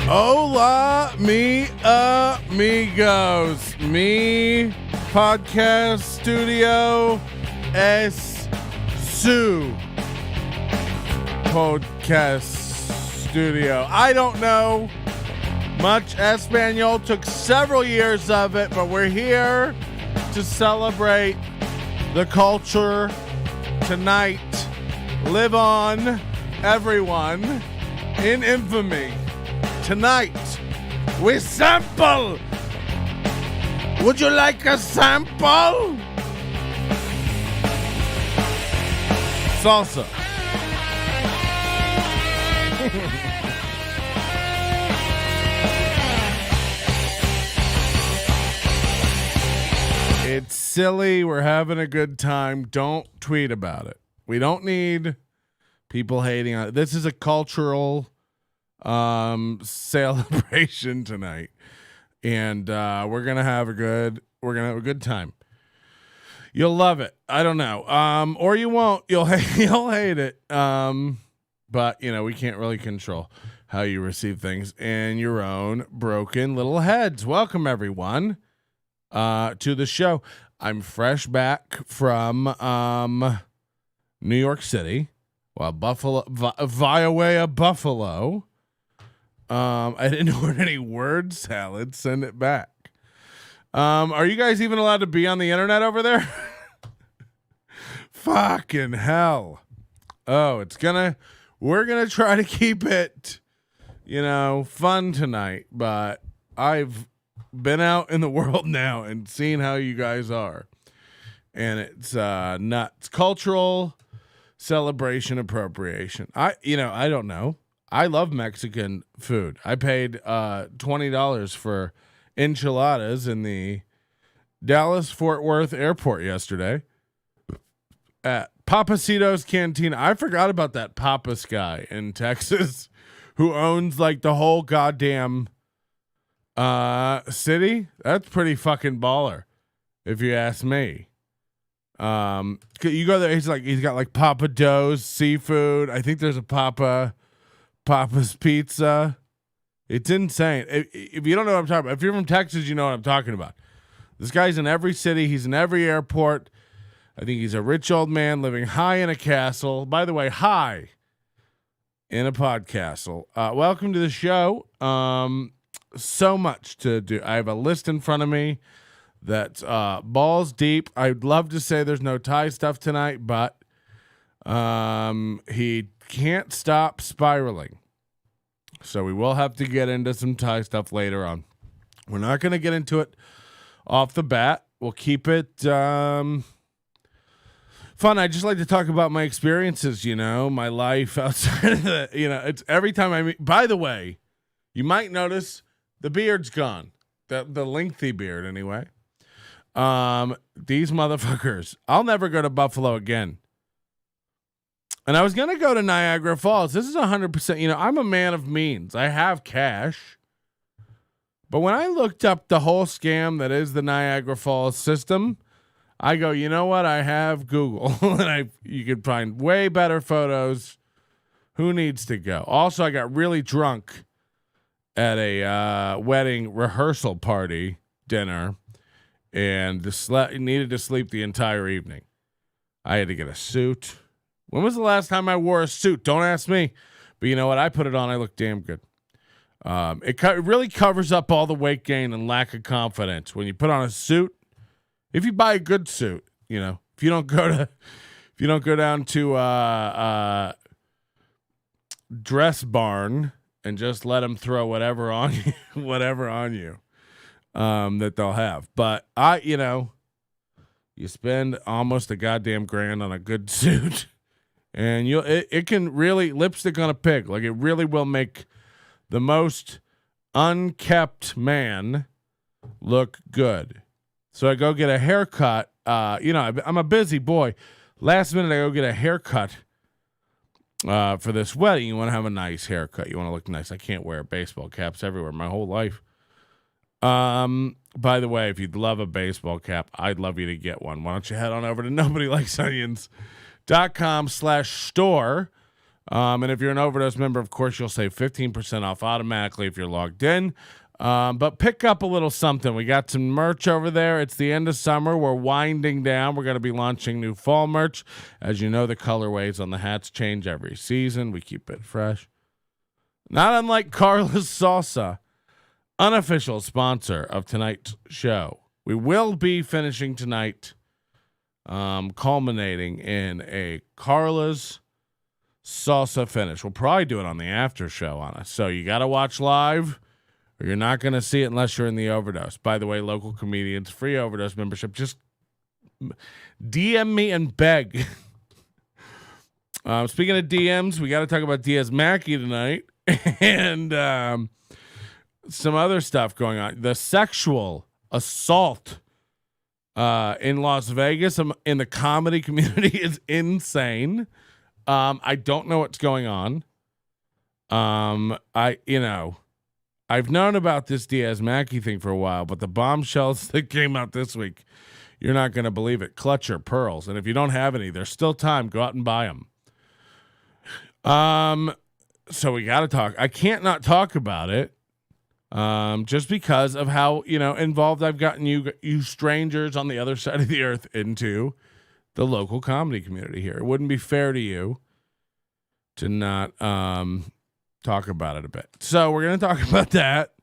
Hola, mi amigos. Mi podcast studio es su podcast studio. I don't know much Espanol. Took several years of it, but we're here to celebrate the culture tonight. Live on, everyone, in infamy. Tonight, we sample. Would you like a sample? Salsa. It's silly. We're having a good time. Don't tweet about it. We don't need people hating on it. This is a cultural celebration tonight, and we're gonna have a good time. You'll love it. I don't know, or you won't. You'll hate it. But you know, we can't really control how you receive things in your own broken little heads. Welcome everyone to the show. I'm fresh back from New York City, via way of Buffalo. I didn't order any word salad. Send it back. Are you guys even allowed to be on the internet over there? Fucking hell. Oh, we're gonna try to keep it, fun tonight, but I've been out in the world now and seen how you guys are. And it's nuts. Cultural celebration appropriation. I don't know. I love Mexican food. I paid $20 for enchiladas in the Dallas-Fort Worth airport yesterday at Papacito's Cantina. I forgot about that Papas guy in Texas who owns like the whole goddamn city. That's pretty fucking baller, if you ask me. You go there, he's got like Papa Do's seafood. I think there's a Papa's Pizza. It's insane. If you don't know what I'm talking about, if you're from Texas, you know what I'm talking about. This guy's in every city. He's in every airport. I think he's a rich old man living high in a castle. By the way, high in a podcastle. Welcome to the show. So much to do. I have a list in front of me that's balls deep. I'd love to say there's no Thai stuff tonight, but he can't stop spiraling. So we will have to get into some Thai stuff later on. We're not going to get into it off the bat. We'll keep it fun. I just like to talk about my experiences, my life outside of the, it's every time I meet. By the way, you might notice the beard's gone. The lengthy beard anyway. These motherfuckers. I'll never go to Buffalo again. And I was going to go to Niagara Falls. This is 100%. I'm a man of means. I have cash. But when I looked up the whole scam that is the Niagara Falls system, I go, you know what? I have Google. And you can find way better photos. Who needs to go? Also, I got really drunk at a wedding rehearsal party dinner and needed to sleep the entire evening. I had to get a suit. When was the last time I wore a suit? Don't ask me. But you know what? I put it on. I look damn good. It really covers up all the weight gain and lack of confidence when you put on a suit. If you buy a good suit, if you don't go down to Dress Barn and just let them throw whatever on you, that they'll have. But you spend almost a goddamn grand on a good suit. And it can really, lipstick on a pig. Like, it really will make the most unkept man look good. So I go get a haircut. I'm a busy boy. Last minute, I go get a haircut for this wedding. You want to have a nice haircut. You want to look nice. I can't wear baseball caps everywhere my whole life. By the way, if you'd love a baseball cap, I'd love you to get one. Why don't you head on over to nobodylikesonions.com/store. And if you're an Overdose member, of course, you'll save 15% off automatically if you're logged in. But pick up a little something. We got some merch over there. It's the end of summer. We're winding down. We're going to be launching new fall merch. As you know, the colorways on the hats change every season. We keep it fresh. Not unlike Carla's Salsa, unofficial sponsor of tonight's show. We will be finishing tonight, culminating in a Carla's Salsa finish. We'll probably do it on the after show on us. So you got to watch live, or you're not going to see it unless you're in the Overdose. By the way, local comedians, free Overdose membership. Just DM me and beg. Speaking of DMs, we got to talk about Diaz Mackey tonight and some other stuff going on. The sexual assault in Las Vegas in the comedy community is insane. I don't know what's going on. I've known about this Diaz Mackey thing for a while, but the bombshells that came out this week, you're not going to believe it. Clutch your pearls. And if you don't have any, there's still time. Go out and buy them. So we got to talk. I can't not talk about it. Just because of how, involved I've gotten you strangers on the other side of the earth into the local comedy community here. It wouldn't be fair to you to not talk about it a bit. So we're going to talk about that.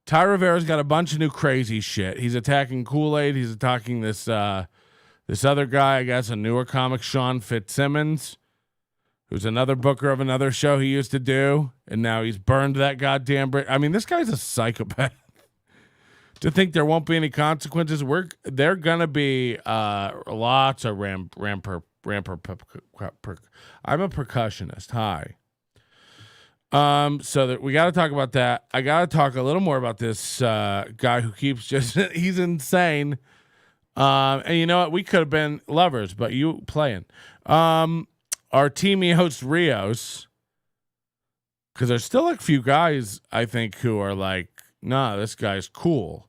Ty Rivera's got a bunch of new crazy shit. He's attacking Kool-Aid. He's attacking this other guy, I guess, a newer comic, Sean Fitzsimmons, who's another booker of another show he used to do, and now he's burned that goddamn bridge. I mean, this guy's a psychopath. To think there won't be any consequences, they're gonna be lots of I'm a percussionist. Hi. So that we got to talk about that. I got to talk a little more about this guy who keeps he's insane. And you know what? We could have been lovers, but you playing. Our teamy host Rios, because there's still a few guys I think who are like, nah, this guy's cool.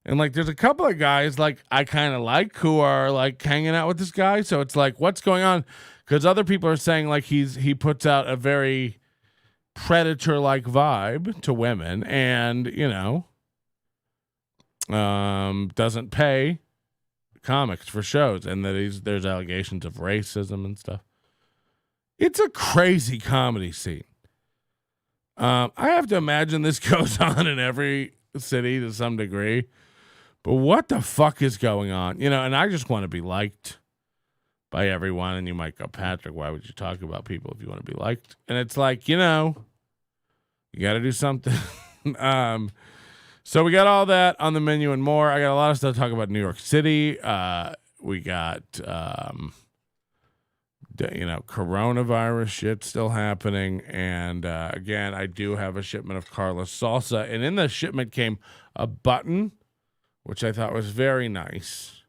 And like, there's a couple of guys like I kind of like who are like hanging out with this guy. So it's like, what's going on? Because other people are saying like he puts out a very predator-like vibe to women, and doesn't pay comics for shows, and that there's allegations of racism and stuff. It's a crazy comedy scene. I have to imagine this goes on in every city to some degree. But what the fuck is going on? And I just want to be liked by everyone. And you might go, Patrick, why would you talk about people if you want to be liked? And it's like, you got to do something. So we got all that on the menu and more. I got a lot of stuff to talk about New York City. We got, coronavirus shit still happening. And again, I do have a shipment of Carla's Salsa. And in the shipment came a button, which I thought was very nice,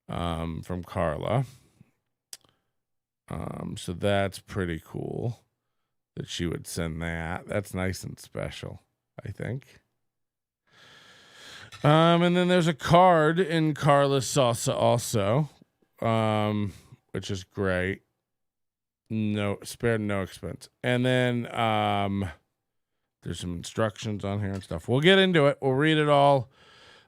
from Carla. So that's pretty cool that she would send that. That's nice and special, I think. And then there's a card in Carla's Salsa also, which is great. Spared no expense. And then there's some instructions on here and stuff. We'll get into it. We'll read it all.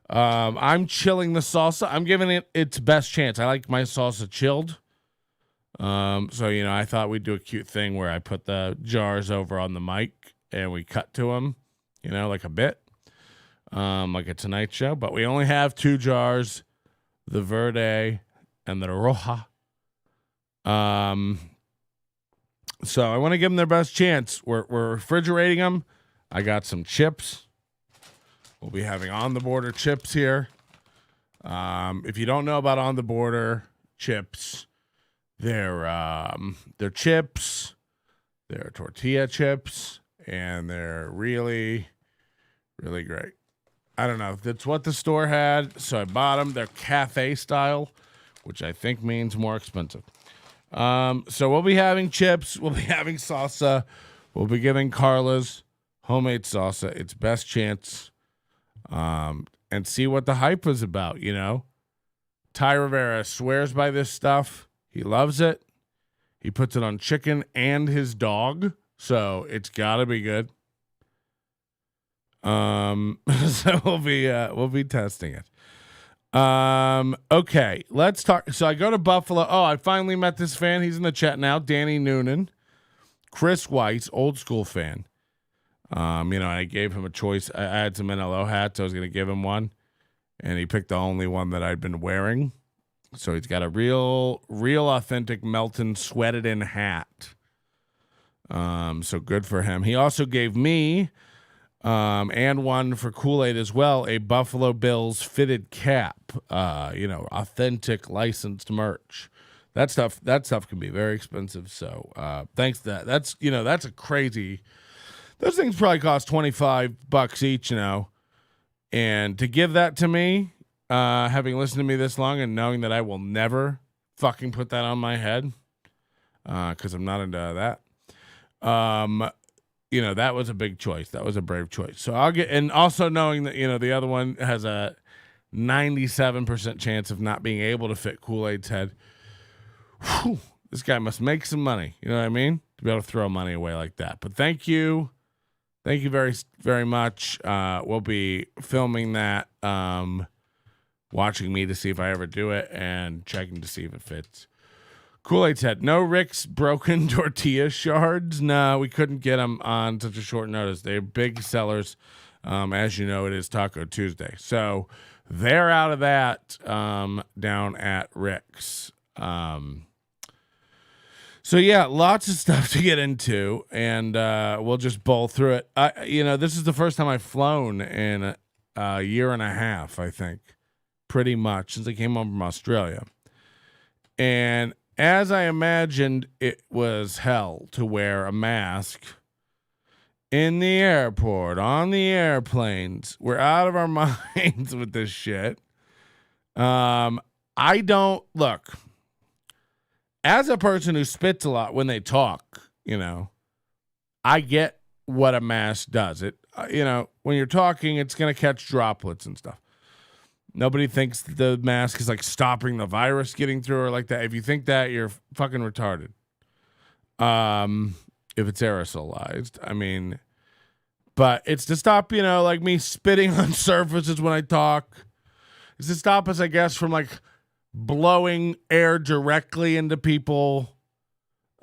I'm chilling the salsa. I'm giving it its best chance. I like my salsa chilled. So, I thought we'd do a cute thing where I put the jars over on the mic and we cut to them, like a bit, like a Tonight Show. But we only have 2 jars, the Verde and the Roja. So I want to give them their best chance. We're refrigerating them. I got some chips. We'll be having On the Border chips here. If you don't know about On the Border chips, their chips, their tortilla chips, and they're really, really great. I don't know if that's what the store had, so I bought them. They're cafe style, which I think means more expensive. So we'll be having chips. We'll be having salsa. We'll be giving Carla's homemade salsa its best chance, and see what the hype is about, you know. Ty Rivera swears by this stuff. He loves it. He puts it on chicken and his dog, so it's got to be good. So we'll be testing it. Okay, let's talk. So I go to Buffalo. Oh, I finally met this fan. He's in the chat now. Danny Noonan, Chris Weiss, old school fan. I gave him a choice. I had some NLO hats. I was going to give him one, and he picked the only one that I'd been wearing. So he's got a real authentic Melton sweated in hat. So good for him. He also gave me, and one for Kool-Aid as well, a Buffalo Bills fitted cap. Authentic licensed merch. That stuff can be very expensive. So thanks to that. That's a crazy. Those things probably cost $25 each, and to give that to me, having listened to me this long and knowing that I will never fucking put that on my head, because I'm not into that. That was a big choice. That was a brave choice. So I'll get, and also knowing that, the other one has a 97% chance of not being able to fit Kool-Aid's head. Whew, this guy must make some money. You know what I mean? To be able to throw money away like that. But thank you. Thank you very, very much. We'll be filming that, watching me to see if I ever do it and checking to see if it fits. Kool-Aid's head. No Rick's broken tortilla shards. No, we couldn't get them on such a short notice. They're big sellers. As you know, it is Taco Tuesday. So they're out of that down at Rick's. So yeah, lots of stuff to get into, and we'll just bowl through it. This is the first time I've flown in a year and a half, I think, pretty much, since I came home from Australia. And as I imagined, it was hell to wear a mask in the airport, on the airplanes. We're out of our minds with this shit. I don't look. As a person who spits a lot when they talk, I get what a mask does. It, when you're talking, it's going to catch droplets and stuff. Nobody thinks the mask is like stopping the virus getting through or like that. If you think that, you're fucking retarded. If it's aerosolized, but it's to stop, like me spitting on surfaces when I talk. It's to stop us, I guess, from like blowing air directly into people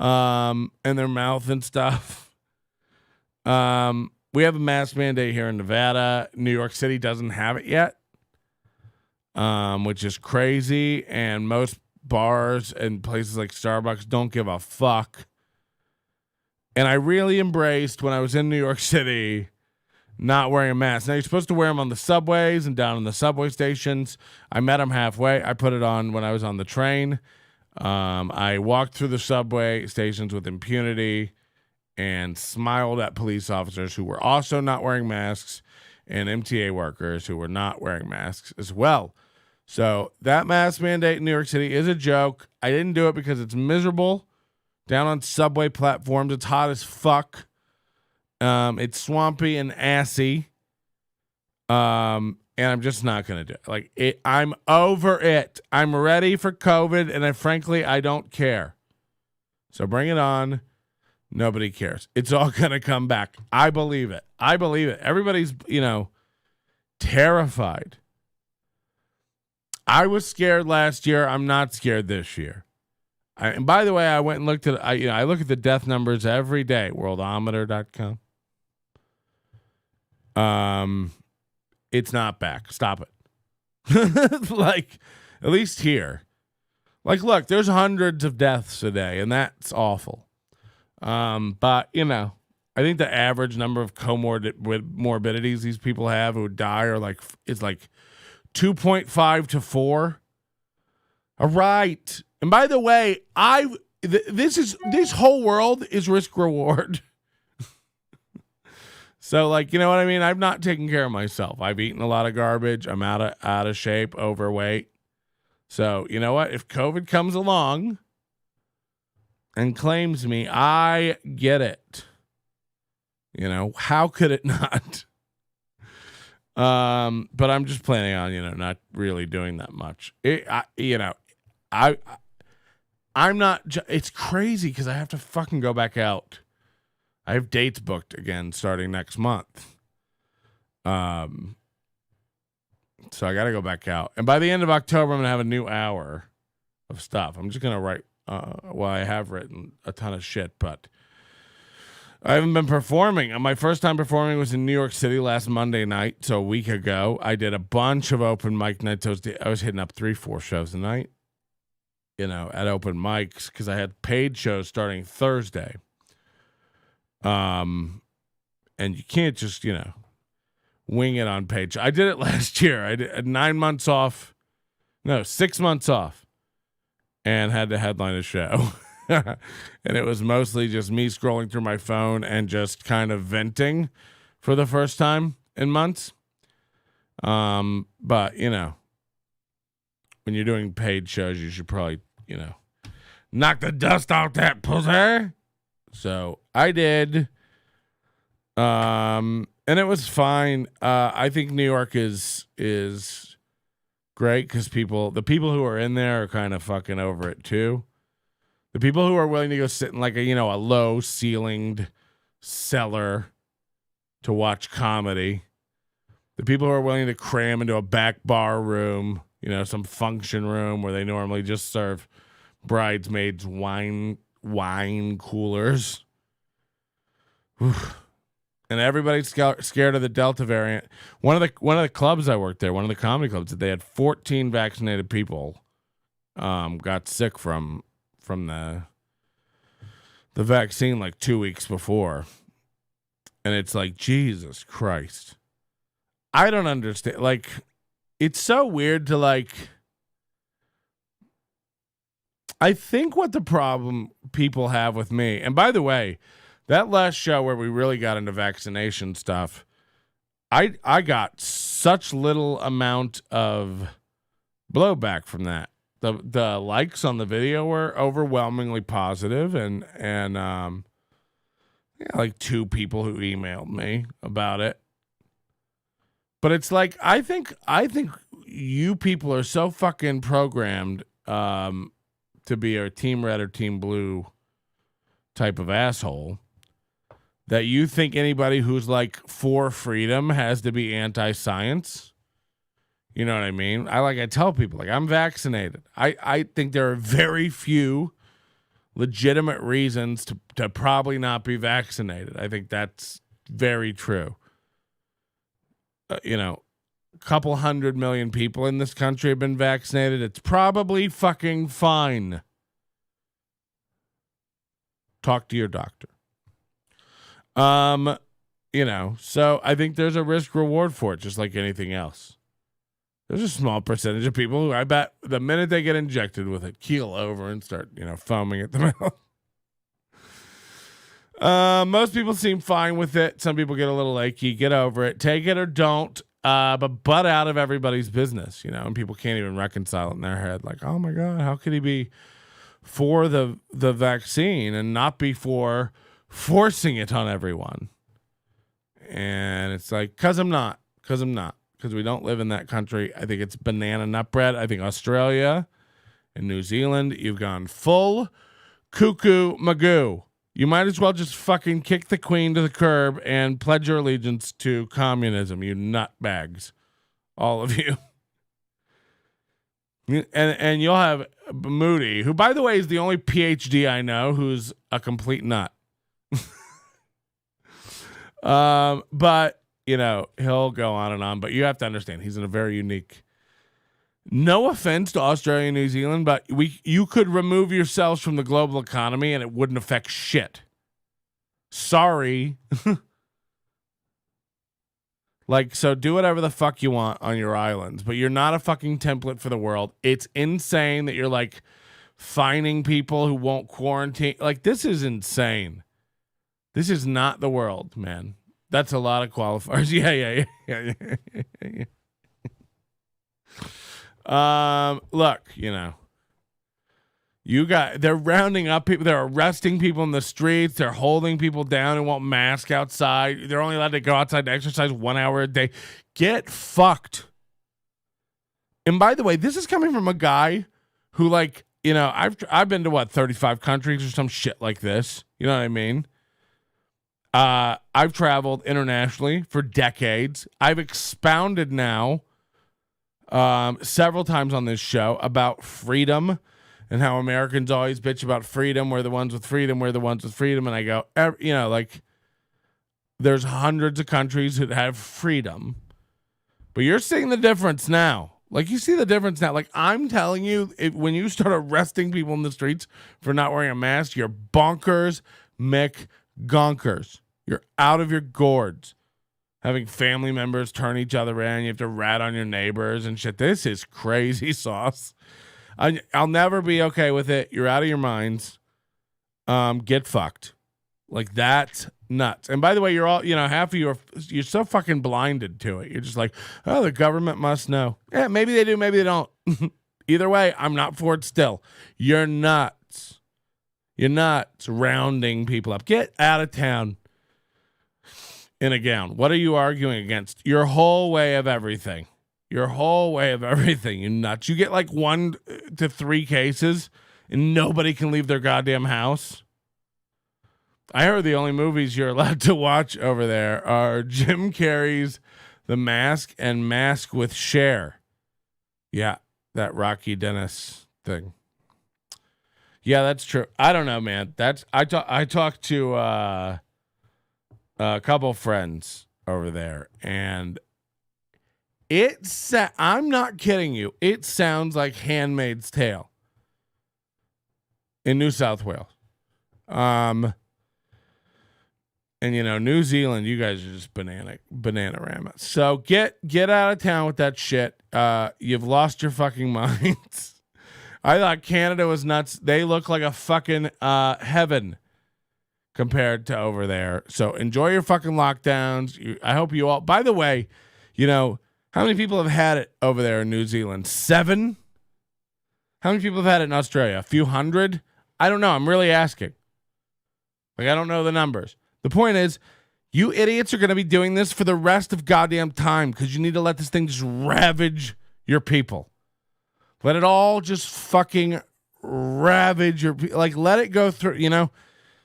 in their mouth and stuff. We have a mask mandate here in Nevada. New York City doesn't have it yet, which is crazy, and most bars and places like Starbucks don't give a fuck. And I really embraced, when I was in New York City, not wearing a mask. Now, you're supposed to wear them on the subways and down in the subway stations. I met them halfway. I put it on when I was on the train. I walked through the subway stations with impunity and smiled at police officers who were also not wearing masks and MTA workers who were not wearing masks as well. So that mask mandate in New York City is a joke. I didn't do it because it's miserable. Down on subway platforms, it's hot as fuck. It's swampy and assy. And I'm just not going to do it. Like, I'm over it. I'm ready for COVID, and frankly, I don't care. So bring it on. Nobody cares. It's all going to come back. I believe it. Everybody's, terrified. I was scared last year. I'm not scared this year. And by the way, I went and looked at, I look at the death numbers every day, worldometer.com. It's not back. Stop it. Like, at least here. Like, look, there's hundreds of deaths a day, and that's awful. But, I think the average number of comorbidities these people have who die is like 2.5 to 4. All right. And by the way, this whole world is risk reward. So, like, you know what I mean? I've not taken care of myself. I've eaten a lot of garbage. I'm out of shape, overweight. So, you know what? If COVID comes along and claims me, I get it. You know, how could it not? But I'm just planning on, not really doing that much. I'm not. It's crazy because I have to fucking go back out. I have dates booked again starting next month. So I got to go back out. And by the end of October, I'm going to have a new hour of stuff. I'm just going to write, I have written a ton of shit, but I haven't been performing. My first time performing was in New York City last Monday night, so a week ago. I did a bunch of open mic nights. I was hitting up 3-4 shows a night, at open mics because I had paid shows starting Thursday. And you can't just, wing it on page. I did it last year. I did 6 months off and had to headline a show. And it was mostly just me scrolling through my phone and just kind of venting for the first time in months. But, when you're doing paid shows, you should probably, knock the dust off that pussy. So I did. And it was fine. I think New York is great because the people who are in there are kind of fucking over it too. The people who are willing to go sit in like a low ceilinged cellar to watch comedy. The people who are willing to cram into a back bar room, some function room where they normally just serve bridesmaids wine coolers. Oof. And everybody's scared of the Delta variant. One of the clubs I worked there, one of the comedy clubs, they had 14 vaccinated people got sick from the vaccine like 2 weeks before. And it's like, Jesus Christ. I don't understand. Like, it's so weird to I think what the problem people have with me, and by the way, that last show where we really got into vaccination stuff, I got such little amount of blowback from that. The likes on the video were overwhelmingly positive, and like 2 people who emailed me about it. But it's like I think you people are so fucking programmed to be a team red or team blue type of asshole that you think anybody who's like for freedom has to be anti-science. You know what I mean? I tell people, I'm vaccinated. I think there are very few legitimate reasons to probably not be vaccinated. I think that's very true. A couple 100 million people in this country have been vaccinated. It's probably fucking fine. Talk to your doctor. So I think there's a risk reward for it, just like anything else. There's a small percentage of people who I bet the minute they get injected with it, keel over and start, foaming at the mouth. Most people seem fine with it. Some people get a little achy. Get over it. Take it or don't. But butt out of everybody's business, and people can't even reconcile it in their head. Like, oh my God, how could he be for the vaccine and not be for forcing it on everyone? And it's like, because I'm not, because we don't live in that country. I think it's banana nut bread. I think Australia and New Zealand, you've gone full cuckoo magoo. You might as well just fucking kick the queen to the curb and pledge your allegiance to communism, you nutbags. All of you. And you'll have Moody, who, by the way, is the only PhD I know who's a complete nut. But, he'll go on and on. But you have to understand, he's in a very unique... No offense to Australia and New Zealand, but you could remove yourselves from the global economy and it wouldn't affect shit. Sorry. So do whatever the fuck you want on your islands, but you're not a fucking template for the world. It's insane that you're fining people who won't quarantine. Like, this is insane. This is not the world, man. That's a lot of qualifiers. Yeah. Look, they're rounding up people. They're arresting people in the streets. They're holding people down and won't mask outside. They're only allowed to go outside to exercise 1 hour a day. Get fucked. And by the way, this is coming from a guy who, like, I've been to 35 countries or some shit like this. You know what I mean? I've traveled internationally for decades. I've expounded now several times on this show about freedom and how Americans always bitch about freedom. We're the ones with freedom. We're the ones with freedom. And I go, like, there's hundreds of countries that have freedom, but you're seeing the difference now. Like, you see the difference now. Like, I'm telling you, when you start arresting people in the streets for not wearing a mask, you're bonkers, McGonkers. You're out of your gourds. Having family members turn each other in. You have to rat on your neighbors and shit. This is crazy sauce. I'll never be okay with it. You're out of your minds. Get fucked. Like, that's nuts. And by the way, you're all, half of you you're so fucking blinded to it. You're just like, oh, the government must know. Yeah, maybe they do, maybe they don't. Either way, I'm not for it still. You're nuts. You're nuts rounding people up. Get out of town in a gown. What are you arguing against? Your whole way of everything. Your whole way of everything. You nuts. You get like 1 to 3 cases and nobody can leave their goddamn house. I heard the only movies you're allowed to watch over there are Jim Carrey's The Mask and Mask with Cher. Yeah, that Rocky Dennis thing. Yeah, that's true. I don't know, man. I talked to a couple friends over there, and I'm not kidding you. It sounds like Handmaid's Tale in New South Wales. And New Zealand, you guys are just banana-rama. So get out of town with that shit. You've lost your fucking minds. I thought Canada was nuts. They look like a fucking heaven compared to over there. So enjoy your fucking lockdowns. I hope you all. By the way, how many people have had it over there in New Zealand? 7? How many people have had it in Australia? A few hundred? I don't know. I'm really asking. Like, I don't know the numbers. The point is, you idiots are going to be doing this for the rest of goddamn time because you need to let this thing just ravage your people. Let it all just fucking ravage your people. Like, let it go through,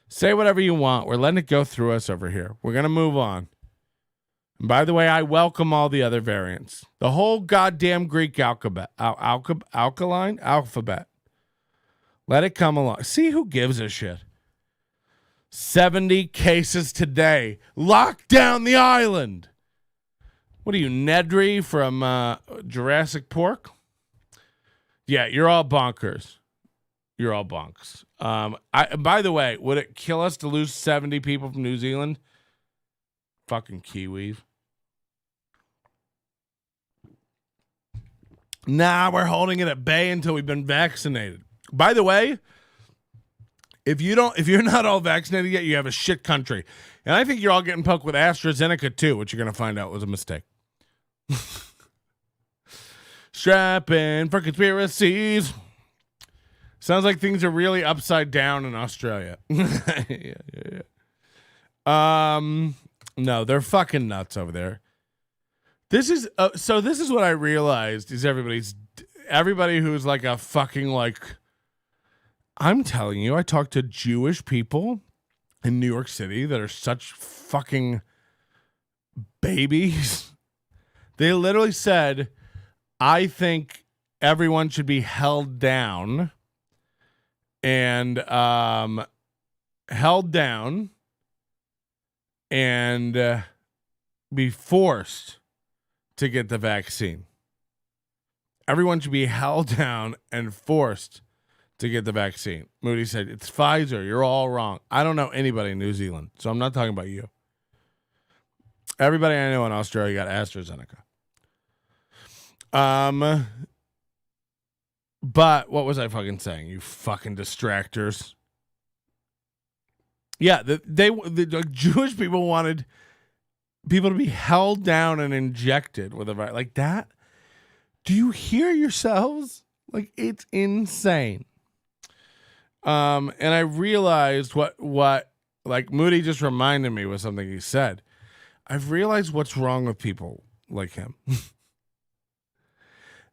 say whatever you want. We're letting it go through us over here. We're going to move on. And by the way, I welcome all the other variants. The whole goddamn Greek alphabet. Let it come along. See who gives a shit. 70 cases today. Lock down the island. What are you, Nedry from Jurassic Park? Yeah, you're all bonkers. You're all bonks. By the way, would it kill us to lose 70 people from New Zealand? Fucking Kiwis. Nah, we're holding it at bay until we've been vaccinated. By the way, if you're not all vaccinated yet, you have a shit country. And I think you're all getting poked with AstraZeneca too, which you're going to find out was a mistake. Strap in for conspiracies. Sounds like things are really upside down in Australia. Yeah. No, they're fucking nuts over there. This is what I realized is everybody who's like a fucking like. I'm telling you, I talked to Jewish people in New York City that are such fucking babies. They literally said, I think everyone should be held down and be forced to get the vaccine. Everyone should be held down and forced to get the vaccine. Moody said, it's Pfizer. You're all wrong. I don't know anybody in New Zealand, so I'm not talking about you. Everybody I know in Australia got AstraZeneca. But what was I fucking saying? You fucking distractors. Yeah, the Jewish people wanted people to be held down and injected with a virus like that. Do you hear yourselves? Like, it's insane. And I realized what like Moody just reminded me was something he said. I've realized what's wrong with people like him.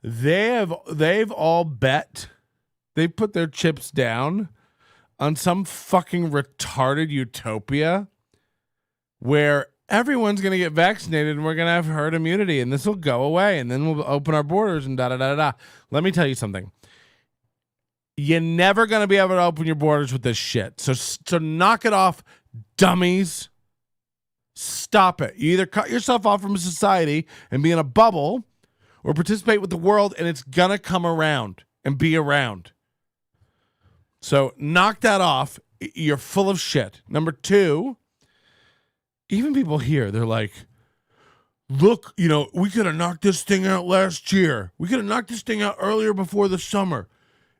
They've all bet. They put their chips down on some fucking retarded utopia where everyone's going to get vaccinated and we're going to have herd immunity and this will go away and then we'll open our borders and da-da-da-da-da. Let me tell you something. You're never going to be able to open your borders with this shit. So knock it off, dummies. Stop it. You either cut yourself off from society and be in a bubble or participate with the world and it's going to come around and be around. So knock that off. You're full of shit. Number two, even people here, they're like, look, we could have knocked this thing out last year. We could have knocked this thing out earlier before the summer.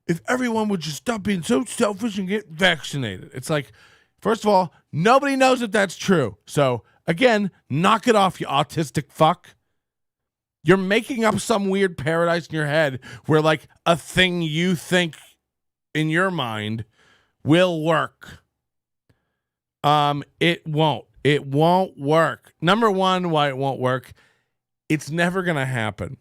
If everyone would just stop being so selfish and get vaccinated. It's like, first of all, nobody knows if that's true. So again, knock it off, you autistic fuck. You're making up some weird paradise in your head where like a thing you think in your mind will work. It won't. It won't work. Number one, why it won't work, it's never going to happen.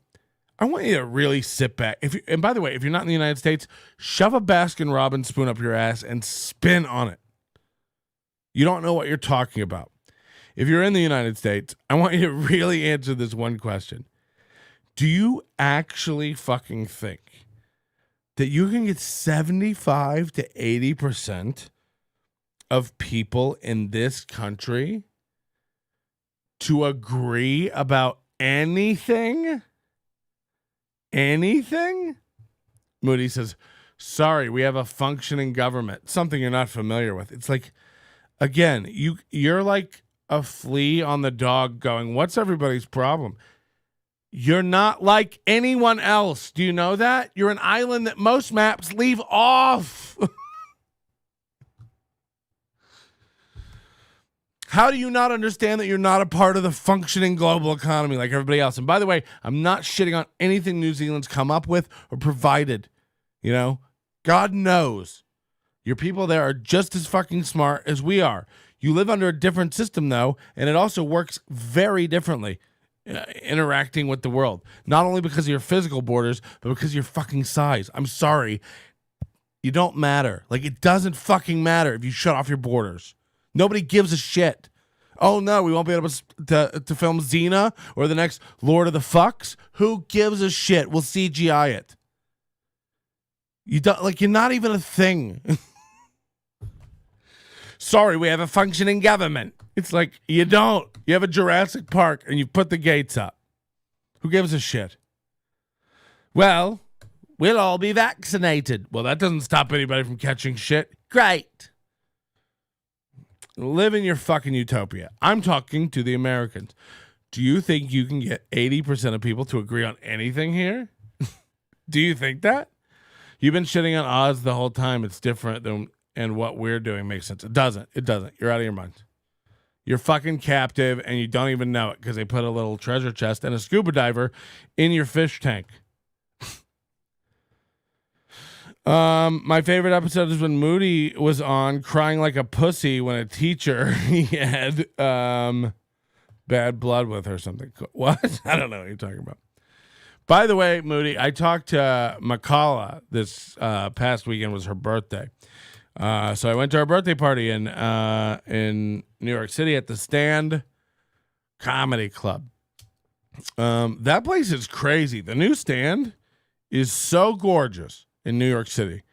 I want you to really sit back. And by the way, if you're not in the United States, shove a Baskin Robbins spoon up your ass and spin on it. You don't know what you're talking about. If you're in the United States, I want you to really answer this one question. Do you actually fucking think that you can get 75 to 80% of people in this country to agree about anything? Anything? Moody says, sorry, we have a functioning government. Something you're not familiar with. It's like, again, you're like a flea on the dog going, what's everybody's problem? You're not like anyone else. Do you know that? You're an island that most maps leave off. How do you not understand that you're not a part of the functioning global economy like everybody else? And by the way, I'm not shitting on anything New Zealand's come up with or provided. God knows your people there are just as fucking smart as we are. You live under a different system, though, and it also works very differently. Interacting with the world, not only because of your physical borders, but because of your fucking size. I'm sorry, you don't matter. Like, it doesn't fucking matter if you shut off your borders. Nobody gives a shit. Oh no, we won't be able to film Xena or the next Lord of the Fucks. Who gives a shit? We'll CGI it. You don't like. You're not even a thing. Sorry, we have a functioning government. It's like, you don't. You have a Jurassic Park and you put the gates up. Who gives a shit? Well, we'll all be vaccinated. Well, that doesn't stop anybody from catching shit. Great. Live in your fucking utopia. I'm talking to the Americans. Do you think you can get 80% of people to agree on anything here? Do you think that? You've been shitting on Oz the whole time. It's different than... And what we're doing makes sense. It doesn't. You're out of your mind. You're fucking captive and you don't even know it because they put a little treasure chest and a scuba diver in your fish tank. My favorite episode is when Moody was on crying like a pussy when a teacher he had bad blood with or something. What? I don't know what you're talking about. By the way, Moody, I talked to Makala this past weekend. Was her birthday. So I went to our birthday party in New York City at the Stand Comedy Club. That place is crazy. The new Stand is so gorgeous in New York City. It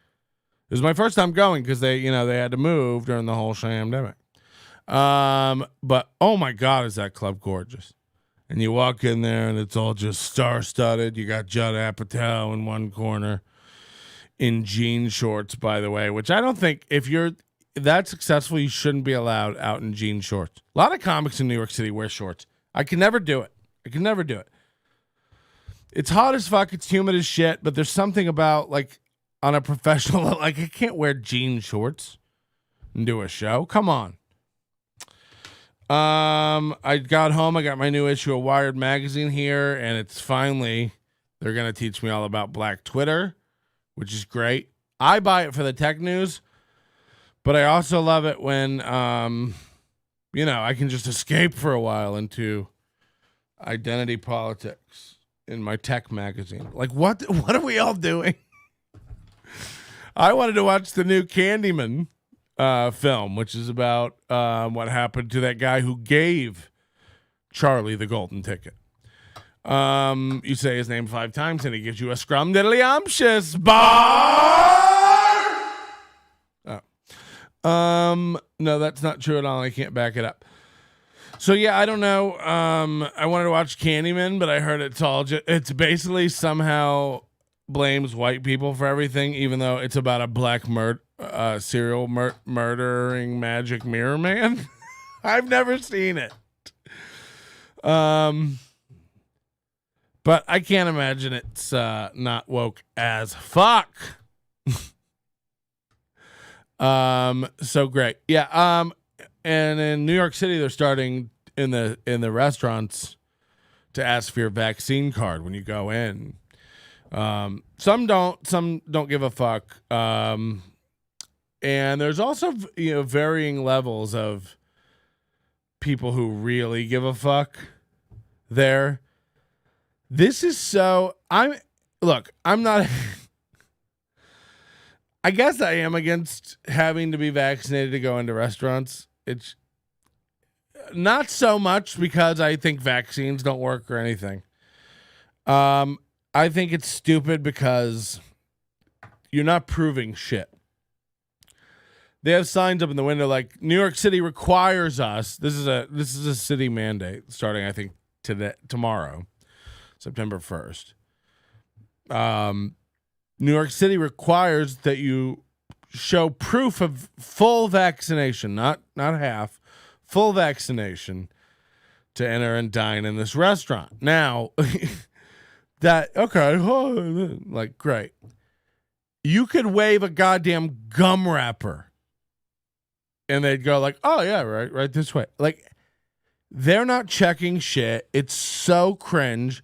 was my first time going because they had to move during the whole shamdemic. But oh my God, is that club gorgeous? And you walk in there and it's all just star-studded. You got Judd Apatow in one corner. In jean shorts, by the way, which I don't think if you're that successful, you shouldn't be allowed out in jean shorts. A lot of comics in New York City wear shorts. I can never do it. It's hot as fuck. It's humid as shit. But there's something about like on a professional level, like I can't wear jean shorts and do a show. Come on. I got home. I got my new issue of Wired magazine here, and it's finally they're gonna teach me all about Black Twitter, which is great. I buy it for the tech news, but I also love it when I can just escape for a while into identity politics in my tech magazine. Like what are we all doing? I wanted to watch the new Candyman film, which is about what happened to that guy who gave Charlie the golden ticket. You say his name 5 times and he gives you a scrum-diddly-umptious bar. No, that's not true at all. I can't back it up. So yeah, I don't know. I wanted to watch Candyman, but I heard it's basically somehow blames white people for everything, even though it's about a black serial murdering magic mirror man. I've never seen it. But I can't imagine it's not woke as fuck. So great. Yeah. And in New York City, they're starting in the restaurants to ask for your vaccine card when you go in. Some don't give a fuck. And there's also, varying levels of people who really give a fuck there. This is I'm not, I guess I am against having to be vaccinated to go into restaurants. It's not so much because I think vaccines don't work or anything. I think it's stupid because you're not proving shit. They have signs up in the window like New York City requires us. This is a city mandate starting, I think, tomorrow, September 1st. New York City requires that you show proof of full vaccination, not half, full vaccination to enter and dine in this restaurant. Now, great. You could wave a goddamn gum wrapper and they'd go like, oh yeah, right this way. Like, they're not checking shit. It's so cringe.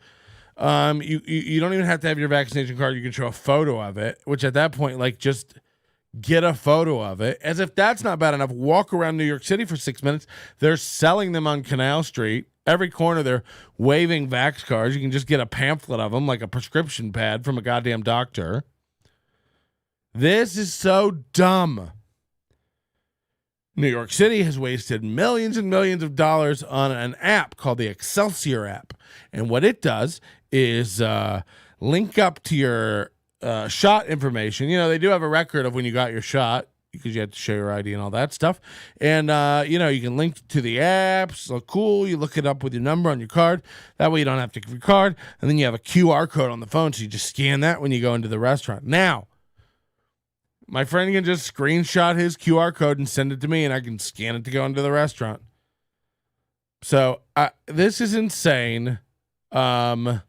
You don't even have to have your vaccination card. You can show a photo of it, which at that point, like, just get a photo of it. As if that's not bad enough, walk around New York City for 6 minutes. They're selling them on Canal Street. Every corner, they're waving vax cards. You can just get a pamphlet of them, like a prescription pad from a goddamn doctor. This is so dumb. New York City has wasted millions and millions of dollars on an app called the Excelsior app. And what it does is link up to your shot information. They do have a record of when you got your shot because you have to show your ID and all that stuff. And, you can link to the apps. So cool. You look it up with your number on your card. That way you don't have to give your card. And then you have a QR code on the phone. So you just scan that when you go into the restaurant. Now, my friend can just screenshot his QR code and send it to me, and I can scan it to go into the restaurant. So this is insane. The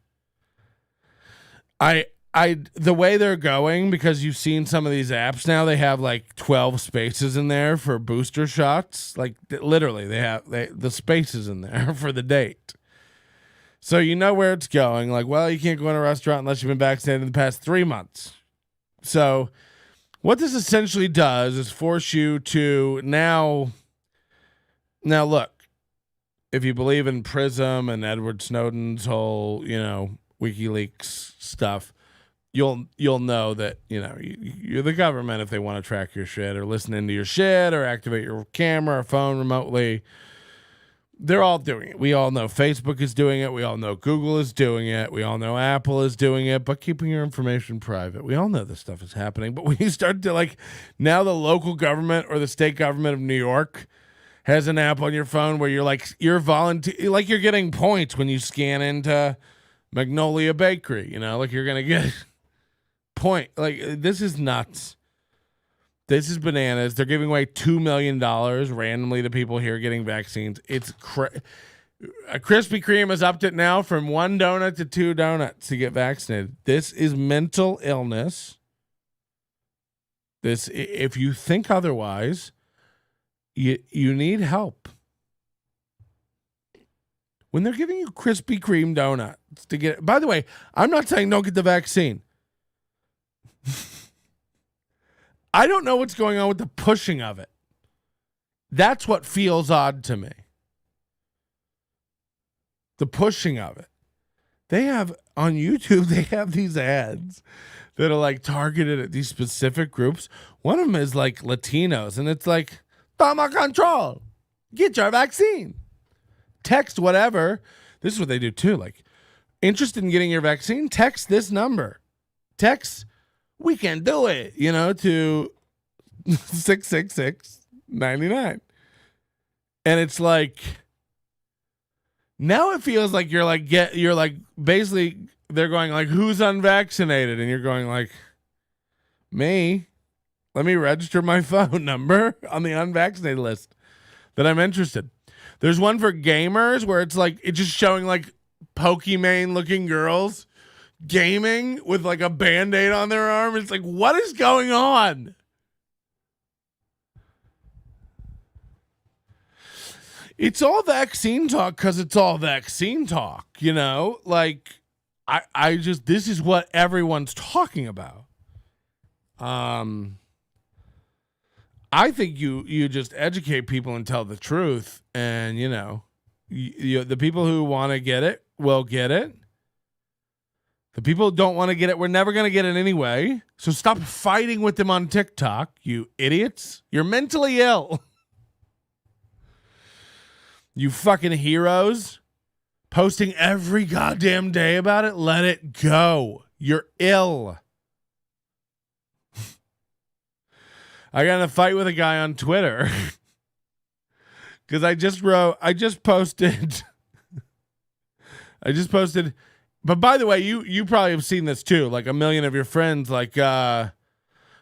way they're going, because you've seen some of these apps now, they have like 12 spaces in there for booster shots. Like literally, they have the spaces in there for the date. So you know where it's going. Like, well, you can't go in a restaurant unless you've been vaccinated in the past 3 months. So what this essentially does is force you to now look, if you believe in PRISM and Edward Snowden's whole, WikiLeaks stuff, you'll know that, you're the government if they want to track your shit or listen into your shit or activate your camera or phone remotely. They're all doing it. We all know Facebook is doing it. We all know Google is doing it. We all know Apple is doing it, but keeping your information private. We all know this stuff is happening. But when you start to now the local government or the state government of New York has an app on your phone where you're volunteer, like you're getting points when you scan into Magnolia Bakery, you're going to get point. Like, this is nuts. This is bananas. They're giving away $2 million randomly to people here getting vaccines. It's A Krispy Kreme has upped it now from 1 donut to 2 donuts to get vaccinated. This is mental illness. This, if you think otherwise, you need help. When they're giving you Krispy Kreme donuts to get, by the way, I'm not saying don't get the vaccine. I don't know what's going on with the pushing of it. That's what feels odd to me. The pushing of it. They have on YouTube, they have these ads that are like targeted at these specific groups. One of them is like Latinos, and it's like, toma control, get your vaccine. Text whatever. This is what they do too. Like, interested in getting your vaccine? Text this number. Text, we can do it, to 666-99. And it's like, now it feels like you're like basically they're going like, who's unvaccinated? And you're going like, me. Let me register my phone number on the unvaccinated list that I'm interested. There's one for gamers where it's like, it's just showing like Pokemon looking girls gaming with like a Band-Aid on their arm. It's like, what is going on? It's all vaccine talk because it's all vaccine talk, Like, I just, this is what everyone's talking about. I think you just educate people and tell the truth, and the people who want to get it will get it. The people who don't want to get it, we're never going to get it anyway. So stop fighting with them on TikTok, you idiots. You're mentally ill. You fucking heroes posting every goddamn day about it. Let it go. You're ill. I got in a fight with a guy on Twitter because I just posted, but by the way, you probably have seen this too. Like a million of your friends like, hi,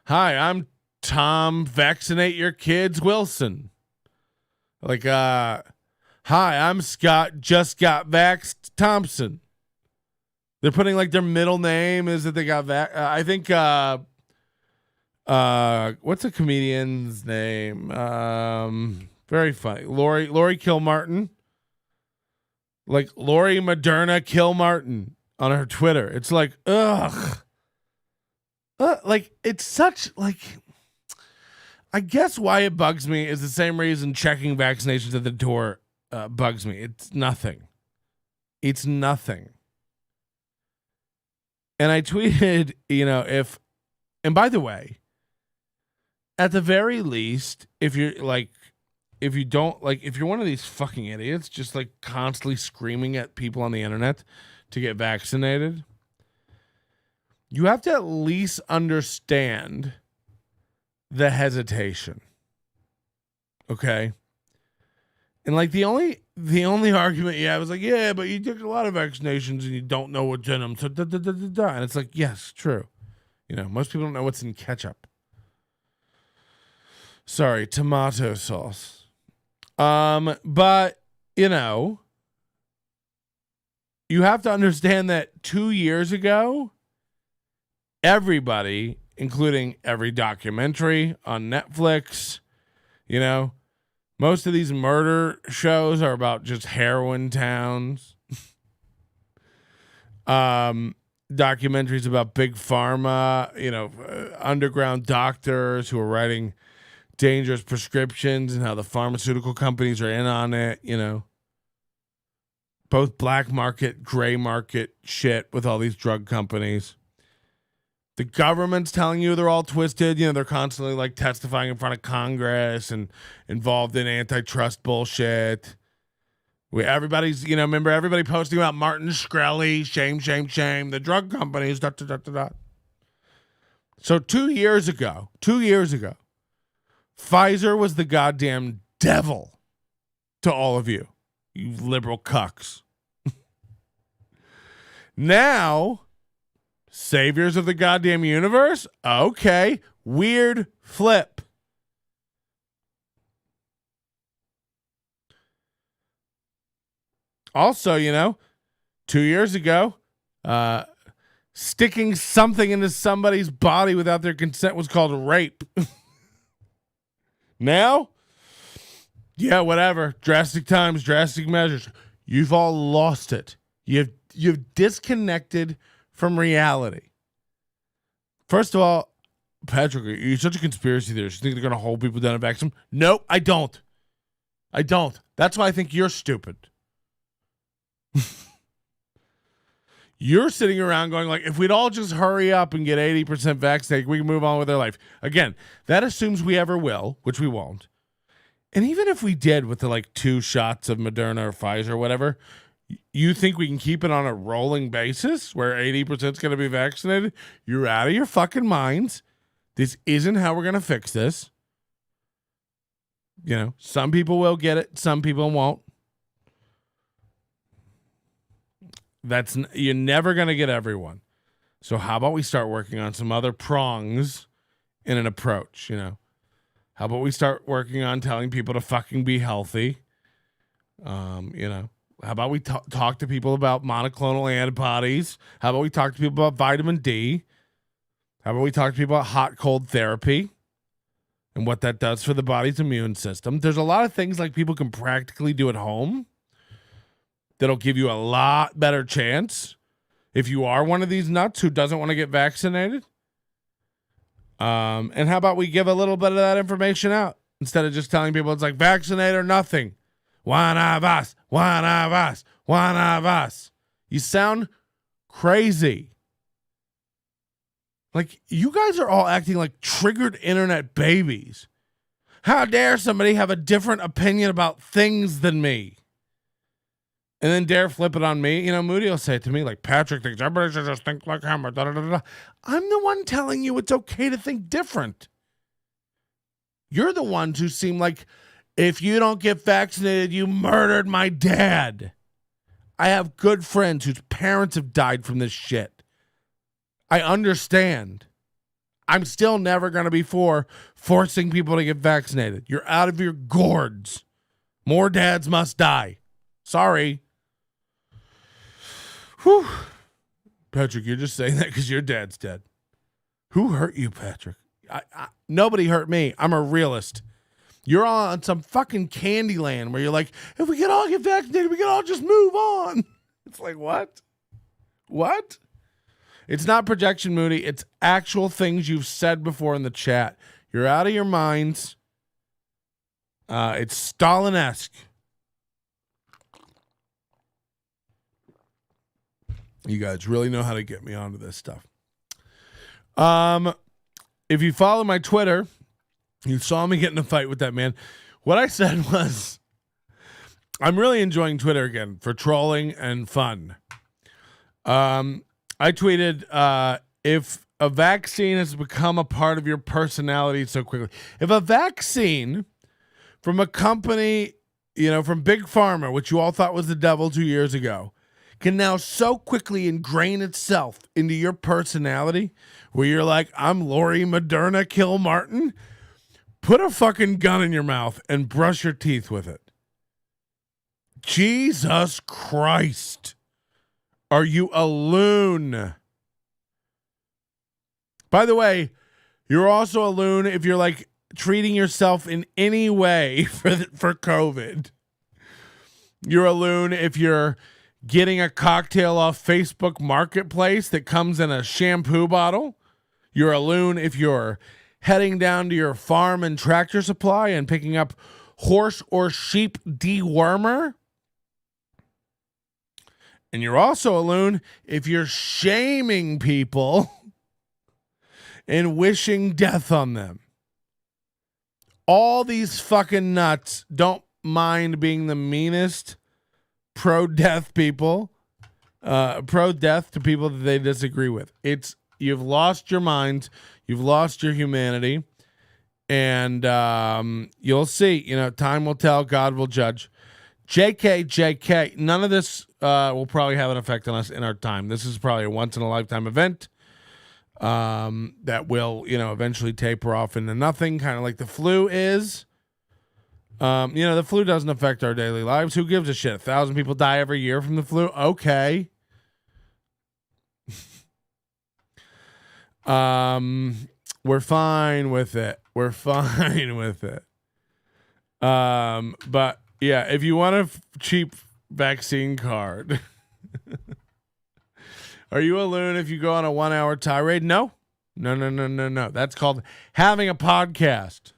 I'm Tom, vaccinate your kids, Wilson. Like, hi, I'm Scott, just got vaxxed, Thompson. They're putting like their middle name is that they got I think, what's a comedian's name? Very funny. Lori Kilmartin. Like Lori Moderna Kilmartin on her Twitter. It's like, ugh. Like, it's such, like, I guess why it bugs me is the same reason checking vaccinations at the door bugs me. It's nothing. It's nothing. And I tweeted, and by the way, at the very least, if you're one of these fucking idiots just like constantly screaming at people on the internet to get vaccinated, you have to at least understand the hesitation. Okay? And like the only argument you have is like, yeah, but you took a lot of vaccinations and you don't know what's in them. So and it's like, yes, true. Most people don't know what's in ketchup. Sorry, tomato sauce. But you have to understand that 2 years ago, everybody, including every documentary on Netflix, most of these murder shows are about just heroin towns. Documentaries about big pharma, underground doctors who are writing dangerous prescriptions and how the pharmaceutical companies are in on it, both black market, gray market shit with all these drug companies. The government's telling you they're all twisted. They're constantly like testifying in front of Congress and involved in antitrust bullshit. Everybody's, remember everybody posting about Martin Shkreli, shame, shame, shame, the drug companies, ... So 2 years ago, Pfizer was the goddamn devil to all of you liberal cucks. Now, saviors of the goddamn universe? Okay, weird flip. Also, 2 years ago, sticking something into somebody's body without their consent was called rape. Now, yeah, whatever. Drastic times, drastic measures. You've all lost it. You've disconnected from reality. First of all, Patrick, you're such a conspiracy theorist. You think they're going to hold people down and vaccine them? Nope, I don't. That's why I think you're stupid. You're sitting around going like, if we'd all just hurry up and get 80% vaccinated, we can move on with our life. Again, that assumes we ever will, which we won't. And even if we did with the 2 shots of Moderna or Pfizer or whatever, you think we can keep it on a rolling basis where 80% is going to be vaccinated? You're out of your fucking minds. This isn't how we're going to fix this. Some people will get it. Some people won't. You're never going to get everyone. So how about we start working on some other prongs in an approach, How about we start working on telling people to fucking be healthy? How about we talk to people about monoclonal antibodies? How about we talk to people about vitamin D? How about we talk to people about hot cold therapy and what that does for the body's immune system? There's a lot of things people can practically do at home that'll give you a lot better chance if you are one of these nuts who doesn't want to get vaccinated. And how about we give a little bit of that information out instead of just telling people it's vaccinate or nothing. One of us, one of us, one of us. You sound crazy. You guys are all acting like triggered internet babies. How dare somebody have a different opinion about things than me? And then dare flip it on me. Moody will say it to me Patrick thinks everybody should just think like him. Or da, da, da, da. I'm the one telling you it's okay to think different. You're the ones who seem like if you don't get vaccinated, you murdered my dad. I have good friends whose parents have died from this shit. I understand. I'm still never going to be for forcing people to get vaccinated. You're out of your gourds. More dads must die. Sorry. Whew. Patrick, you're just saying that because your dad's dead. Who hurt you, Patrick? Nobody hurt me. I'm a realist. You're on some fucking candy land where you're like, if we can all get vaccinated, we can all just move on. It's what? What? It's not projection, Moody. It's actual things you've said before in the chat. You're out of your minds. It's Stalin-esque. You guys really know how to get me onto this stuff. If you follow my Twitter, you saw me get in a fight with that man. What I said was, I'm really enjoying Twitter again for trolling and fun. I tweeted, if a vaccine has become a part of your personality so quickly, if a vaccine from a company, from Big Pharma, which you all thought was the devil 2 years ago, can now so quickly ingrain itself into your personality where you're like, I'm Lori Moderna Kill Martin, put a fucking gun in your mouth and brush your teeth with it. Jesus Christ. Are you a loon? By the way, you're also a loon if you're treating yourself in any way for COVID. You're a loon if you're getting a cocktail off Facebook Marketplace that comes in a shampoo bottle. You're a loon if you're heading down to your farm and Tractor Supply and picking up horse or sheep dewormer. And you're also a loon if you're shaming people and wishing death on them. All these fucking nuts don't mind being the meanest pro-death people, pro-death to people that they disagree with. You've lost your minds, you've lost your humanity, and you'll see. Time will tell, God will judge. JK, none of this will probably have an effect on us in our time. This is probably a once-in-a-lifetime event that will, eventually taper off into nothing, kind of like the flu is. The flu doesn't affect our daily lives. Who gives a shit? 1,000 people die every year from the flu. Okay. We're fine with it. We're fine with it. But yeah, if you want a cheap vaccine card, are you a loon if you go on a 1 hour tirade? No. That's called having a podcast.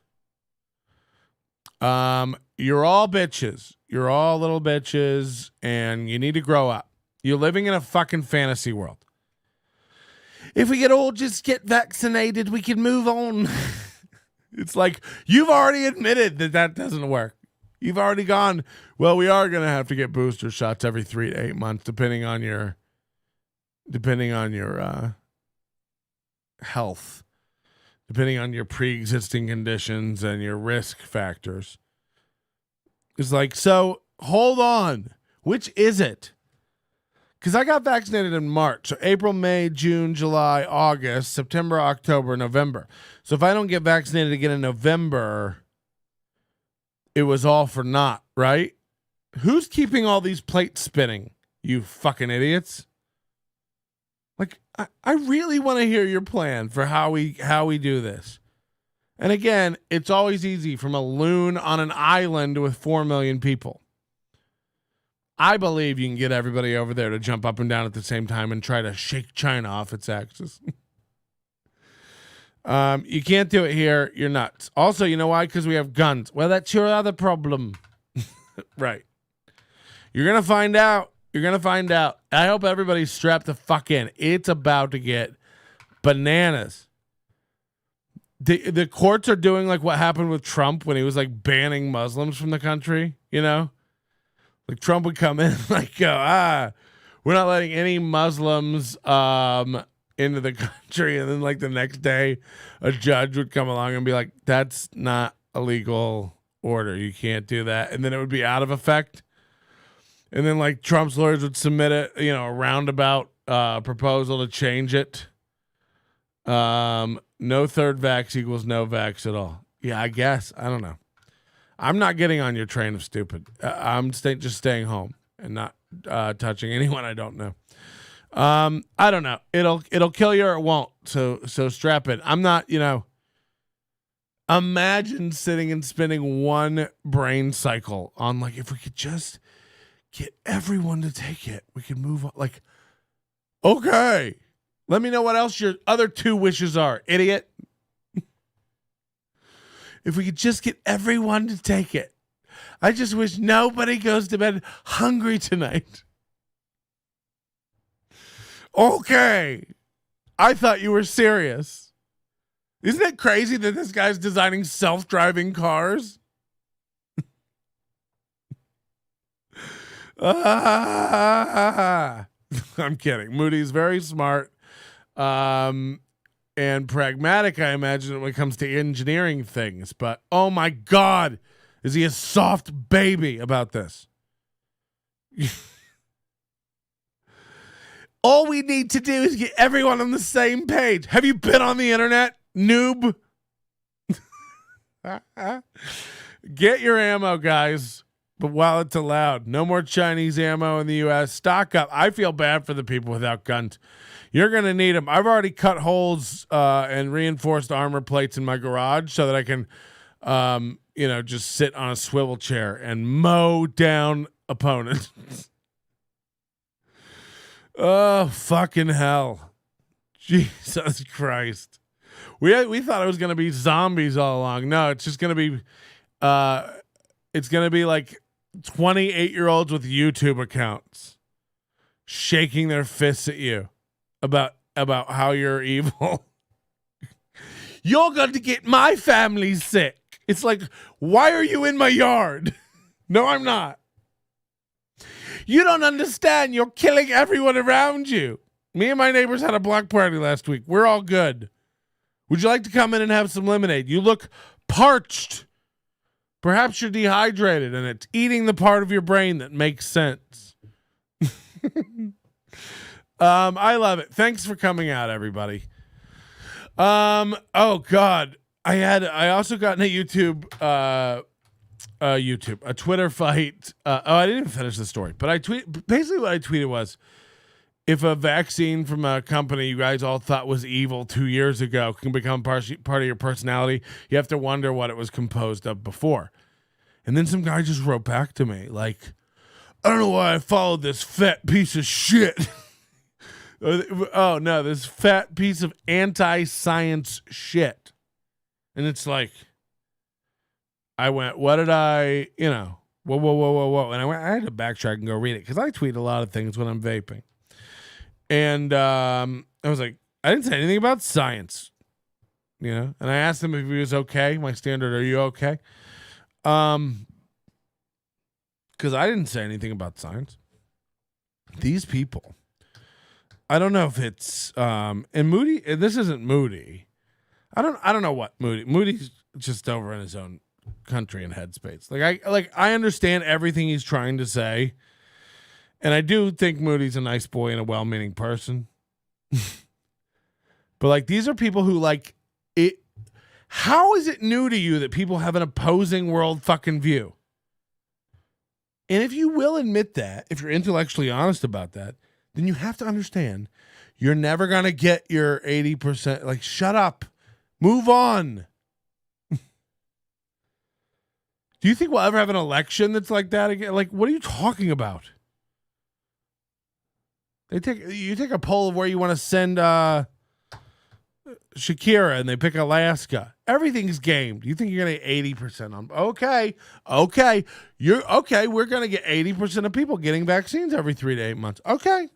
You're all bitches. You're all little bitches, and you need to grow up. You're living in a fucking fantasy world. If we could all just get vaccinated, we can move on. It's like, you've already admitted that doesn't work. You've already gone, well, we are going to have to get booster shots every 3 to 8 months, depending on your health, depending on your pre-existing conditions and your risk factors. It's like, so hold on. Which is it? Because I got vaccinated in March. So April, May, June, July, August, September, October, November. So if I don't get vaccinated again in November, it was all for naught, right? Who's keeping all these plates spinning? You fucking idiots. Like, I really want to hear your plan for how we do this. And again, it's always easy from a loon on an island with 4 million people. I believe you can get everybody over there to jump up and down at the same time and try to shake China off its axis. You can't do it here. You're nuts. Also, you know why? Because we have guns. Well, that's your other problem. Right. You're going to find out. You're going to find out. I hope everybody's strapped the fuck in. It's about to get bananas. The courts are doing like what happened with Trump when he was like banning Muslims from the country, you know? Like Trump would come in like go, we're not letting any Muslims into the country, and then like the next day a judge would come along and be like, that's not a legal order. You can't do that. And then it would be out of effect. And then like Trump's lawyers would submit a roundabout proposal to change it. No third vax equals no vax at all. Yeah, I guess. I don't know. I'm not getting on your train of stupid. I'm just staying home and not touching anyone I don't know. I don't know. It'll kill you or it won't. So strap in. I'm not, imagine sitting and spinning one brain cycle on like, if we could just get everyone to take it, we could move on. Like, okay. Let me know what else your other 2 wishes are, idiot. If we could just get everyone to take it. I just wish nobody goes to bed hungry tonight. Okay. I thought you were serious. Isn't it crazy that this guy's designing self-driving cars? I'm kidding. Moody's very smart. And pragmatic, I imagine, when it comes to engineering things. But, oh my God, is he a soft baby about this? All we need to do is get everyone on the same page. Have you been on the internet, noob? Get your ammo, guys. But while it's allowed, no more Chinese ammo in the U.S. Stock up. I feel bad for the people without guns. You're going to need them. I've already cut holes and reinforced armor plates in my garage so that I can, just sit on a swivel chair and mow down opponents. Oh, fucking hell. Jesus Christ. We thought it was going to be zombies all along. No, it's just going to be, like 28-year-olds with YouTube accounts shaking their fists at you about how you're evil. You're going to get my family sick. It's like, why are you in my yard? No, I'm not. You don't understand. You're killing everyone around you. Me and my neighbors had a block party last week. We're all good. Would you like to come in and have some lemonade? You look parched. Perhaps you're dehydrated and it's eating the part of your brain that makes sense. I love it. Thanks for coming out, everybody. Oh God. I also got into YouTube YouTube, a Twitter fight. I didn't even finish the story, but basically what I tweeted was, if a vaccine from a company you guys all thought was evil 2 years ago can become part of your personality, you have to wonder what it was composed of before. And then some guy just wrote back to me like, I don't know why I followed this fat piece of shit. Oh, no, this fat piece of anti-science shit. And it's like, I went, what did I, whoa. And I had to backtrack and go read it because I tweet a lot of things when I'm vaping. And I was like, I didn't say anything about science, And I asked him if he was okay. My standard, are you okay? Because I didn't say anything about science. These people, I don't know if it's and Moody. This isn't Moody. I don't know what Moody's just over in his own country and headspace. I understand everything he's trying to say, and I do think Moody's a nice boy and a well-meaning person. But these are people who it. How is it new to you that people have an opposing world fucking view? And if you will admit that, if you're intellectually honest about that, then you have to understand you're never going to get your 80%. Shut up. Move on. Do you think we'll ever have an election that's like that again? What are you talking about? You take a poll of where you want to send Shakira and they pick Alaska. Everything's game. Do you think you're going to get 80% on? Okay. We're going to get 80% of people getting vaccines every 3 to 8 months. Okay.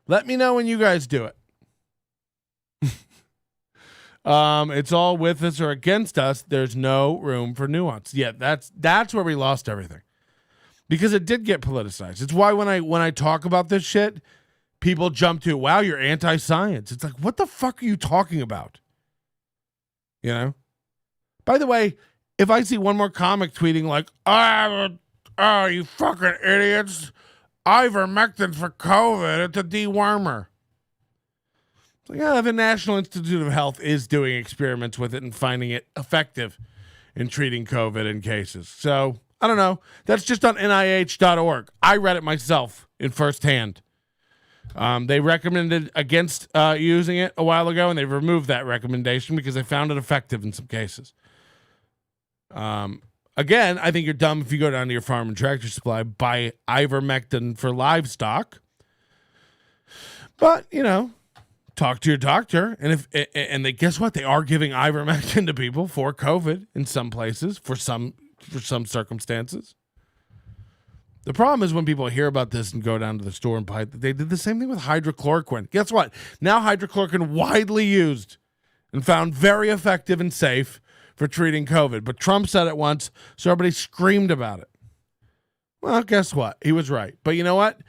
Let me know when you guys do it. It's all with us or against us. There's no room for nuance. Yeah, that's where we lost everything. Because it did get politicized. It's why when I talk about this shit, people jump to, wow, you're anti-science. It's like, what the fuck are you talking about? By the way, if I see one more comic tweeting you fucking idiots, ivermectin for COVID, it's a dewormer. It's the National Institute of Health is doing experiments with it and finding it effective in treating COVID in cases. So, I don't know. That's just on NIH.org. I read it myself in firsthand. They recommended against using it a while ago, and they've removed that recommendation because they found it effective in some cases. Again, I think you're dumb if you go down to your farm and tractor supply, buy ivermectin for livestock. But, talk to your doctor. And guess what? They are giving ivermectin to people for COVID in some places, for some circumstances. The problem is when people hear about this and go down to the store and buy it, they did the same thing with hydrochloroquine. Guess what? Now hydrochloroquine widely used and found very effective and safe for treating COVID. But Trump said it once, so everybody screamed about it. Well, guess what? He was right. But you know what?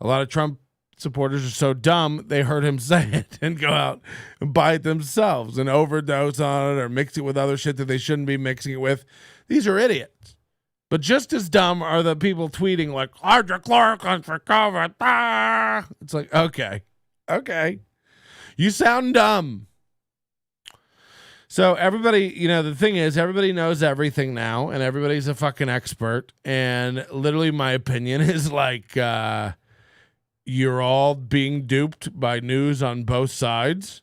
A lot of Trump supporters are so dumb, they heard him say it and go out and buy it themselves and overdose on it or mix it with other shit that they shouldn't be mixing it with. These are idiots. But just as dumb are the people tweeting hydrochloroquine for COVID. Ah! It's okay. You sound dumb. So everybody, the thing is, everybody knows everything now, and everybody's a fucking expert. And literally, my opinion is you're all being duped by news on both sides.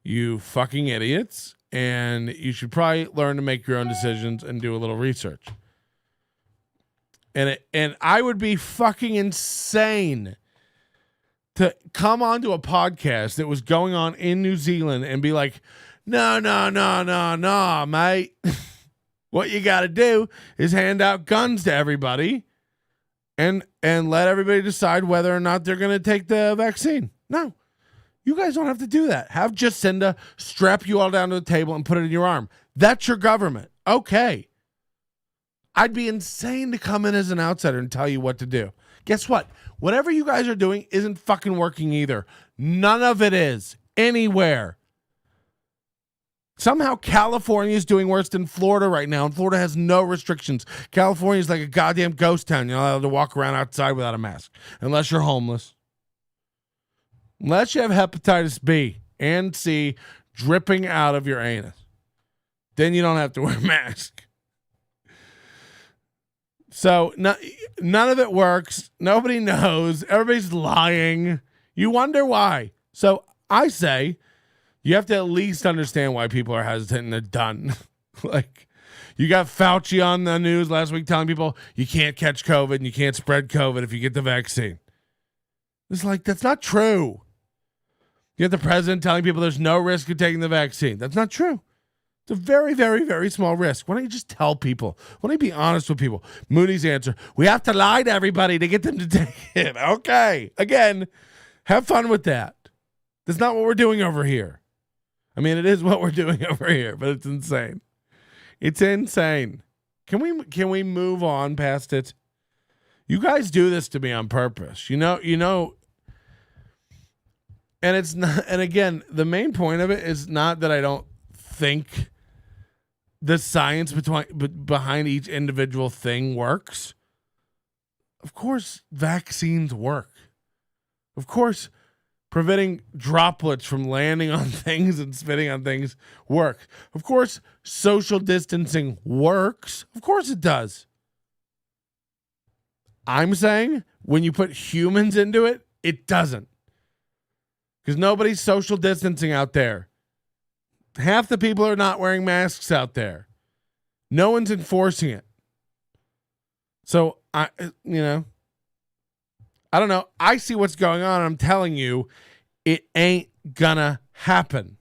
You fucking idiots. And you should probably learn to make your own decisions and do a little research. And I would be fucking insane to come onto a podcast that was going on in New Zealand and be like, no, mate. What you got to do is hand out guns to everybody and let everybody decide whether or not they're going to take the vaccine. No, you guys don't have to do that. Have Jacinda strap you all down to the table and put it in your arm. That's your government. Okay. I'd be insane to come in as an outsider and tell you what to do. Guess what? Whatever you guys are doing isn't fucking working either. None of it is. Anywhere. Somehow California is doing worse than Florida right now, and Florida has no restrictions. California is like a goddamn ghost town. You're not allowed to walk around outside without a mask, unless you're homeless. Unless you have hepatitis B and C dripping out of your anus. Then you don't have to wear a mask. So none of it works. Nobody knows. Everybody's lying. You wonder why. So I say you have to at least understand why people are hesitant and they're done. Like, you got Fauci on the news last week telling people you can't catch COVID and you can't spread COVID if you get the vaccine. It's like, that's not true. You have the president telling people there's no risk of taking the vaccine. That's not true. It's a very, very, very small risk. Why don't you just tell people? Why don't you be honest with people? Moody's answer, we have to lie to everybody to get them to take it. Okay. Again, have fun with that. That's not what we're doing over here. I mean, it is what we're doing over here, but it's insane. It's insane. Can we move on past it? You guys do this to me on purpose. You know, and it's not, and again, the main point of it is not that I don't think the science behind each individual thing works. Of course, vaccines work. Of course, preventing droplets from landing on things and spitting on things work. Of course, social distancing works. Of course it does. I'm saying when you put humans into it, it doesn't. Because nobody's social distancing out there. Half the people are not wearing masks out there. No one's enforcing it. So, I don't know. I see what's going on. And I'm telling you, it ain't gonna happen.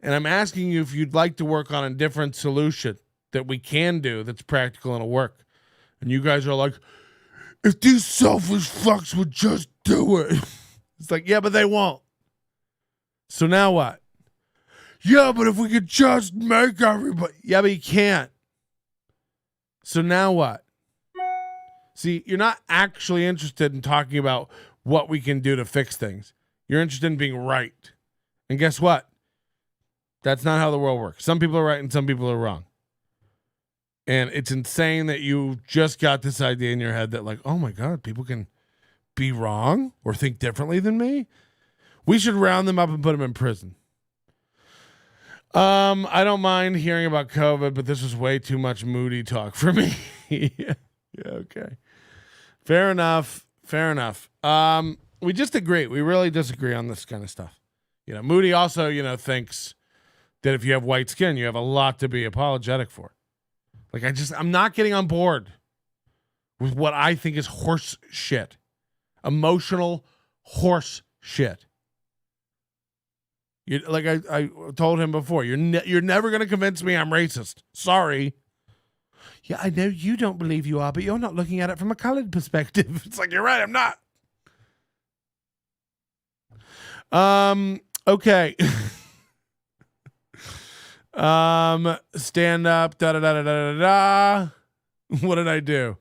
And I'm asking you if you'd like to work on a different solution that we can do that's practical and will work. And you guys are like, if these selfish fucks would just do it. It's like, yeah, but they won't. So now what? Yeah, but if we could just make everybody. Yeah, but you can't. So now what? See, you're not actually interested in talking about what we can do to fix things. You're interested in being right. And guess what? That's not how the world works. Some people are right and some people are wrong. And it's insane that you just got this idea in your head that, like, oh my God, people can be wrong or think differently than me. We should round them up and put them in prison. I don't mind hearing about COVID, but this was way too much moody talk for me. Yeah, okay. Fair enough. We just agree. We really disagree on this kind of stuff. Moody also, thinks that if you have white skin, you have a lot to be apologetic for. Like, I'm not getting on board with what I think is horse shit. Emotional horse shit. Like I told him before, you're never going to convince me I'm racist. Sorry. Yeah, I know you don't believe you are, but you're not looking at it from a colored perspective. It's like, you're right, I'm not. Okay. Stand up, da da da da da da da. What did I do?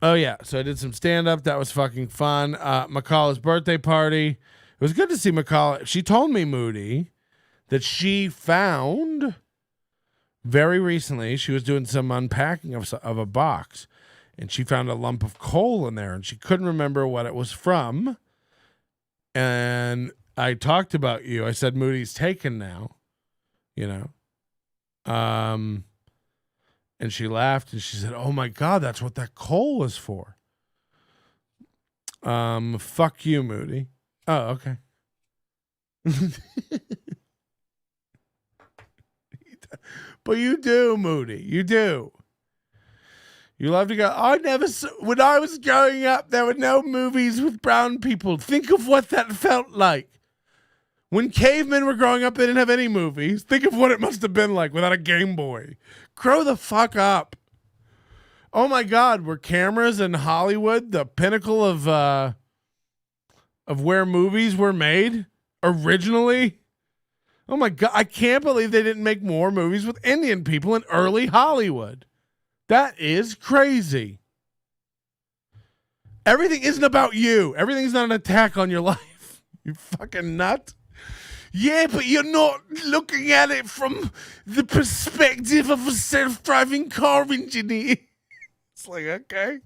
Oh yeah, so I did some stand up. That was fucking fun. McCall's birthday party. It was good to see McCall. She told me, Moody, that she found very recently, she was doing some unpacking of a box, and she found a lump of coal in there, and she couldn't remember what it was from. And I talked about you. I said, Moody's taken now, and she laughed and she said, oh my God, that's what that coal was for. Fuck you, Moody. Oh, okay. But you do, Moody. You do. You love to go, when I was growing up, there were no movies with brown people. Think of what that felt like. When cavemen were growing up, they didn't have any movies. Think of what it must have been like without a Game Boy. Grow the fuck up. Oh my God, were cameras in Hollywood the pinnacle of where movies were made originally? Oh my God, I can't believe they didn't make more movies with Indian people in early Hollywood. That is crazy. Everything isn't about you. Everything's not an attack on your life. You fucking nut. Yeah, but you're not looking at it from the perspective of a self-driving car engineer. It's like, okay.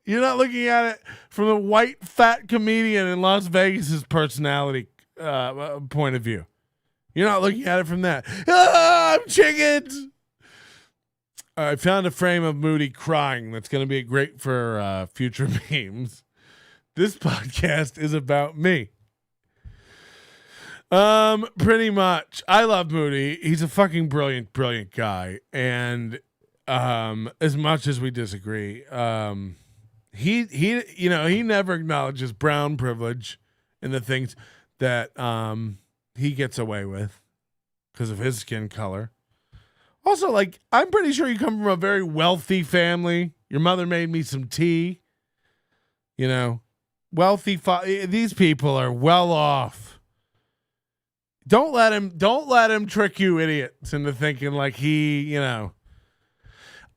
You're not looking at it from the white fat comedian in Las Vegas's personality point of view. You're not looking at it from that. I'm chickens. I found a frame of Moody crying that's going to be great for future memes. This podcast is about me. Pretty much. I love Moody. He's a fucking brilliant, brilliant guy. And as much as we disagree, he never acknowledges brown privilege and the things that he gets away with because of his skin color. Also, like, I'm pretty sure you come from a very wealthy family. Your mother made me some tea. You know, wealthy. These people are well off. Don't let him trick you idiots into thinking like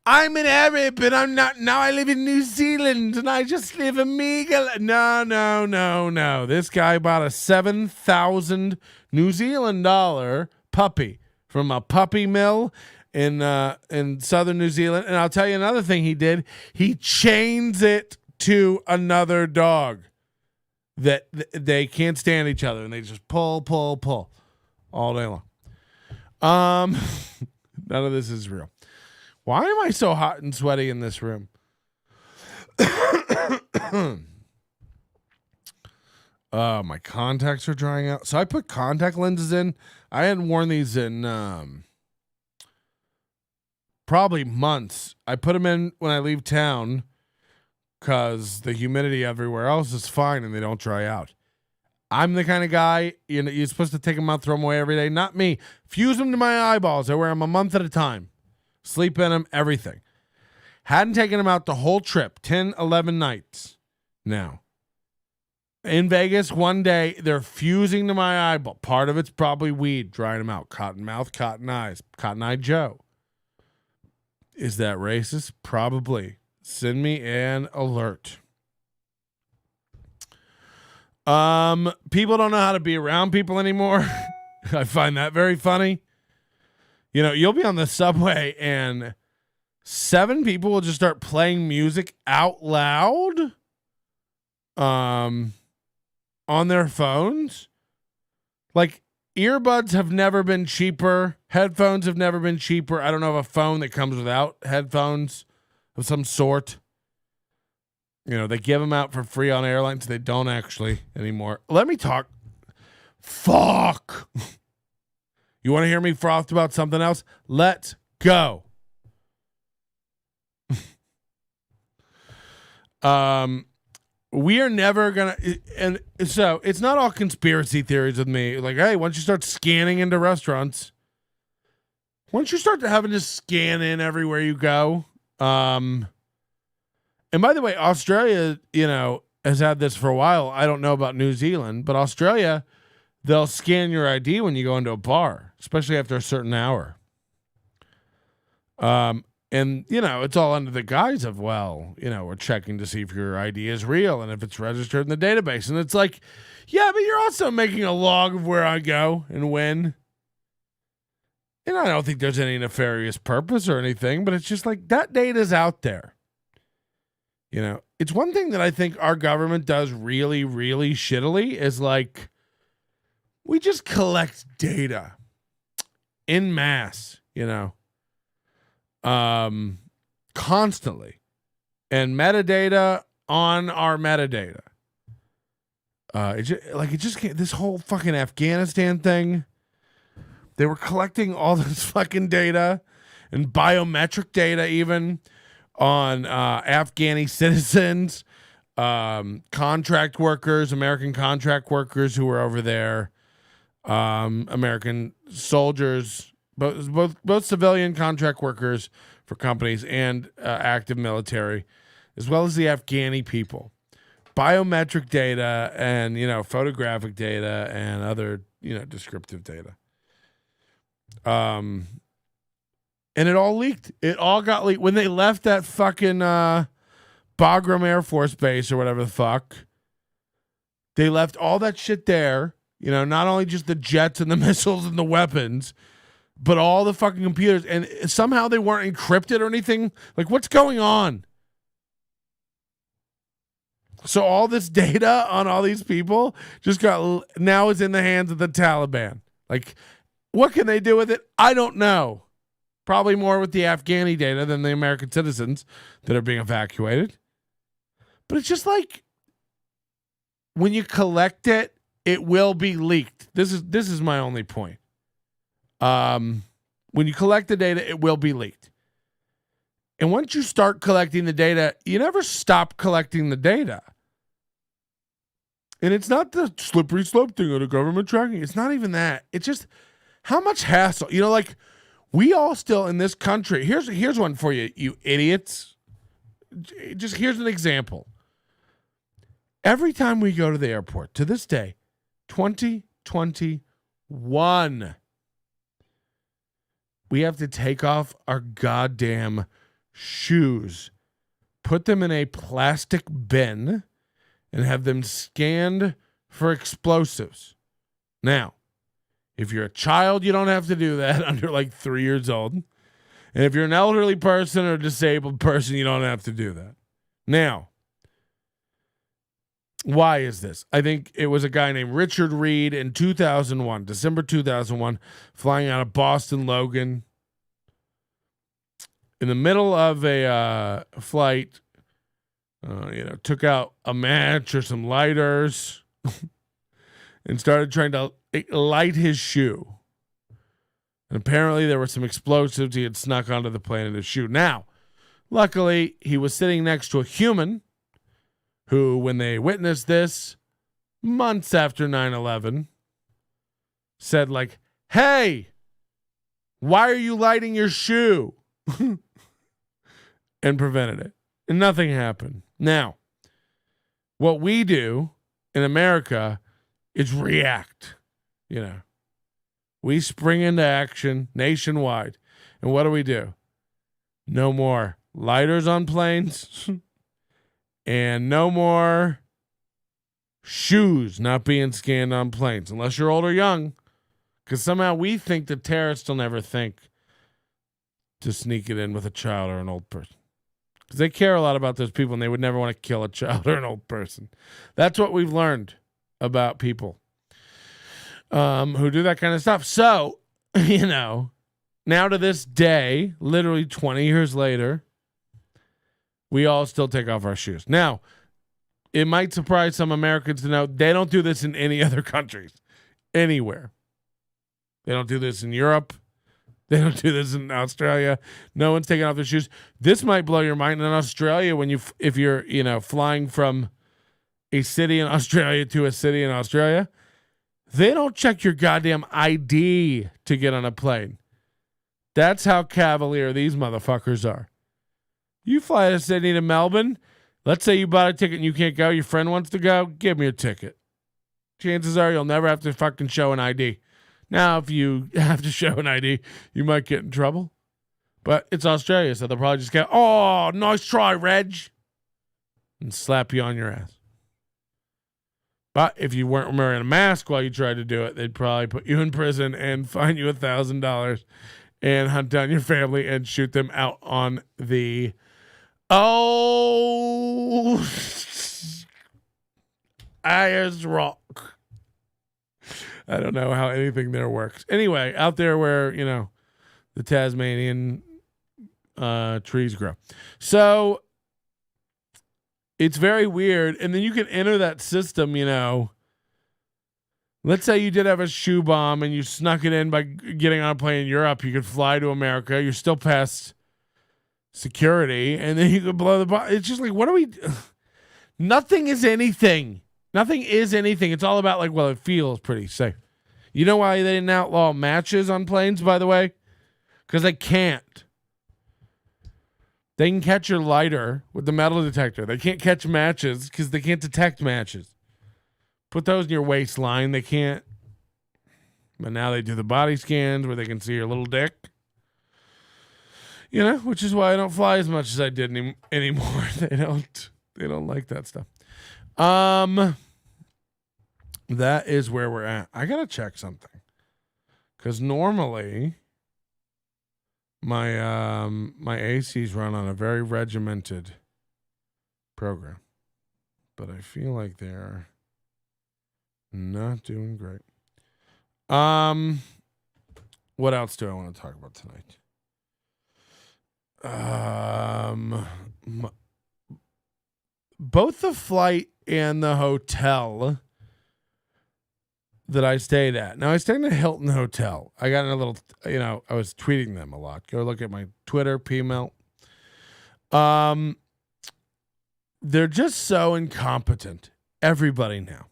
I'm an Arab and I'm not. Now I live in New Zealand and I just live a meager. No. This guy bought a 7,000 New Zealand dollar puppy from a puppy mill in southern New Zealand. And I'll tell you another thing he did. He chains it to another dog that they can't stand each other and they just pull all day long. None of this is real. Why am I so hot and sweaty in this room? My contacts are drying out. So I put contact lenses in. I hadn't worn these in probably months. I put them in when I leave town because the humidity everywhere else is fine and they don't dry out. I'm the kind of guy, you're supposed to take them out, throw them away every day. Not me. Fuse them to my eyeballs. I wear them a month at a time. Sleep in them, everything. Hadn't taken them out the whole trip, 10, 11 nights now. In Vegas, one day, they're fusing to my eyeball. Part of it's probably weed, drying them out. Cotton mouth, cotton eyes, cotton eye Joe. Is that racist? Probably. Send me an alert. People don't know how to be around people anymore. I find that very funny. You'll be on the subway and 7 people will just start playing music out loud on their phones. Like, earbuds have never been cheaper. Headphones have never been cheaper. I don't know of a phone that comes without headphones of some sort. They give them out for free on airlines. They don't actually anymore. Let me talk. Fuck. You want to hear me froth about something else? Let's go. We are never going to, and so it's not all conspiracy theories with me. Like, hey, once you start scanning into restaurants, once you start to having to scan in everywhere you go, and by the way, Australia, has had this for a while. I don't know about New Zealand, but Australia, they'll scan your ID when you go into a bar, especially after a certain hour. And, it's all under the guise of, we're checking to see if your ID is real and if it's registered in the database. And it's like, yeah, but you're also making a log of where I go and when. And I don't think there's any nefarious purpose or anything, but it's just like that data's out there. It's one thing that I think our government does really, really shittily is like, we just collect data in mass, constantly, and metadata on our metadata. This whole fucking Afghanistan thing, they were collecting all this fucking data and biometric data even on Afghani citizens, contract workers, American contract workers who were over there, American soldiers, both civilian contract workers for companies and active military, as well as the Afghani people. Biometric data and, photographic data and other, descriptive data. And it all leaked. It all got leaked. When they left that fucking Bagram Air Force Base or whatever the fuck, they left all that shit there. Not only just the jets and the missiles and the weapons, but all the fucking computers. And somehow they weren't encrypted or anything. Like, what's going on? So all this data on all these people now is in the hands of the Taliban. Like, What can they do with it? I don't know. Probably more with the Afghani data than the American citizens that are being evacuated. But it's just like when you collect it, it will be leaked. This is my only point. When you collect the data, it will be leaked. And once you start collecting the data, you never stop collecting the data. And it's not the slippery slope thing of the government tracking. It's not even that. It's just how much hassle. Like we all still in this country. Here's one for you, you idiots. Just here's an example. Every time we go to the airport, to this day, 2021, we have to take off our goddamn shoes, put them in a plastic bin, and have them scanned for explosives. Now, if you're a child, you don't have to do that under like 3 years old. And if you're an elderly person or disabled person, you don't have to do that. Now, why is this? I think it was a guy named Richard Reed in 2001, December 2001, flying out of Boston Logan. In the middle of a flight, took out a match or some lighters and started trying to light his shoe. And apparently there were some explosives he had snuck onto the plane in his shoe. Now, luckily, he was sitting next to a human who, when they witnessed this months after 9/11, said like, "Hey, why are you lighting your shoe?" and prevented it. And nothing happened. Now, what we do in America is react. We spring into action nationwide. And what do? No more lighters on planes and no more shoes not being scanned on planes, unless you're old or young, because somehow we think the terrorists will never think to sneak it in with a child or an old person. Because they care a lot about those people and they would never want to kill a child or an old person. That's what we've learned about people who do that kind of stuff. So, now to this day, literally 20 years later, we all still take off our shoes. Now, it might surprise some Americans to know they don't do this in any other countries, anywhere. They don't do this in Europe. They don't do this in Australia. No one's taking off their shoes. This might blow your mind. In Australia, if you're flying from a city in Australia to a city in Australia, they don't check your goddamn ID to get on a plane. That's how cavalier these motherfuckers are. You fly to Sydney to Melbourne. Let's say you bought a ticket and you can't go. Your friend wants to go. Give me your ticket. Chances are you'll never have to fucking show an ID. Now, if you have to show an ID, you might get in trouble. But it's Australia, so they'll probably just go, "Oh, nice try, Reg," and slap you on your ass. But if you weren't wearing a mask while you tried to do it, they'd probably put you in prison and fine you $1,000 and hunt down your family and shoot them out on the Ayers Rock. I don't know how anything there works. Anyway, out there where, the Tasmanian trees grow. So it's very weird. And then you can enter that system, Let's say you did have a shoe bomb and you snuck it in by getting on a plane in Europe. You could fly to America. You're still past security. And then you could blow the bomb. It's just like, what are we... Nothing is anything. Nothing is anything. It's all about it feels pretty safe. You know why they didn't outlaw matches on planes, by the way? Because they can't. They can catch your lighter with the metal detector. They can't catch matches because they can't detect matches. Put those in your waistline. They can't. But now they do the body scans where they can see your little dick. Which is why I don't fly as much as I did anymore. They don't like that stuff. That is where we're at. I gotta check something, because normally my my ACs run on a very regimented program, but I feel like they're not doing great. What else do I want to talk about tonight? Both the flight and the hotel that I stayed at. Now, I stayed in a Hilton hotel. I got in a little, I was tweeting them a lot. Go look at my Twitter, PMelt. They're just so incompetent. Everybody now.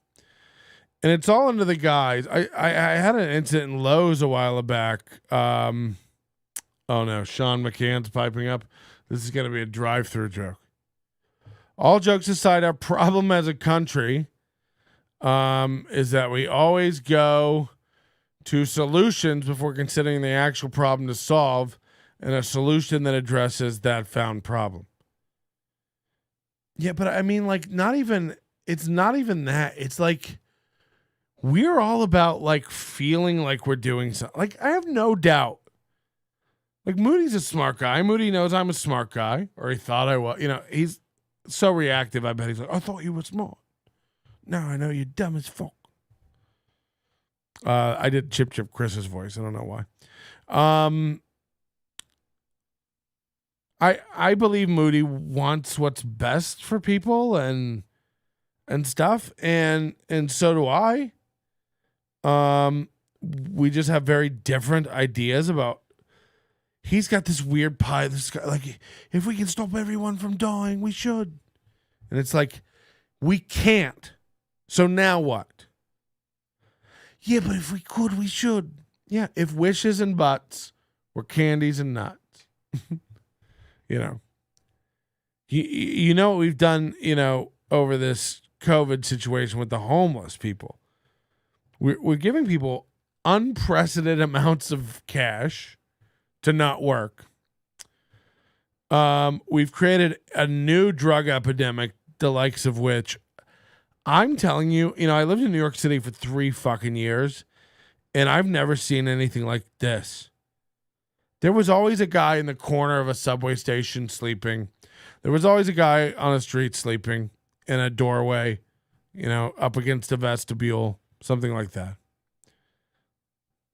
And it's all under the guise. I had an incident in Lowe's a while back. Oh no, Sean McCann's piping up. This is going to be a drive-through joke. All jokes aside, our problem as a country is that we always go to solutions before considering the actual problem to solve, and a solution that addresses that found problem. Yeah, but I mean, like, it's not even that. It's like, we're all about, like, feeling like we're doing something. Like, I have no doubt. Like, Moody's a smart guy. Moody knows I'm a smart guy, or he thought I was. He's so reactive. I bet he's like, I thought you were smart. Now I know you're dumb as fuck. I did Chip Chris's voice. I don't know why. I believe Moody wants what's best for people and stuff, and so do I. We just have very different ideas about. He's got this weird pie. This guy, like, if we can stop everyone from dying, we should. And it's like, we can't. So now what? Yeah, but if we could, we should. Yeah, if wishes and buts were candies and nuts. You know what we've done, over this COVID situation with the homeless people. We're giving people unprecedented amounts of cash to not work. We've created a new drug epidemic, the likes of which I'm telling you, I lived in New York City for 3 fucking years, and I've never seen anything like this. There was always a guy in the corner of a subway station sleeping. There was always a guy on a street sleeping in a doorway, up against a vestibule, something like that.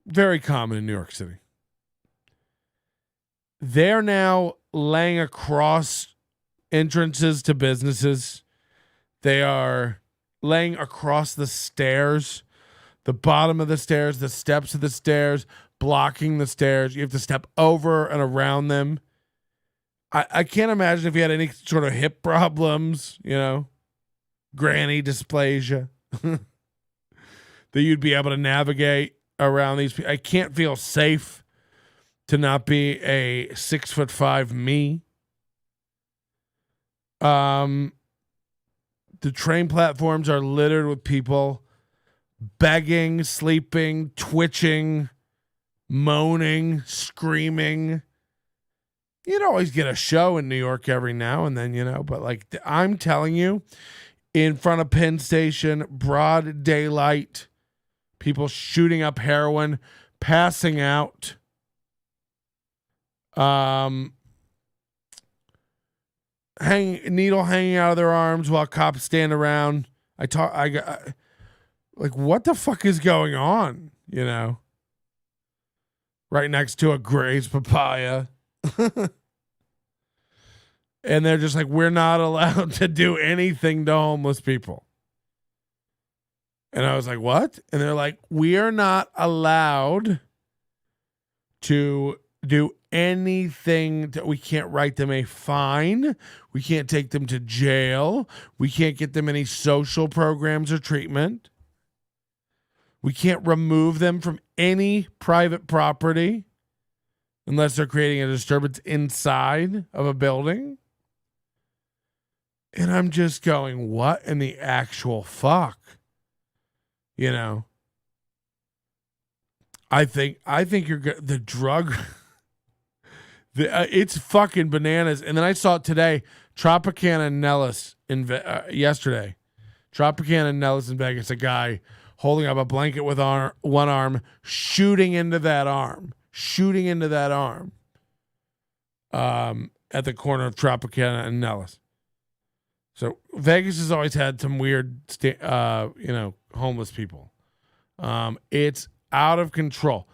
Very common in New York City. They're now laying across entrances to businesses. They are laying across the stairs, the bottom of the stairs, the steps of the stairs, blocking the stairs. You have to step over and around them. I can't imagine if you had any sort of hip problems, granny dysplasia, that you'd be able to navigate around these people. I can't feel safe to not be a 6'5" me. The train platforms are littered with people begging, sleeping, twitching, moaning, screaming. You'd always get a show in New York every now and then, but like I'm telling you, in front of Penn Station, broad daylight, people shooting up heroin, passing out. Needle hanging out of their arms while cops stand around. Like, what the fuck is going on? Right next to a grazed papaya. And they're just like, we're not allowed to do anything to homeless people. And I was like, what? And they're like, we are not allowed to do anything. We can't write them a fine. We can't take them to jail. We can't get them any social programs or treatment. We can't remove them from any private property unless they're creating a disturbance inside of a building. And I'm just going, what in the actual fuck? I think you're good. The drug, it's fucking bananas. And then I saw it today, Tropicana and Nellis yesterday. Tropicana and Nellis in Vegas, a guy holding up a blanket with one arm, shooting into that arm. At the corner of Tropicana and Nellis. So Vegas has always had some weird, homeless people. It's out of control.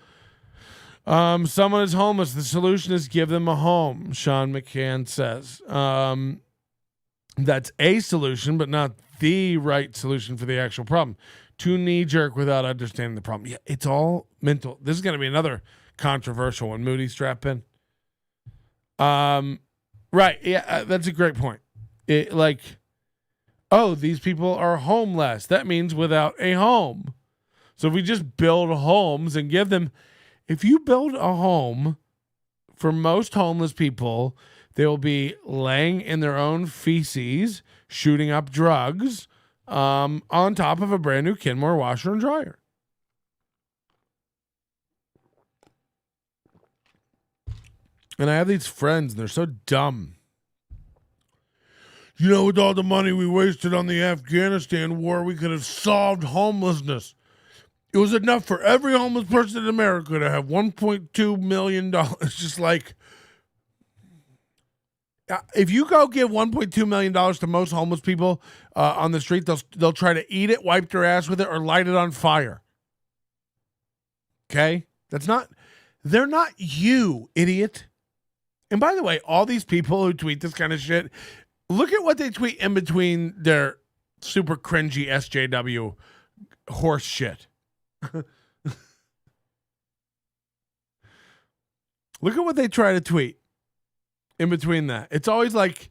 Someone is homeless. The solution is give them a home, Sean McCann says. That's a solution, but not the right solution for the actual problem. Too knee-jerk without understanding the problem. Yeah, it's all mental. This is going to be another controversial one. Moody strap in. Right. Yeah, that's a great point. These people are homeless. That means without a home. So if we just build homes and give them, if you build a home for most homeless people, they will be laying in their own feces, shooting up drugs, on top of a brand new Kenmore washer and dryer. And I have these friends, and they're so dumb. You know, with all the money we wasted on the Afghanistan war, we could have solved homelessness. It was enough for every homeless person in America to have $1.2 million. Just like, if you go give $1.2 million to most homeless people on the street, they'll try to eat it, wipe their ass with it, or light it on fire. Okay? They're not you, idiot. And by the way, all these people who tweet this kind of shit, look at what they tweet in between their super cringy SJW horse shit. Look at what they try to tweet in between that. It's always like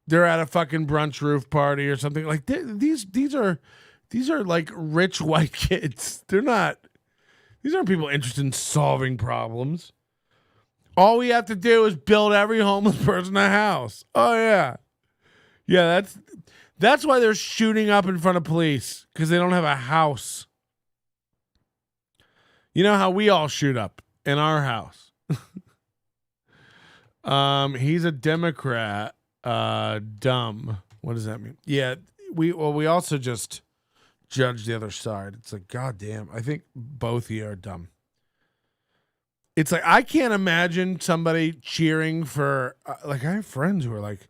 they're at a fucking brunch roof party or something. Like these are like rich white kids. These aren't people interested in solving problems. All we have to do is build every homeless person a house. Oh yeah. Yeah, that's why they're shooting up in front of police, because they don't have a house. You know how we all shoot up in our house. He's a Democrat. Dumb. What does that mean? Yeah, we also just judge the other side. It's like, goddamn, I think both of you are dumb. It's like, I can't imagine somebody cheering for, I have friends who are like,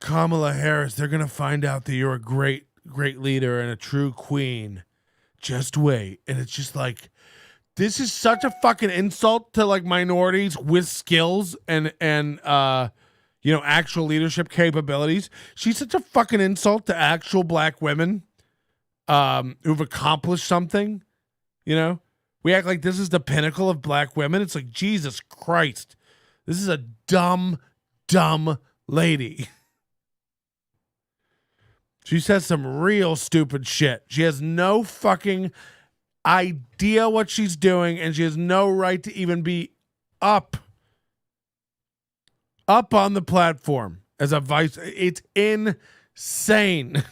Kamala Harris, they're going to find out that you're a great, great leader and a true queen. Just wait. And it's just like, this is such a fucking insult to like minorities with skills and actual leadership capabilities. She's such a fucking insult to actual black women who've accomplished something. You know, we act like this is the pinnacle of black women. It's like, Jesus Christ, this is a dumb, dumb lady. She says some real stupid shit. She has no fucking idea what she's doing, and she has no right to even be up on the platform as a vice. It's insane.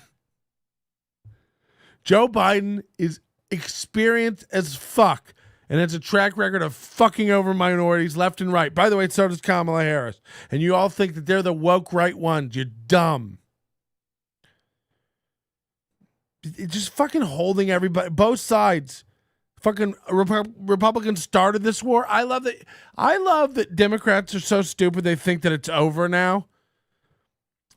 Joe Biden is experienced as fuck and has a track record of fucking over minorities left and right. By the way, so does Kamala Harris. And you all think that they're the woke right ones. You're dumb. It's just fucking holding everybody, both sides. Fucking Republicans started this war. I love that Democrats are so stupid they think that it's over now.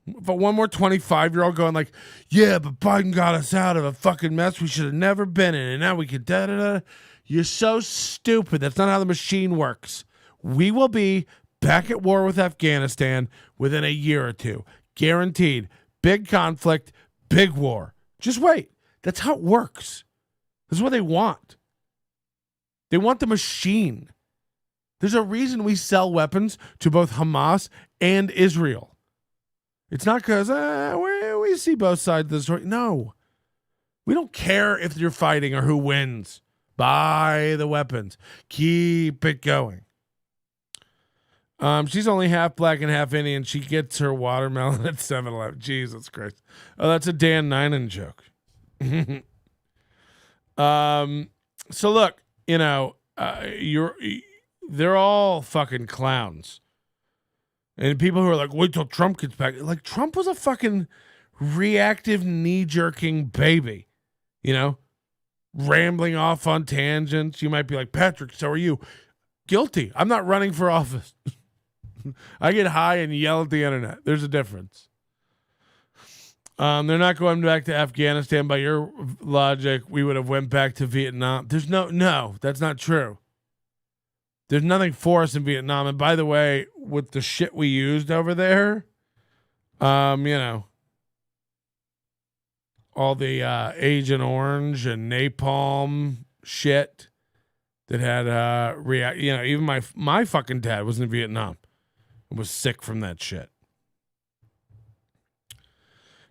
But one more 25-year-old going like, yeah, but Biden got us out of a fucking mess we should have never been in, and now we could da-da-da. You're so stupid. That's not how the machine works. We will be back at war with Afghanistan within a year or two. Guaranteed. Big conflict, big war. Just wait. That's how it works. This is what they want. They want the machine. There's a reason we sell weapons to both Hamas and Israel. It's not because we see both sides of the story. No. We don't care if you're fighting or who wins. Buy the weapons. Keep it going. She's only half black and half Indian. She gets her watermelon at 7-Eleven. Jesus Christ. Oh, that's a Dan Ninen joke. So look, they're all fucking clowns. And people who are like, wait till Trump gets back. Like, Trump was a fucking reactive, knee-jerking baby. Rambling off on tangents. You might be like, Patrick, so are you. Guilty. I'm not running for office. I get high and yell at the internet. There's a difference. They're not going back to Afghanistan. By your logic, we would have went back to Vietnam. No, that's not true. There's nothing for us in Vietnam. And by the way, with the shit we used over there, all the Agent Orange and napalm shit that had even my fucking dad was in Vietnam and was sick from that shit.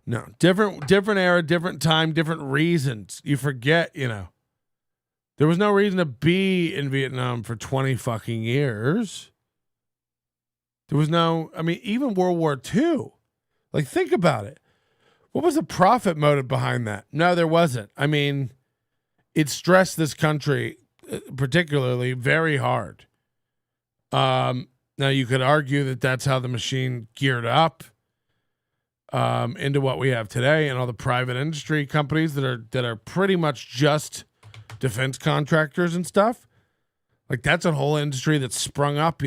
No, different era, different time, different reasons. You forget, there was no reason to be in Vietnam for 20 fucking years. There was even World War II. Like, think about it. What was the profit motive behind that? No, there wasn't. I mean, it stressed this country particularly very hard. Now, you could argue that that's how the machine geared up into what we have today, and all the private industry companies that are pretty much just defense contractors and stuff. Like, that's a whole industry that's sprung up,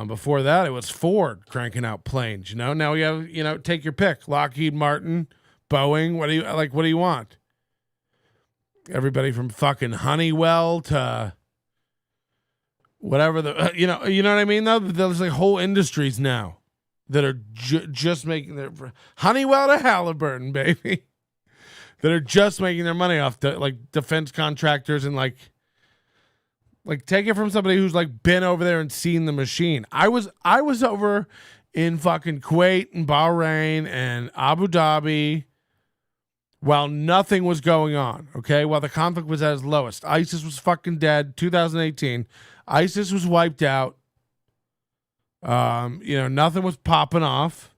before that, it was Ford cranking out planes, Now we have, take your pick. Lockheed Martin, Boeing. What do you want? Everybody from fucking Honeywell to whatever you know what I mean, though? There's like whole industries now that are just making their Honeywell to Halliburton, baby, that are just making their money off like defense contractors and like take it from somebody who's like been over there and seen the machine. I was over in fucking Kuwait and Bahrain and Abu Dhabi while nothing was going on. Okay, while the conflict was at its lowest, ISIS was fucking dead. 2018, ISIS was wiped out. Nothing was popping off.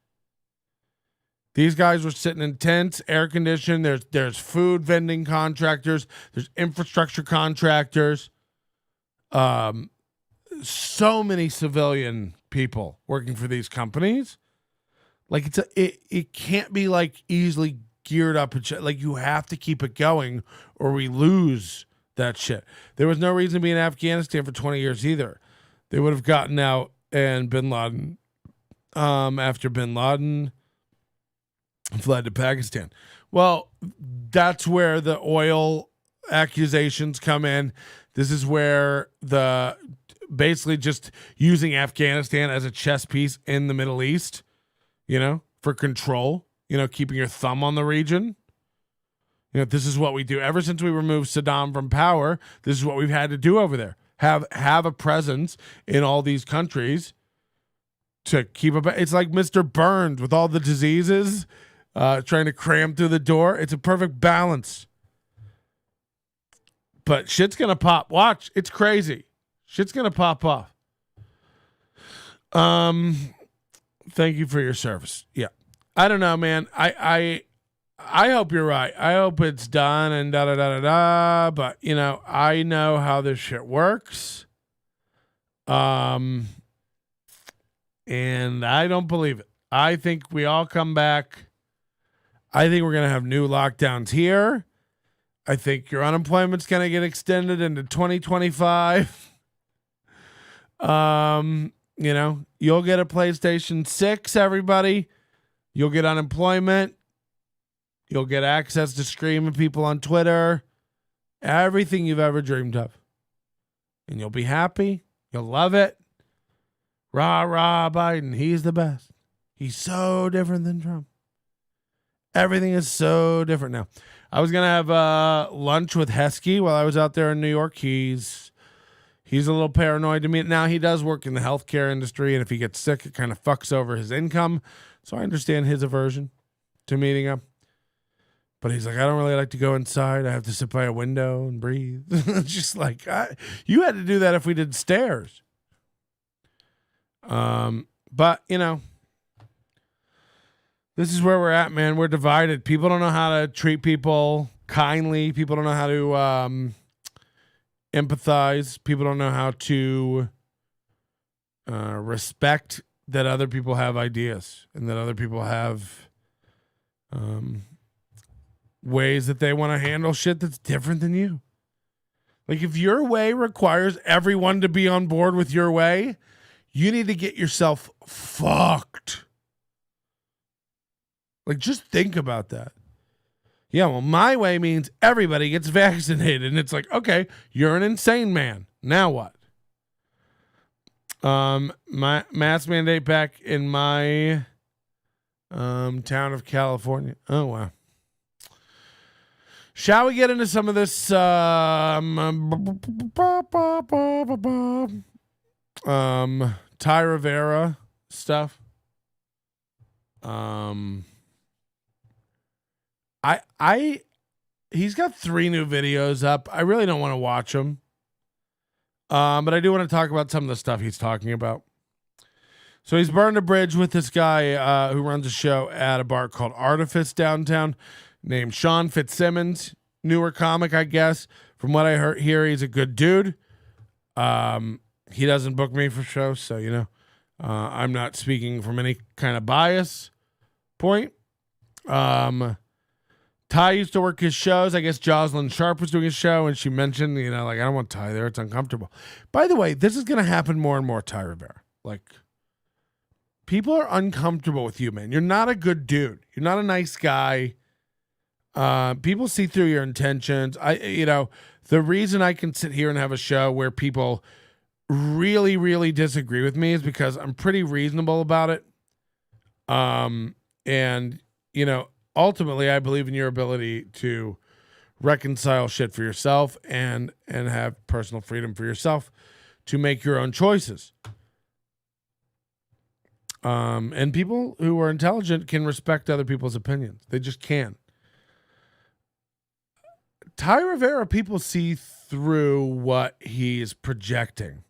These guys were sitting in tents, air conditioned. There's food vending contractors. There's infrastructure contractors. So many civilian people working for these companies. Like it can't be like easily geared up and shit. Like, you have to keep it going or we lose that shit. There was no reason to be in Afghanistan for 20 years either. They would have gotten out. And Bin Laden, after Bin Laden fled to Pakistan. Well, that's where the oil accusations come in. This is where basically just using Afghanistan as a chess piece in the Middle East, for control, keeping your thumb on the region. This is what we do. Ever since we removed Saddam from power, this is what we've had to do over there. Have a presence in all these countries to keep up. It's like Mr. Burns with all the diseases, trying to cram through the door. It's a perfect balance. But shit's gonna pop. Watch, it's crazy. Shit's gonna pop off. Thank you for your service. Yeah, I don't know, man. I hope you're right. I hope it's done and da da da da da. But I know how this shit works. And I don't believe it. I think we all come back. I think we're gonna have new lockdowns here. I think your unemployment's gonna get extended into 2025. You'll get a PlayStation 6, everybody. You'll get unemployment. You'll get access to screaming people on Twitter. Everything you've ever dreamed of. And you'll be happy. You'll love it. Rah, rah, Biden. He's the best. He's so different than Trump. Everything is so different now. I was going to have lunch with Heskey while I was out there in New York. He's a little paranoid to me. Now, he does work in the healthcare industry, and if he gets sick, it kind of fucks over his income. So I understand his aversion to meeting up. But he's like, I don't really like to go inside. I have to sit by a window and breathe. It's just like, you had to do that if we did stairs. But, this is where we're at, man. We're divided. People don't know how to treat people kindly. People don't know how to empathize. People don't know how to respect that other people have ideas and that other people have ways that they want to handle shit that's different than you. Like, if your way requires everyone to be on board with your way, you need to get yourself fucked. Like, just think about that. Yeah, well, my way means everybody gets vaccinated. And it's like, okay, you're an insane man. Now what? My mask mandate back in my town of California. Oh wow. Shall we get into some of this Ty Rivera stuff? He's got 3 new videos up. I really don't want to watch them. But I do want to talk about some of the stuff he's talking about. So he's burned a bridge with this guy who runs a show at a bar called Artifice downtown, named Sean Fitzsimmons. Newer comic, I guess. From what I heard here, he's a good dude. He doesn't book me for shows, so I'm not speaking from any kind of bias point. Ty used to work his shows. I guess Jocelyn Sharp was doing his show, and she mentioned, I don't want Ty there. It's uncomfortable. By the way, this is going to happen more and more, Ty Rivera. People are uncomfortable with you, man. You're not a good dude. You're not a nice guy. People see through your intentions. The reason I can sit here and have a show where people really, really disagree with me is because I'm pretty reasonable about it. Ultimately, I believe in your ability to reconcile shit for yourself and have personal freedom for yourself to make your own choices. And people who are intelligent can respect other people's opinions. They just can. Ty Rivera, people see through what he's projecting.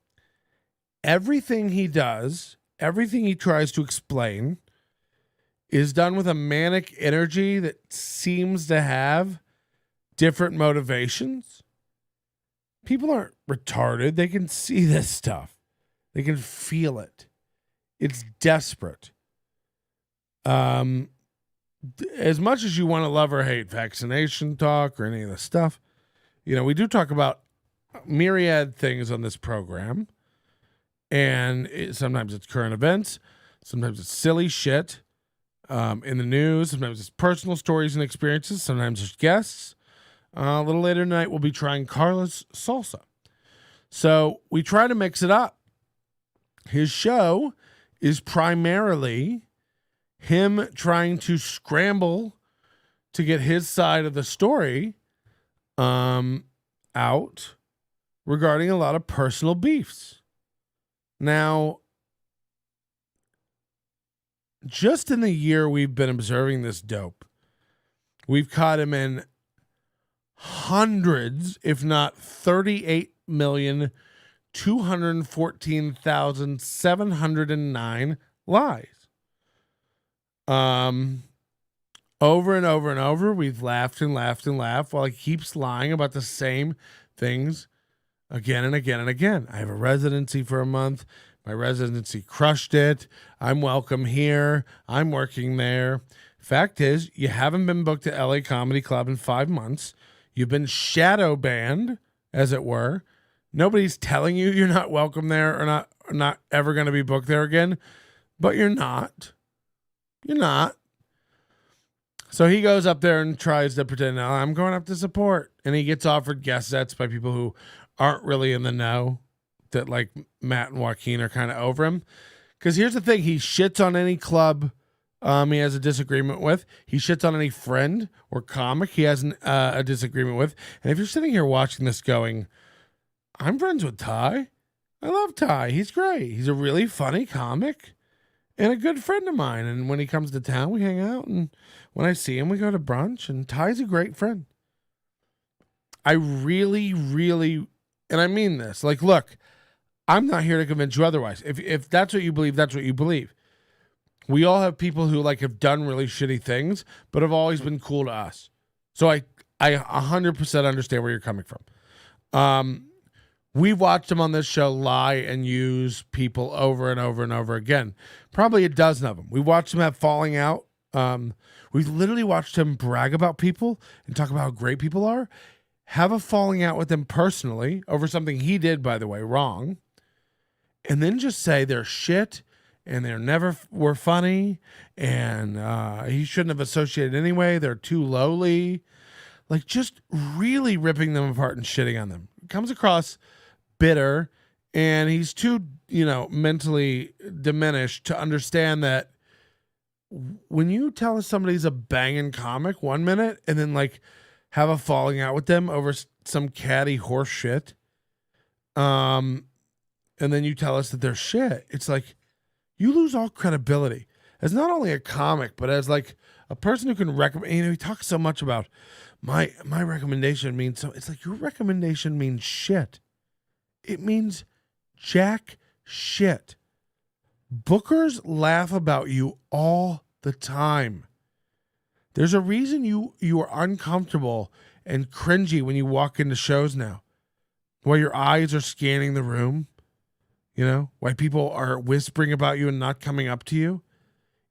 Everything he does, everything he tries to explain is done with a manic energy that seems to have different motivations. People aren't retarded. They can see this stuff. They can feel it. It's desperate. As much as you want to love or hate vaccination talk or any of this stuff, we do talk about myriad things on this program. And sometimes it's current events. Sometimes it's silly shit in the news. Sometimes it's personal stories and experiences. Sometimes it's guests. A little later tonight, we'll be trying Carla's Salsa. So we try to mix it up. His show is primarily him trying to scramble to get his side of the story out regarding a lot of personal beefs. Now, just in the year we've been observing this dope, we've caught him in hundreds, if not 38,214,709 lies. Over and over and over, we've laughed and laughed and laughed while he keeps lying about the same things again and again and again. I have a residency for a month. My residency crushed it. I'm welcome here. I'm working there. Fact is, you haven't been booked at LA Comedy Club in 5 months. You've been shadow banned, as it were. Nobody's telling you you're not welcome there or not ever going to be booked there again, but you're not. You're not. So he goes up there and tries to pretend, "Oh, I'm going up to support," and he gets offered guest sets by people who aren't really in the know, that like Matt and Joaquin are kind of over him. Because here's the thing, he shits on any club he has a disagreement with. He shits on any friend or comic he has a disagreement with. And if you're sitting here watching this going, I'm friends with Ty. I love Ty. He's great. He's a really funny comic and a good friend of mine. And when he comes to town, we hang out. And when I see him, we go to brunch. And Ty's a great friend. I really, really, and I mean this, like, look, I'm not here to convince you otherwise. If that's what you believe, that's what you believe. We all have people who like have done really shitty things, but have always been cool to us. So I 100% understand where you're coming from. We've watched him on this show lie and use people over and over and over again. Probably a dozen of them. We watched him have falling out. We've literally watched him brag about people and talk about how great people are. Have a falling out with them personally over something he did, by the way, wrong. And then just say they're shit and they're never were funny and he shouldn't have associated anyway. They're too lowly. Like just really ripping them apart and shitting on them. It comes across bitter And he's too, mentally diminished to understand that when you tell us somebody's a banging comic 1 minute and then like have a falling out with them over some catty horse shit, and then you tell us that they're shit, it's like you lose all credibility as not only a comic, but as like a person who can recommend. He talks so much about my recommendation means so. It's like your recommendation means shit. It means jack shit. Bookers laugh about you all the time. There's a reason you are uncomfortable and cringy when you walk into shows now. Why your eyes are scanning the room. Why people are whispering about you and not coming up to you.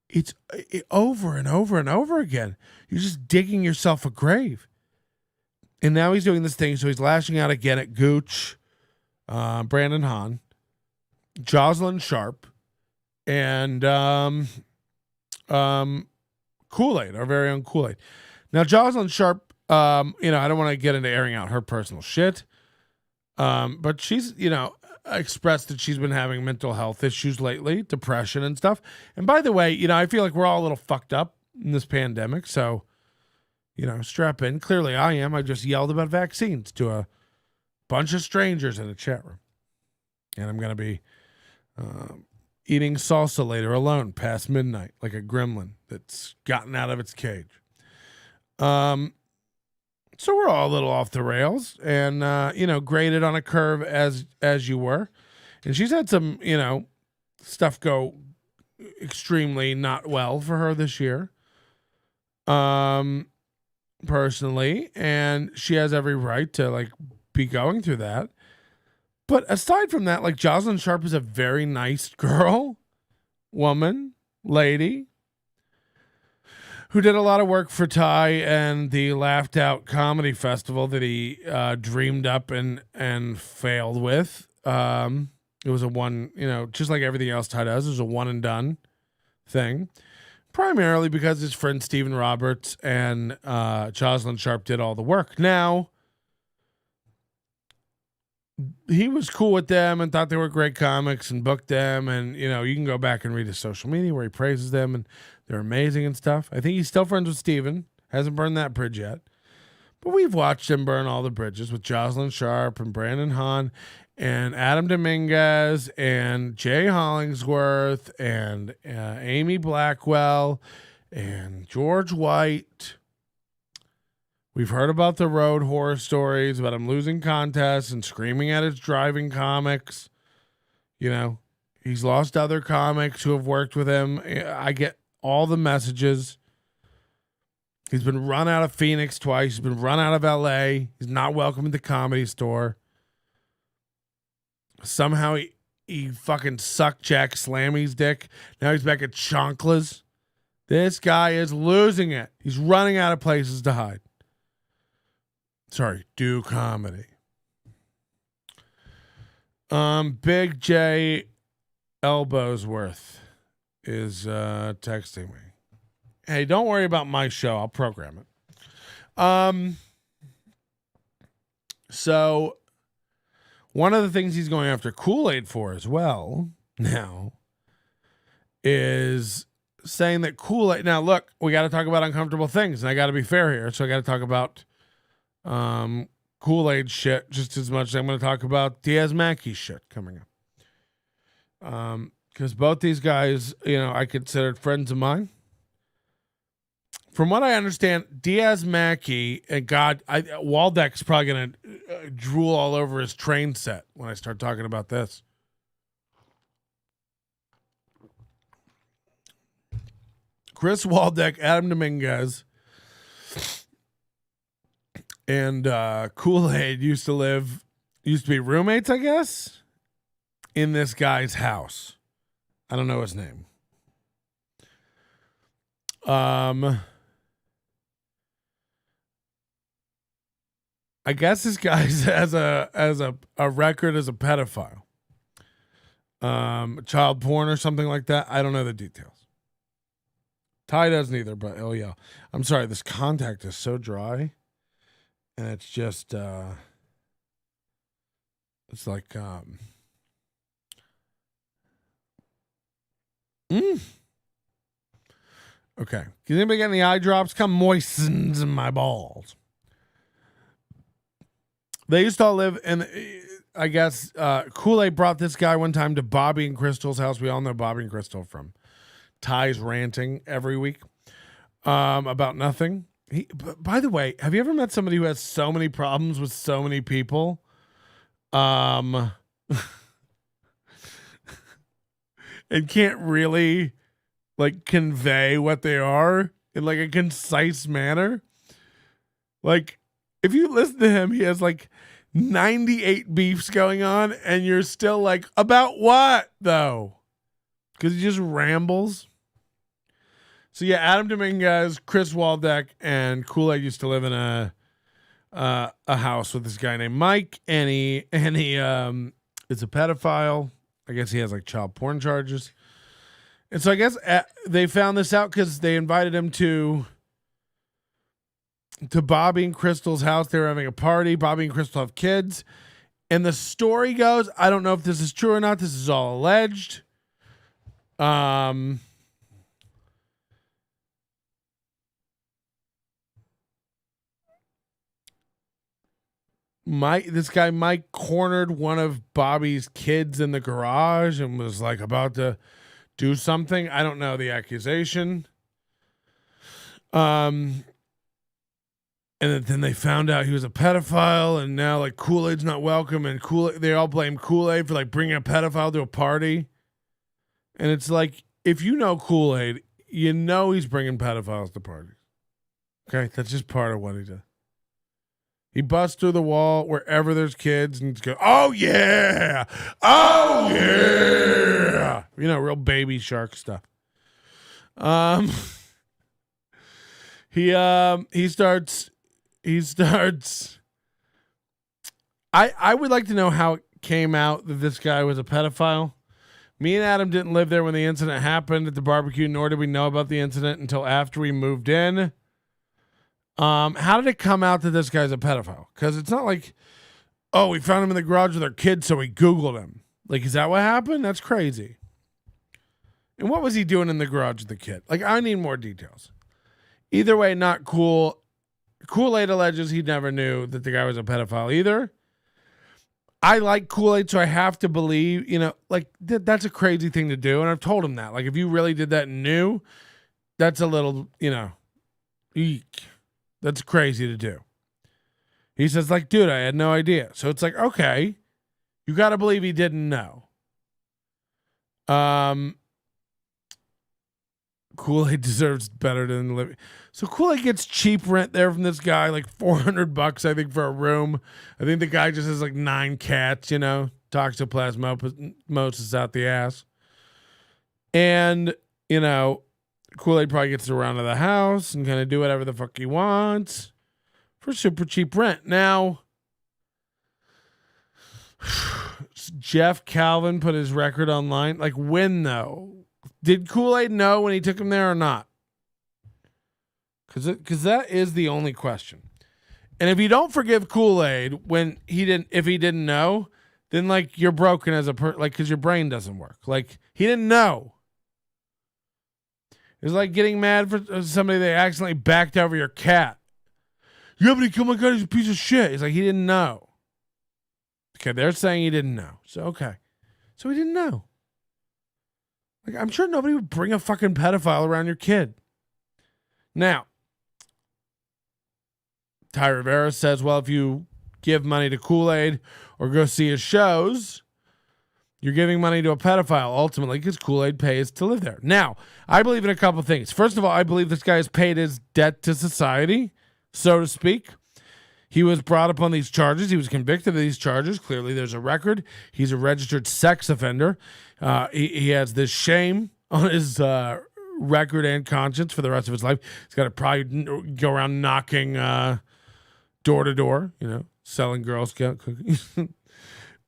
It's over and over and over again. You're just digging yourself a grave. And now he's doing this thing, so he's lashing out again at Gooch, Brandon Hahn, Jocelyn Sharp, and Kool-Aid, our very own Kool-Aid. Now, Jocelyn Sharp, I don't want to get into airing out her personal shit, but she's, expressed that she's been having mental health issues lately, depression and stuff. And by the way, I feel like we're all a little fucked up in this pandemic, so, strap in. Clearly I am. I just yelled about vaccines to a bunch of strangers in a chat room. And I'm going to be eating salsa later alone past midnight like a gremlin that's gotten out of its cage. So we're all a little off the rails and, graded on a curve as you were. And she's had some, stuff go extremely not well for her this year. Personally. And she has every right to like be going through that. But aside from that, like Jocelyn Sharp is a very nice girl, woman, lady, who did a lot of work for Ty and the Laughed Out Comedy Festival that he dreamed up and failed with. It was a one, just like everything else Ty does, it was a one and done thing. Primarily because his friend Stephen Roberts and Jocelyn Sharp did all the work. Now, he was cool with them and thought they were great comics and booked them. And, you can go back and read his social media where he praises them and they're amazing and stuff. I think he's still friends with Steven. Hasn't burned that bridge yet. But we've watched him burn all the bridges with Jocelyn Sharp and Brandon Hahn and Adam Dominguez and Jay Hollingsworth and Amy Blackwell and George White. We've heard about the road horror stories about him losing contests and screaming at his driving comics. He's lost other comics who have worked with him. I get all the messages. He's been run out of Phoenix twice. He's been run out of LA. He's not welcome at the Comedy Store. Somehow he fucking sucked Jack Slammy's dick. Now he's back at Chonkla's. This guy is losing it. He's running out of places to hide. Sorry, do comedy. Big J Elbowsworth is texting me. Hey, don't worry about my show. I'll program it. So one of the things he's going after Kool-Aid for as well now is saying that Kool-Aid. Now, look, we got to talk about uncomfortable things, and I got to be fair here. So I got to talk about Kool-Aid shit just as much as I'm going to talk about Diaz Mackey shit coming up. Because both these guys, I considered friends of mine. From what I understand, Diaz Mackey and Waldeck's probably going to drool all over his train set when I start talking about this. Chris Waldeck, Adam Dominguez, and Kool-Aid used to be roommates, I guess, in this guy's house. I don't know his name. I guess this guy has a record as a pedophile. Child porn or something like that. I don't know the details. Ty doesn't either, but oh yeah. I'm sorry, this contact is so dry. And it's just it's like Mm. Okay. Does anybody get any eye drops? Come moistens my balls. They used to all live in, I guess, Kool-Aid brought this guy one time to Bobby and Crystal's house. We all know Bobby and Crystal from Ty's ranting every week about nothing. By the way, have you ever met somebody who has so many problems with so many people? And can't really like convey what they are in like a concise manner. Like if you listen to him, he has like 98 beefs going on and you're still like, about what though? Because he just rambles. So yeah, Adam Dominguez, Chris Waldeck, and Kool-Aid used to live in a house with this guy named Mike, and he is a pedophile. I guess he has like child porn charges. And so I guess they found this out because they invited him to Bobby and Crystal's house. They were having a party. Bobby and Crystal have kids. And the story goes, I don't know if this is true or not. This is all alleged. This guy Mike cornered one of Bobby's kids in the garage and was like about to do something. I don't know the accusation. And then they found out he was a pedophile, and now like Kool-Aid's not welcome, and they all blame Kool-Aid for like bringing a pedophile to a party. And it's like, if you know Kool-Aid, you know he's bringing pedophiles to parties. Okay, that's just part of what he does. He busts through the wall wherever there's kids and goes, oh, yeah. Oh, yeah. You know, real baby shark stuff. He starts. I would like to know how it came out that this guy was a pedophile. Me and Adam didn't live there when the incident happened at the barbecue, nor did we know about the incident until after we moved in. How did it come out that this guy's a pedophile? Because it's not like, oh, we found him in the garage with our kids, so we Googled him. Like, is that what happened? That's crazy. And what was he doing in the garage with the kid? Like, I need more details. Either way, not cool. Kool-Aid alleges he never knew that the guy was a pedophile either. I like Kool-Aid, so I have to believe, like, that's a crazy thing to do. And I've told him that. Like, if you really did that and knew, that's a little, eek. That's crazy to do. He says, like, dude, I had no idea. So it's like, okay, you got to believe he didn't know. Kool-Aid deserves better than living. So Kool-Aid gets cheap rent there from this guy, like $400, I think, for a room. I think the guy just has like 9 cats, toxoplasmosis out the ass. And, Kool-Aid probably gets around to the house and kind of do whatever the fuck he wants for super cheap rent. Now, Jeff Calvin put his record online. Like, when though? Did Kool-Aid know when he took him there or not? Because that is the only question. And if you don't forgive Kool-Aid if he didn't know, then like you're broken as because your brain doesn't work. Like, he didn't know. It's like getting mad for somebody that accidentally backed over your cat. Yeah, but oh my God, he's a piece of shit. He's like, he didn't know. Okay, they're saying he didn't know. So, okay. So he didn't know. Like, I'm sure nobody would bring a fucking pedophile around your kid. Now, Ty Rivera says, well, if you give money to Kool-Aid or go see his shows, you're giving money to a pedophile, ultimately, because Kool-Aid pays to live there. Now, I believe in a couple things. First of all, I believe this guy has paid his debt to society, so to speak. He was brought up on these charges. He was convicted of these charges. Clearly, there's a record. He's a registered sex offender. He has this shame on his record and conscience for the rest of his life. He's got to probably go around knocking door to door, selling Girl Scout cookies.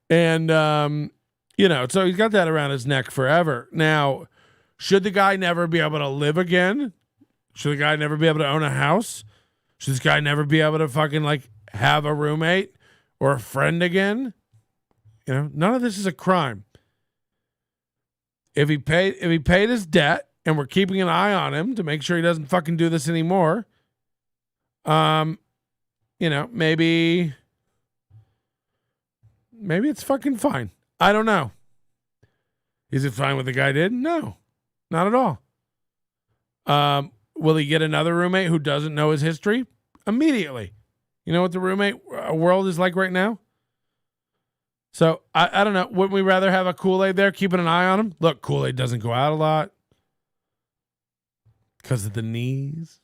And, so he's got that around his neck forever. Now, should the guy never be able to live again? Should the guy never be able to own a house? Should this guy never be able to fucking like have a roommate or a friend again? None of this is a crime. If he paid his debt and we're keeping an eye on him to make sure he doesn't fucking do this anymore, maybe it's fucking fine. I don't know. Is it fine what the guy did? No, not at all. Will he get another roommate who doesn't know his history? Immediately. You know what the roommate world is like right now? So, I don't know. Wouldn't we rather have a Kool-Aid there, keeping an eye on him? Look, Kool-Aid doesn't go out a lot. Because of the knees?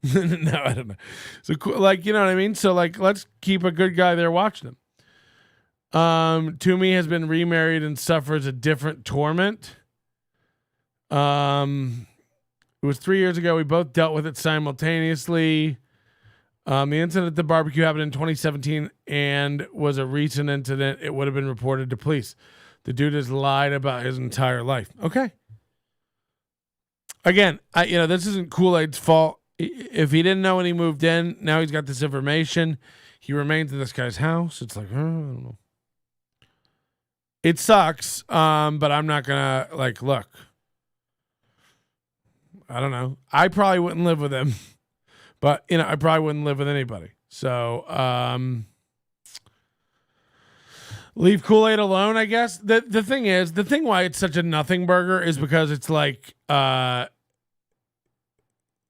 No, I don't know. So, you know what I mean? So, let's keep a good guy there watching him. Toomey has been remarried and suffers a different torment. It was 3 years ago. We both dealt with it simultaneously. The incident at the barbecue happened in 2017 and was a recent incident. It would have been reported to police. The dude has lied about his entire life. Okay. Again, this isn't Kool-Aid's fault. If he didn't know when he moved in, now he's got this information. He remains in this guy's house. It's like, I don't know. It sucks, but I'm not going to, look. I don't know. I probably wouldn't live with him. But, I probably wouldn't live with anybody. So, leave Kool-Aid alone, I guess. The thing why it's such a nothing burger is because it's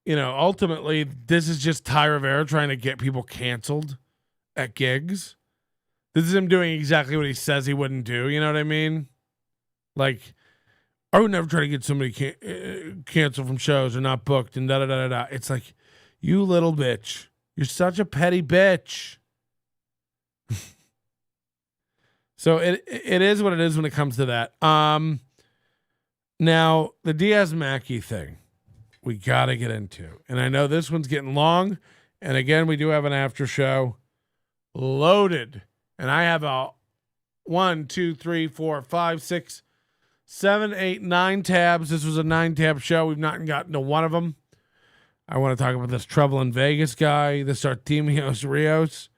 ultimately, this is just Ty Rivera trying to get people canceled at gigs. This is him doing exactly what he says he wouldn't do. You know what I mean? I would never try to get somebody canceled from shows or not booked and da-da-da-da-da. It's like, you little bitch. You're such a petty bitch. So it is what it is when it comes to that. Now, the Diaz-Mackey thing, we got to get into. And I know this one's getting long. And again, we do have an after show loaded. And I have a 1, 2, 3, 4, 5, 6, 7, 8, 9 tabs. This was a 9-tab show. We've not gotten to one of them. I want to talk about this Trouble in Vegas guy, this Artemios Rios,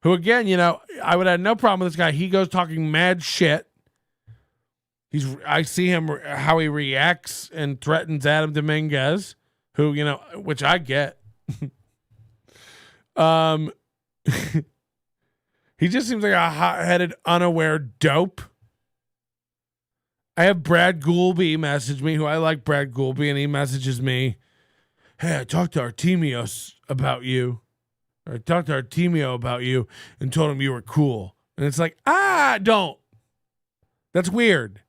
who again, I would have no problem with this guy. He goes talking mad shit. I see him, how he reacts and threatens Adam Dominguez, who, which I get. He just seems like a hot-headed, unaware dope. I have Brad Goulby message me, who I like Brad Goulby, and he messages me, hey, I talked to Artemios about you. Or I talked to Artemio about you and told him you were cool. And it's like, don't. That's weird.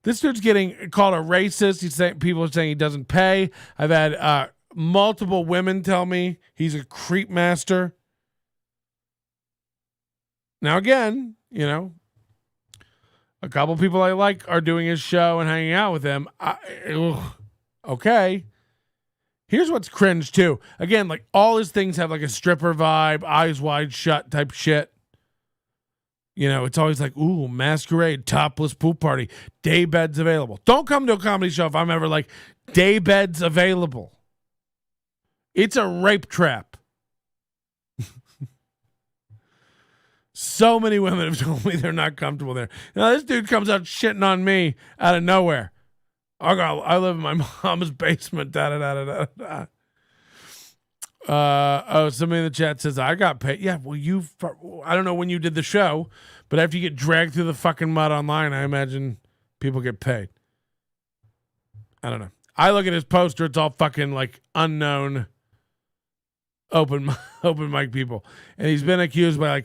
This dude's getting called a racist. People are saying he doesn't pay. I've had multiple women tell me he's a creep master. Now, again, a couple people I like are doing his show and hanging out with him. Okay. Here's what's cringe too. Again, all his things have a stripper vibe, eyes wide shut type shit. It's always ooh, masquerade, topless pool party, day beds available. Don't come to a comedy show if I'm ever day beds available. It's a rape trap. So many women have told me they're not comfortable there. Now this dude comes out shitting on me out of nowhere. I live in my mom's basement. Da. Somebody in the chat says I got paid. Yeah, well, I don't know when you did the show, but after you get dragged through the fucking mud online, I imagine people get paid. I don't know. I look at his poster; it's all fucking unknown open mic people, and he's been accused by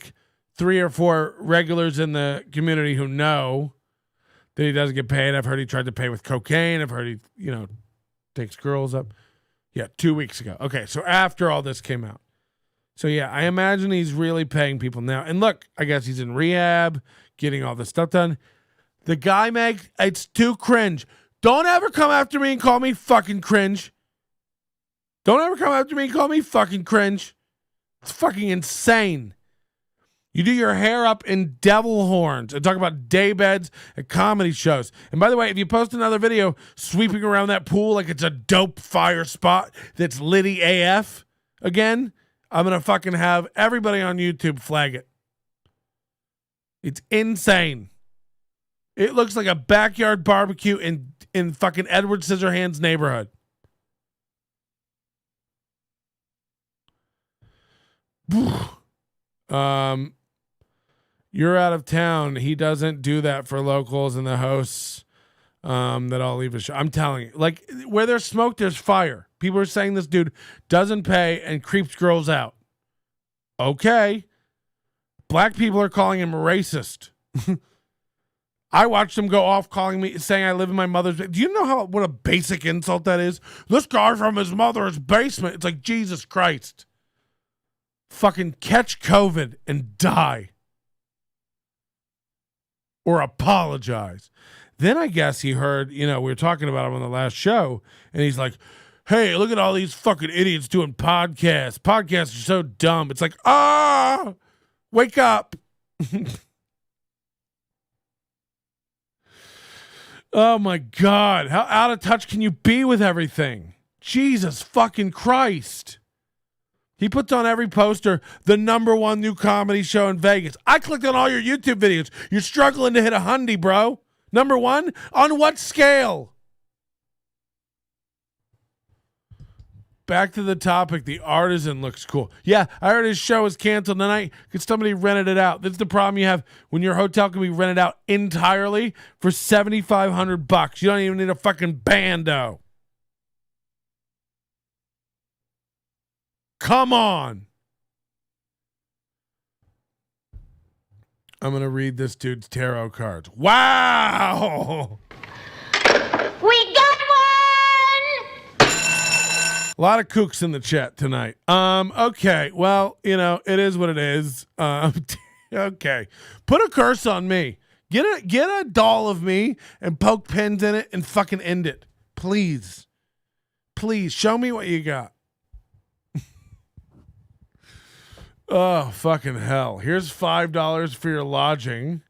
3 or 4 regulars in the community who know that he doesn't get paid. I've heard he tried to pay with cocaine. I've heard he, takes girls up. Yeah, 2 weeks ago. Okay, so after all this came out. So yeah, I imagine he's really paying people now. And look, I guess he's in rehab, getting all this stuff done. The guy, Meg, it's too cringe. Don't ever come after me and call me fucking cringe. Don't ever come after me and call me fucking cringe. It's fucking insane. You do your hair up in devil horns and talk about day beds at comedy shows. And by the way, if you post another video sweeping around that pool like it's a dope fire spot that's litty AF again, I'm going to fucking have everybody on YouTube flag it. It's insane. It looks like a backyard barbecue in fucking Edward Scissorhands' neighborhood. You're out of town. He doesn't do that for locals and the hosts that all leave a show. I'm telling you, like, where there's smoke, there's fire. People are saying this dude doesn't pay and creeps girls out. Okay. Black people are calling him a racist. I watched him go off saying I live in my mother's. Do you know what a basic insult that is? This guy from his mother's basement. It's like, Jesus Christ. Fucking catch COVID and die. Or apologize. Then I guess he heard, we were talking about him on the last show, and he's like, hey, look at all these fucking idiots doing podcasts. Podcasts are so dumb. It's like, wake up. Oh my God. How out of touch can you be with everything? Jesus fucking Christ. He puts on every poster, the #1 new comedy show in Vegas. I clicked on all your YouTube videos. You're struggling to hit 100, bro. #1? On what scale? Back to the topic. The Artisan looks cool. Yeah, I heard his show is canceled tonight because somebody rented it out. That's the problem you have when your hotel can be rented out entirely for $7,500. You don't even need a fucking bando. Come on. I'm going to read this dude's tarot cards. Wow. We got one. A lot of kooks in the chat tonight. Okay. Well, it is what it is. Okay. Put a curse on me. Get a doll of me and poke pins in it and fucking end it. Please. Please show me what you got. Oh, fucking hell. Here's $5 for your lodging.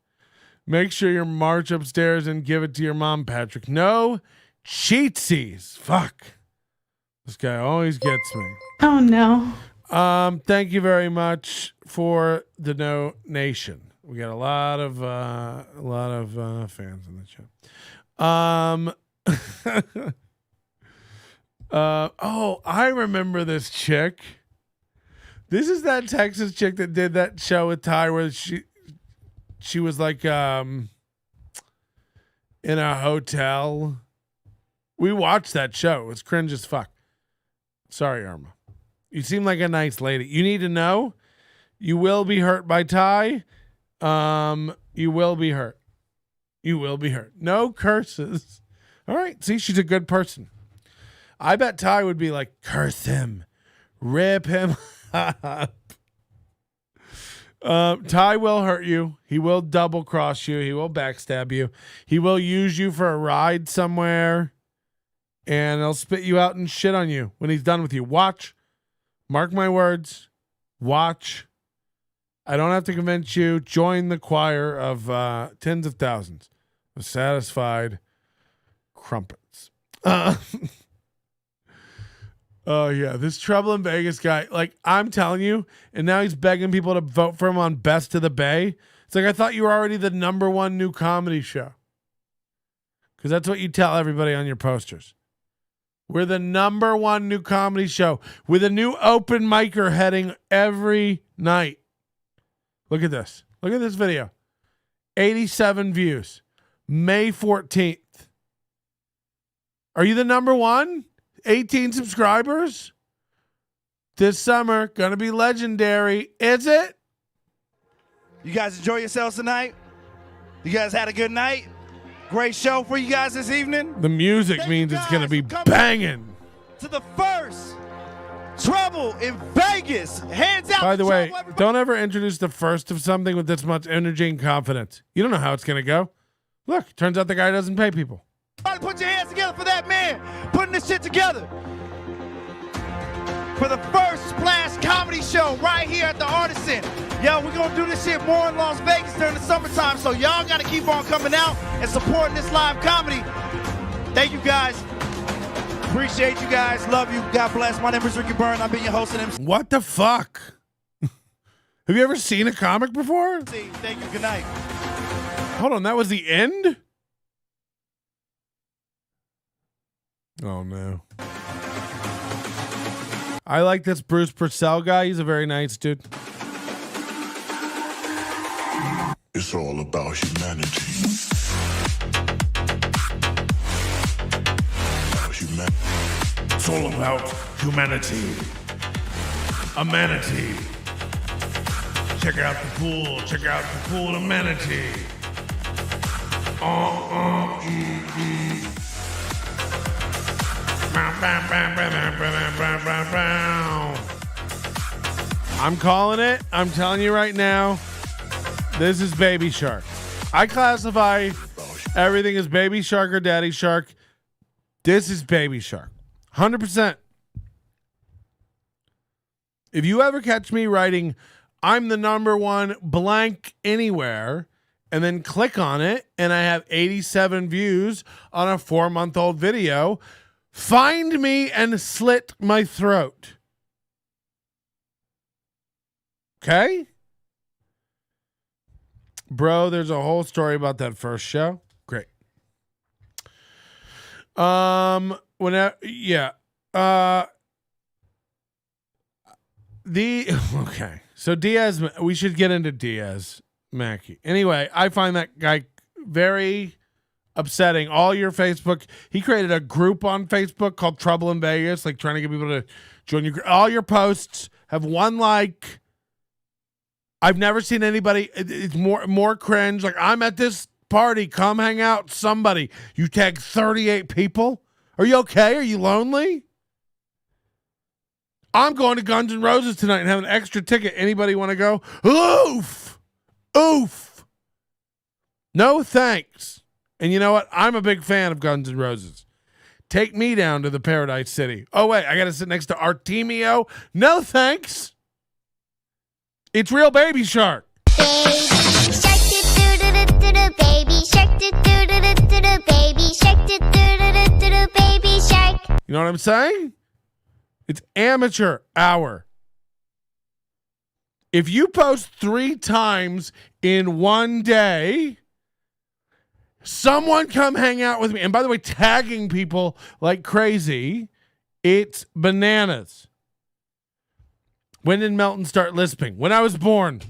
Make sure you march upstairs and give it to your mom, Patrick. No cheatsies. Fuck. This guy always gets me. Oh, no. Thank you very much for the donation. We got a lot of fans in the chat. I remember this chick. This is that Texas chick that did that show with Ty where she was like in a hotel. We watched that show. It was cringe as fuck. Sorry, Irma. You seem like a nice lady. You need to know you will be hurt by Ty. You will be hurt. You will be hurt. No curses. All right. See, she's a good person. I bet Ty would be like, curse him. Rip him. Ty will hurt you. He will double cross you. He will backstab you. He will use you for a ride somewhere, and he'll spit you out and shit on you when he's done with you. Watch. Mark my words. Watch. I don't have to convince you. Join the choir of tens of thousands of satisfied crumpets. Oh, yeah. This Trouble in Vegas guy, like, I'm telling you, and now he's begging people to vote for him on Best of the Bay. It's like, I thought you were already the #1 new comedy show. Because that's what you tell everybody on your posters. We're the #1 new comedy show with a new open micer heading every night. Look at this. Look at this video. 87 views. May 14th. Are you the #1? 18 subscribers this summer. Gonna be legendary. Is it? You guys enjoy yourselves tonight? You guys had a good night? Great show for you guys this evening. The music means it's gonna be banging. To the first Trouble in Vegas. Hands out. By the way, everybody. don't ever introduce the first of something with this much energy and confidence. You don't know how it's gonna go. Look, turns out the guy doesn't pay people. Put your hands together for that man putting this shit together. For the first Splash Comedy Show right here at the Artisan. Yo, we're going to do this shit more in Las Vegas during the summertime, so y'all got to keep on coming out and supporting this live comedy. Thank you, guys. Appreciate you guys. Love you. God bless. My name is Ricky Byrne. I've been your host and MC. What the fuck? Have you ever seen a comic before? Thank you. Good night. Hold on, that was the end? Oh, no. I like this Bruce Purcell guy. He's a very nice dude. It's all about humanity. It's all about humanity. A manatee. Check out the pool. Check out the pool of manatee. I'm calling it. I'm telling you right now. This is Baby Shark. I classify everything as Baby Shark or Daddy Shark. This is Baby Shark. 100%. If you ever catch me writing, I'm the number one blank anywhere, and then click on it, and I have 87 views on a 4-month-old video, find me and slit my throat. Okay? Bro, there's a whole story about that first show. Great. Okay. So Diaz, we should get into Diaz Mackey. Anyway, I find that guy very upsetting. All your Facebook, he created a group on Facebook called Trouble in Vegas, like trying to get people to join your group. All your posts have one like. I've never seen anybody. It's more cringe. Like, I'm at this party. Come hang out. Somebody. You tag 38 people. Are you okay? Are you lonely? I'm going to Guns N' Roses tonight and have an extra ticket. Anybody want to go? Oof. Oof. No thanks. And you know what? I'm a big fan of Guns N' Roses. Take me down to the Paradise City. Oh, wait. I got to sit next to Artemio. No thanks. It's real Baby Shark. Baby shark do-do-do-do-do, baby shark do-do-do-do-do, baby shark do-do-do-do-do, baby shark. You know what I'm saying? It's amateur hour. If you post 3 times in one day, someone come hang out with me. And by the way, tagging people like crazy, it's bananas. When did Melton start lisping? When I was born.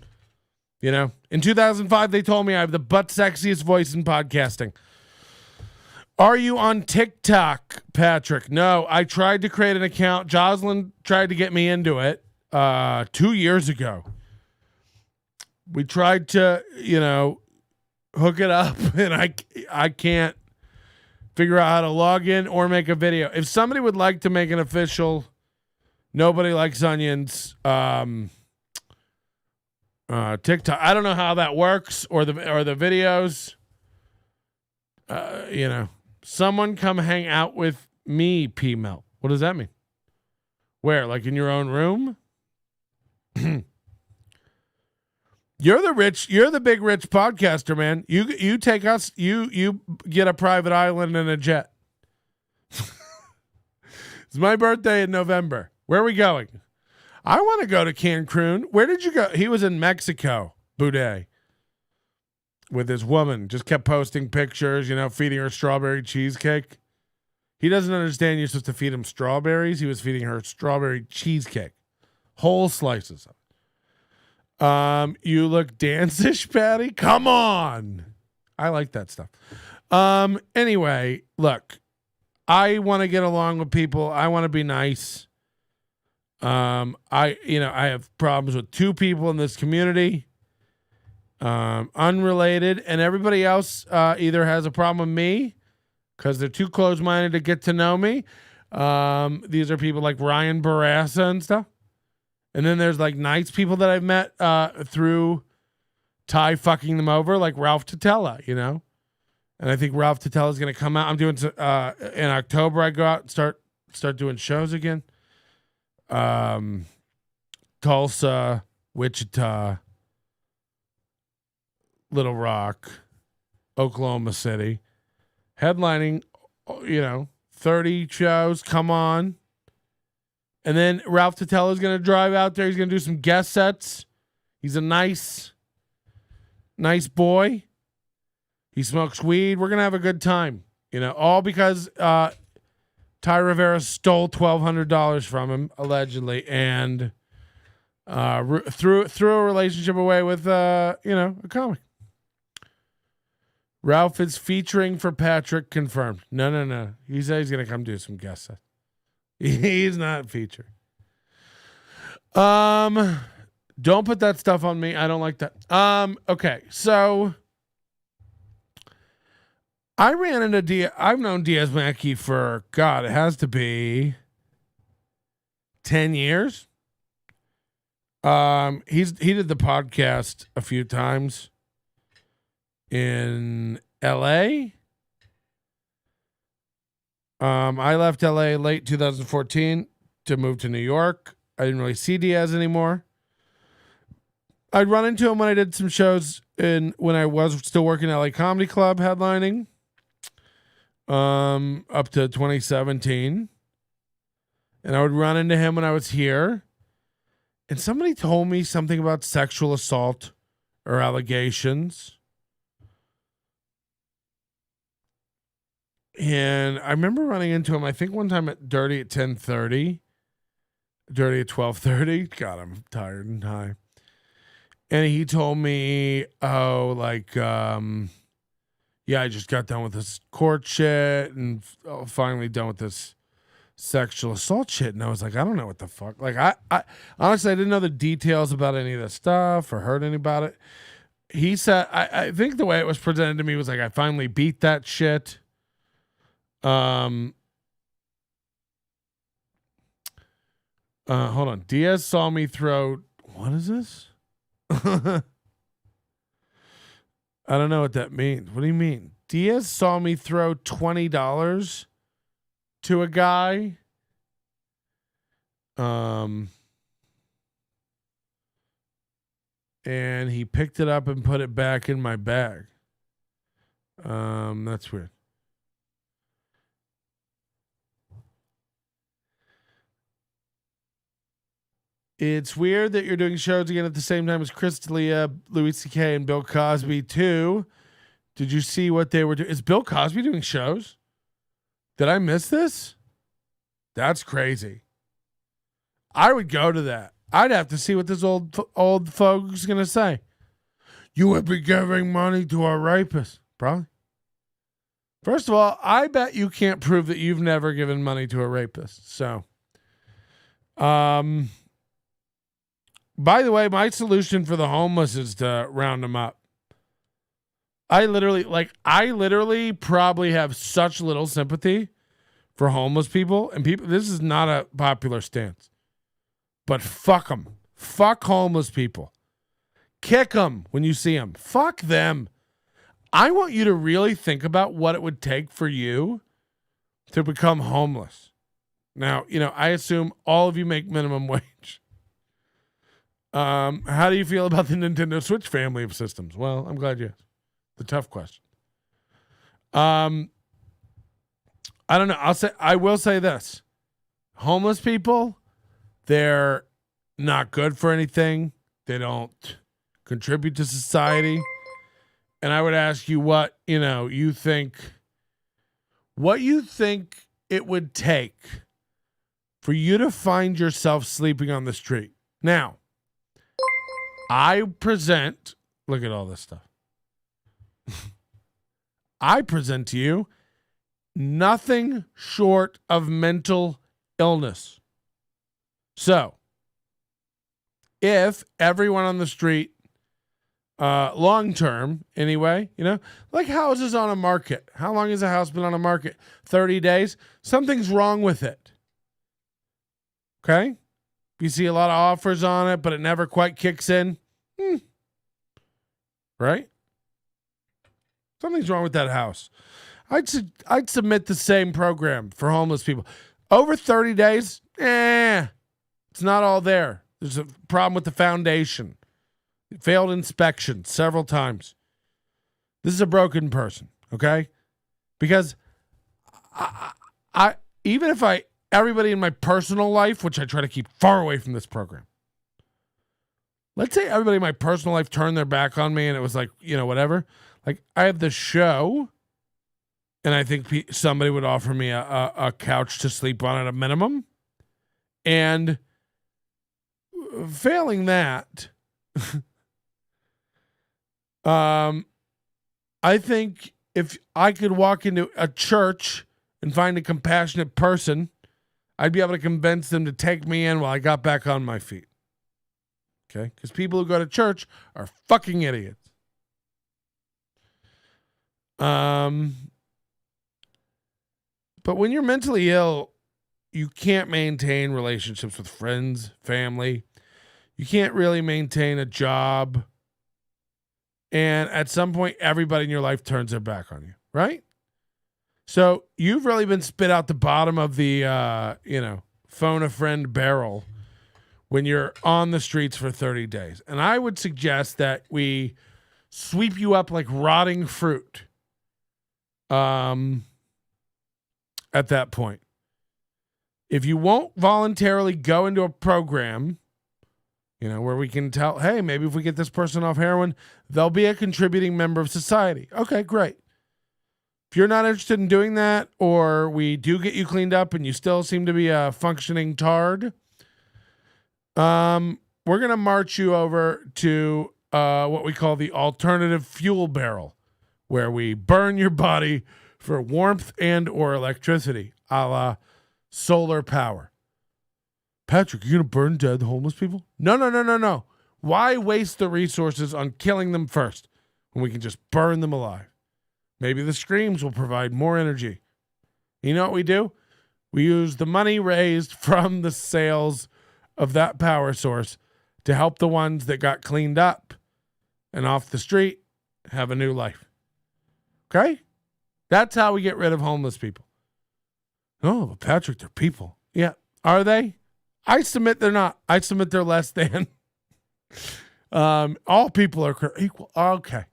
You know, in 2005, they told me I have the butt sexiest voice in podcasting. Are you on TikTok, Patrick? No, I tried to create an account. Jocelyn tried to get me into it 2 years ago. We tried to, hook it up, and I can't figure out how to log in or make a video. If somebody would like to make an official Nobody Likes Onions TikTok, I don't know how that works or the videos. Someone come hang out with me, P Mel. What does that mean? Where? Like in your own room? You're the big rich podcaster, man. You take us, you get a private island and a jet. It's my birthday in November. Where are we going? I want to go to Cancun. Where did you go? He was in Mexico, Boudet, with his woman. Just kept posting pictures, feeding her strawberry cheesecake. He doesn't understand you're supposed to feed him strawberries. He was feeding her strawberry cheesecake. Whole slices of it. You look dance-ish, Patty. Come on. I like that stuff. Anyway, look. I want to get along with people. I want to be nice. I have problems with 2 people in this community, unrelated, and everybody else either has a problem with me because they're too close-minded to get to know me. These are people like Ryan Barassa and stuff. And then there's like nice people that I've met through Ty fucking them over, like Ralph Totella, And I think Ralph Totella is going to come out. I'm doing in October. I go out and start doing shows again. Tulsa, Wichita, Little Rock, Oklahoma City, headlining, 30 shows. Come on. And then Ralph Totella is going to drive out there. He's going to do some guest sets. He's a nice boy. He smokes weed. We're going to have a good time. You know, all because Ty Rivera stole $1,200 from him, allegedly, and threw a relationship away with, a comic. Ralph is featuring for Patrick, confirmed. No. He said he's going to come do some guest stuff. He's not featured. Don't put that stuff on me. I don't like that. Okay, so I ran into I've known Diaz Mackey for, God, it has to be 10 years. He did the podcast a few times in LA. I left LA late 2014 to move to New York. I didn't really see Diaz anymore. I'd run into him when I did some shows when I was still working at LA Comedy Club headlining. Up to 2017. And I would run into him when I was here. And somebody told me something about sexual assault or allegations. And I remember running into him, I think one time at Dirty at 10:30. Dirty at 12:30. God, I'm tired and high. And he told me, yeah, I just got done with this court shit and finally done with this sexual assault shit. And I was like, I don't know what the fuck. Like, I honestly, I didn't know the details about any of this stuff or heard any about it. He said, I think the way it was presented to me was like, I finally beat that shit. Hold on. Diaz saw me throw, what is this? I don't know what that means. What do you mean? Diaz saw me throw $20 to a guy. And he picked it up and put it back in my bag. That's weird. It's weird that you're doing shows again at the same time as Chris D'Elia, Louis C.K., and Bill Cosby, too. Did you see what they were doing? Is Bill Cosby doing shows? Did I miss this? That's crazy. I would go to that. I'd have to see what this old folk's going to say. You would be giving money to a rapist. Probably. First of all, I bet you can't prove that you've never given money to a rapist. So, by the way, my solution for the homeless is to round them up. I literally probably have such little sympathy for homeless people and people. This is not a popular stance, but fuck them. Fuck homeless people. Kick them when you see them. Fuck them. I want you to really think about what it would take for you to become homeless. Now, I assume all of you make minimum wage. How do you feel about the Nintendo Switch family of systems? Well, I'm glad you asked. The tough question. I don't know. I will say this. Homeless people, they're not good for anything. They don't contribute to society. And I would ask you what you think it would take for you to find yourself sleeping on the street. Now, look at all this stuff. I present to you nothing short of mental illness. So, if everyone on the street, long term anyway, like houses on a market. How long has a house been on a market? 30 days. Something's wrong with it. Okay? You see a lot of offers on it, but it never quite kicks in. Right? Something's wrong with that house. I'd submit the same program for homeless people. Over 30 days, it's not all there. There's a problem with the foundation. It failed inspection several times. This is a broken person, okay? Because everybody in my personal life, which I try to keep far away from this program. let's say everybody in my personal life turned their back on me and it was like, whatever. Like I have the show and I think somebody would offer me a couch to sleep on at a minimum. And failing that, I think if I could walk into a church and find a compassionate person, I'd be able to convince them to take me in while I got back on my feet. Okay? Because people who go to church are fucking idiots. But when you're mentally ill, you can't maintain relationships with friends, family. You can't really maintain a job. And at some point, everybody in your life turns their back on you, right? So you've really been spit out the bottom of the, phone a friend barrel when you're on the streets for 30 days. And I would suggest that we sweep you up like rotting fruit at that point. If you won't voluntarily go into a program, where we can tell, hey, maybe if we get this person off heroin, they'll be a contributing member of society. Okay, great. If you're not interested in doing that, or we do get you cleaned up and you still seem to be a functioning tard, we're going to march you over to what we call the alternative fuel barrel, where we burn your body for warmth and or electricity, a la solar power. Patrick, you going to burn dead homeless people? No. Why waste the resources on killing them first when we can just burn them alive? Maybe the screams will provide more energy. You know what we do? We use the money raised from the sales of that power source to help the ones that got cleaned up and off the street have a new life. Okay? That's how we get rid of homeless people. Oh, but Patrick, they're people. Yeah. Are they? I submit they're not. I submit they're less than. All people are equal. Okay.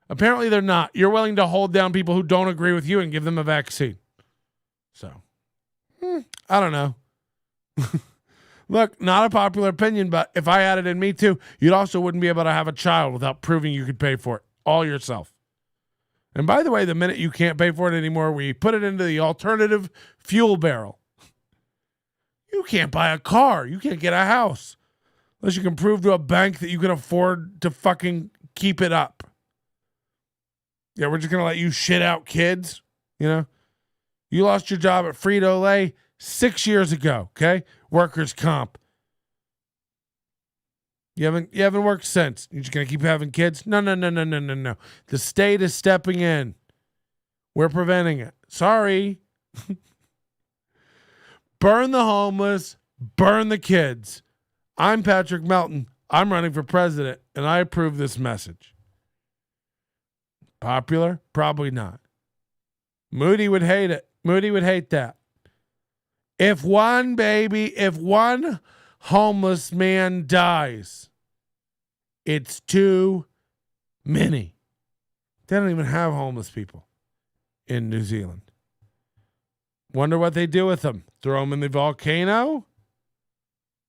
Apparently they're not. You're willing to hold down people who don't agree with you and give them a vaccine. So, I don't know. Look, not a popular opinion, but if I had it in me too, you'd also wouldn't be able to have a child without proving you could pay for it all yourself. And by the way, the minute you can't pay for it anymore, we put it into the alternative fuel barrel. You can't buy a car. You can't get a house unless you can prove to a bank that you can afford to fucking keep it up. Yeah, we're just going to let you shit out kids, You lost your job at Frito-Lay 6 years ago, okay? Workers' comp. You haven't worked since. You're just going to keep having kids? No. The state is stepping in. We're preventing it. Sorry. Burn the homeless, burn the kids. I'm Patrick Melton. I'm running for president, and I approve this message. Popular? Probably not. Moody would hate it. Moody would hate that. If one homeless man dies, it's too many. They don't even have homeless people in New Zealand. Wonder what they do with them. Throw them in the volcano?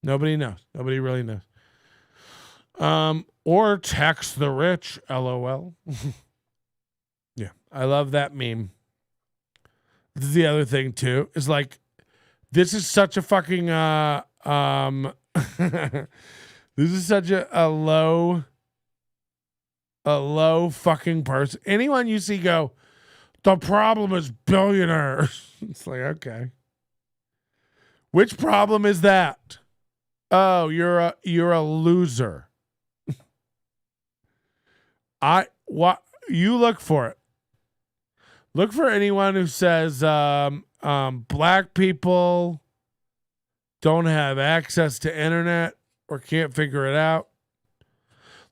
Nobody knows. Nobody really knows. Or tax the rich, LOL. Yeah, I love that meme. This is the other thing too. Is like, this is such a fucking this is such a low fucking person. Anyone you see go, the problem is billionaires. It's like, okay. Which problem is that? Oh, you're a loser. You look for it. Look for anyone who says black people don't have access to internet or can't figure it out.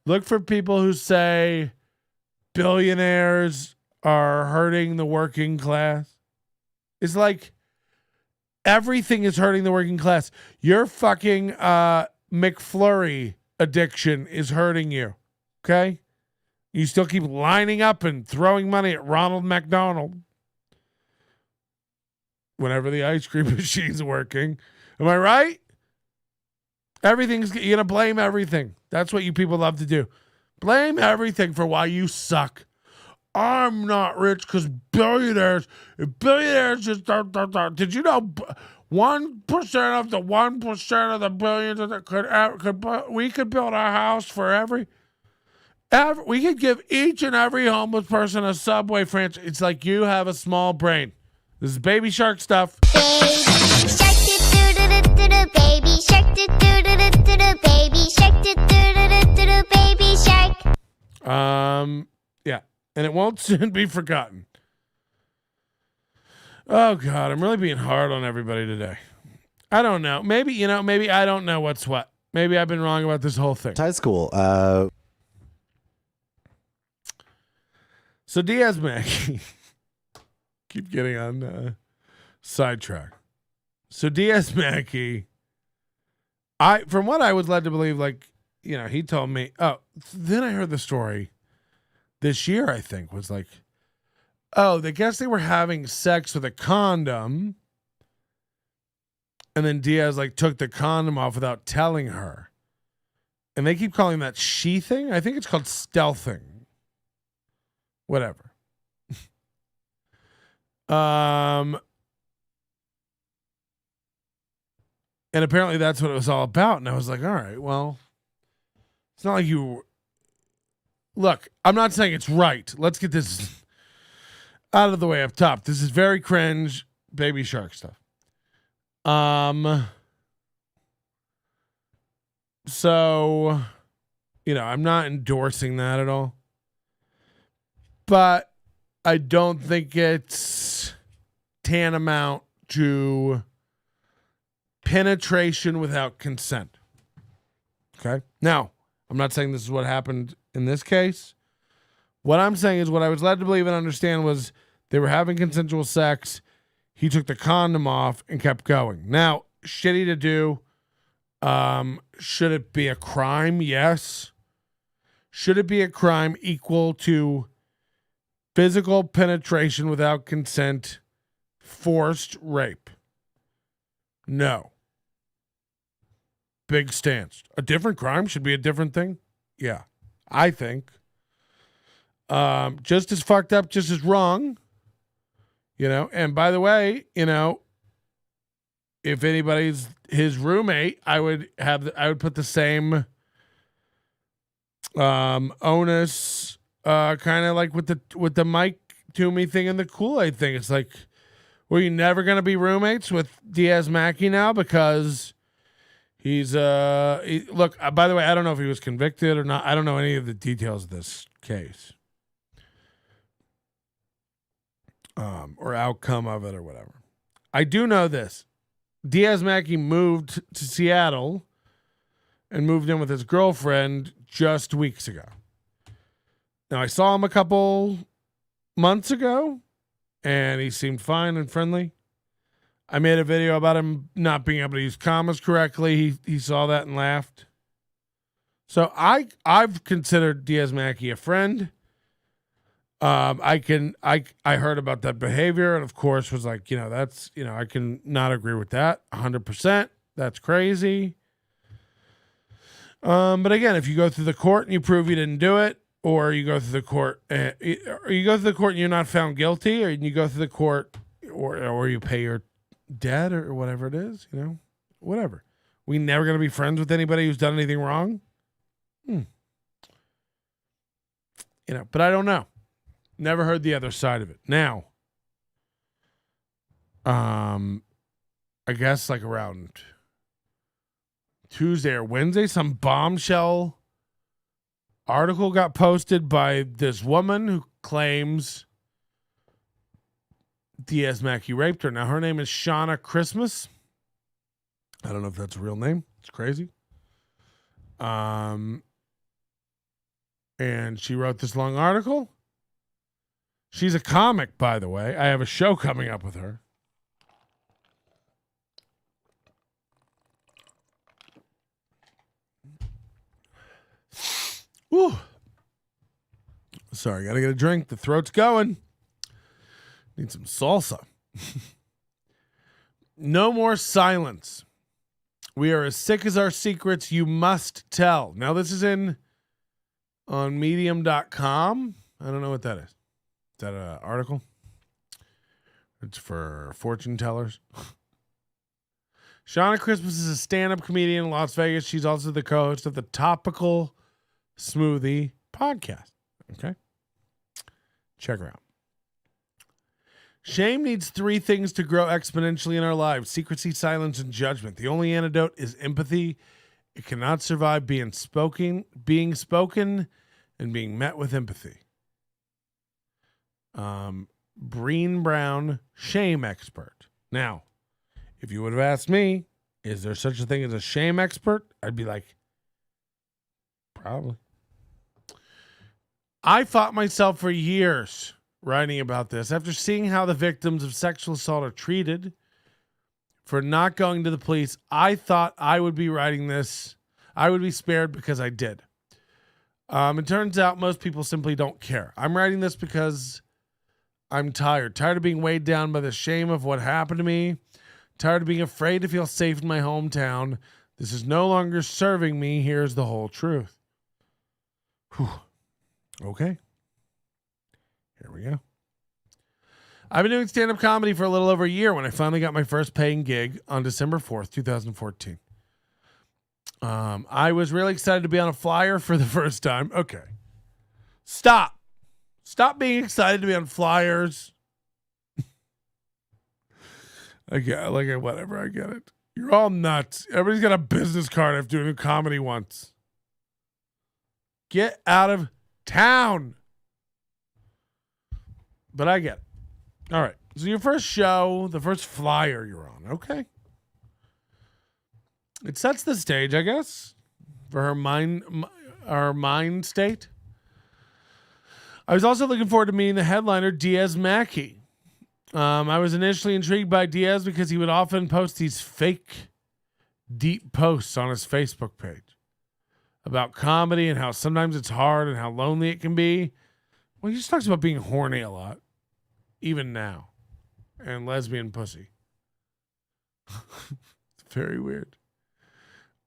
Look for people who say billionaires are hurting the working class. It's like everything is hurting the working class. Your fucking McFlurry addiction is hurting you. Okay? You still keep lining up and throwing money at Ronald McDonald whenever the ice cream machine's working. Am I right? You're going to blame everything. That's what you people love to do. Blame everything for why you suck. I'm not rich because billionaires just don't. Did you know 1% of the 1% of the billions that we could build a house for every we could give each and every homeless person a Subway franchise. It's like you have a small brain. This is Baby Shark stuff. Baby shark do-do-do-do-do, baby shark do-do-do-do-do, baby shark do-do-do-do-do, baby shark. Yeah, and it won't soon be forgotten. Oh God, I'm really being hard on everybody today. I don't know. Maybe I don't know what's what. Maybe I've been wrong about this whole thing. High school. So Diaz Mackey, keep getting on sidetrack. So Diaz Mackey, from what I was led to believe, like, he told me. Oh, then I heard the story this year. I think was like, oh, they guess they were having sex with a condom, and then Diaz like took the condom off without telling her, and they keep calling that sheathing. I think it's called stealthing. Whatever. And apparently that's what it was all about. And I was like, all right, well, it's not like you. Look, I'm not saying it's right. Let's get this out of the way up top. This is very cringe Baby Shark stuff. So, I'm not endorsing that at all. But I don't think it's tantamount to penetration without consent. Okay? Now, I'm not saying this is what happened in this case. What I'm saying is what I was led to believe and understand was they were having consensual sex. He took the condom off and kept going. Now, shitty to do. Should it be a crime? Yes. Should it be a crime equal to physical penetration without consent, forced rape? No. Big stance. A different crime should be a different thing? Yeah, I think. Just as fucked up, just as wrong. And by the way, if anybody's his roommate, I would put the same onus kind of like with the Mike Toomey thing and the Kool-Aid thing. It's like, were you never going to be roommates with Diaz Mackey now because he's look, by the way, I don't know if he was convicted or not. I don't know any of the details of this case or outcome of it or whatever. I do know this. Diaz Mackey moved to Seattle and moved in with his girlfriend just weeks ago. Now, I saw him a couple months ago, and he seemed fine and friendly. I made a video about him not being able to use commas correctly. He saw that and laughed. So I've considered Diaz Mackey a friend. I heard about that behavior and of course was like, that's, I can not agree with that 100%. That's crazy. But again, if you go through the court and you prove you didn't do it, or you go through the court, and you're not found guilty, or you go through the court, or you pay your debt or whatever it is, whatever. We never going to be friends with anybody who's done anything wrong. But I don't know. Never heard the other side of it. Now, I guess like around Tuesday or Wednesday, some bombshell article got posted by this woman who claims Diaz Mackey raped her. Now, her name is Shauna Christmas. I don't know if that's a real name. It's crazy. And she wrote this long article. She's a comic, by the way. I have a show coming up with her. Whew. Sorry, gotta get a drink. The throat's going. Need some salsa. No more silence. We are as sick as our secrets you must tell. Now, this is on medium.com. I don't know what that is. Is that an article? It's for fortune tellers. Shauna Christmas is a stand-up comedian in Las Vegas. She's also the co-host of the Topical Smoothie podcast. Okay? Check her out. Shame needs 3 things to grow exponentially in our lives: secrecy, silence, and judgment. The only antidote is empathy. It cannot survive being spoken, and being met with empathy. Breen Brown, shame expert. Now, if you would have asked me, is there such a thing as a shame expert? I'd be like, probably. I fought myself for years writing about this after seeing how the victims of sexual assault are treated for not going to the police. I thought I would be writing this. I would be spared because I did. It turns out most people simply don't care. I'm writing this because I'm tired of being weighed down by the shame of what happened to me. Tired of being afraid to feel safe in my hometown. This is no longer serving me. Here's the whole truth. Whew. Okay. Here we go. I've been doing stand-up comedy for a little over a year when I finally got my first paying gig on December 4th, 2014. I was really excited to be on a flyer for the first time. Okay. Stop being excited to be on flyers. I get it, whatever, I get it. You're all nuts. Everybody's got a business card after doing comedy once. Get out of town. But I get it. All right. So your first show, the first flyer you're on. Okay. It sets the stage, I guess, for her mind state. I was also looking forward to meeting the headliner, Diaz Mackey. I was initially intrigued by Diaz because he would often post these fake, deep posts on his Facebook page about comedy and how sometimes it's hard and how lonely it can be. Well, he just talks about being horny a lot, even now, and lesbian pussy. It's very weird.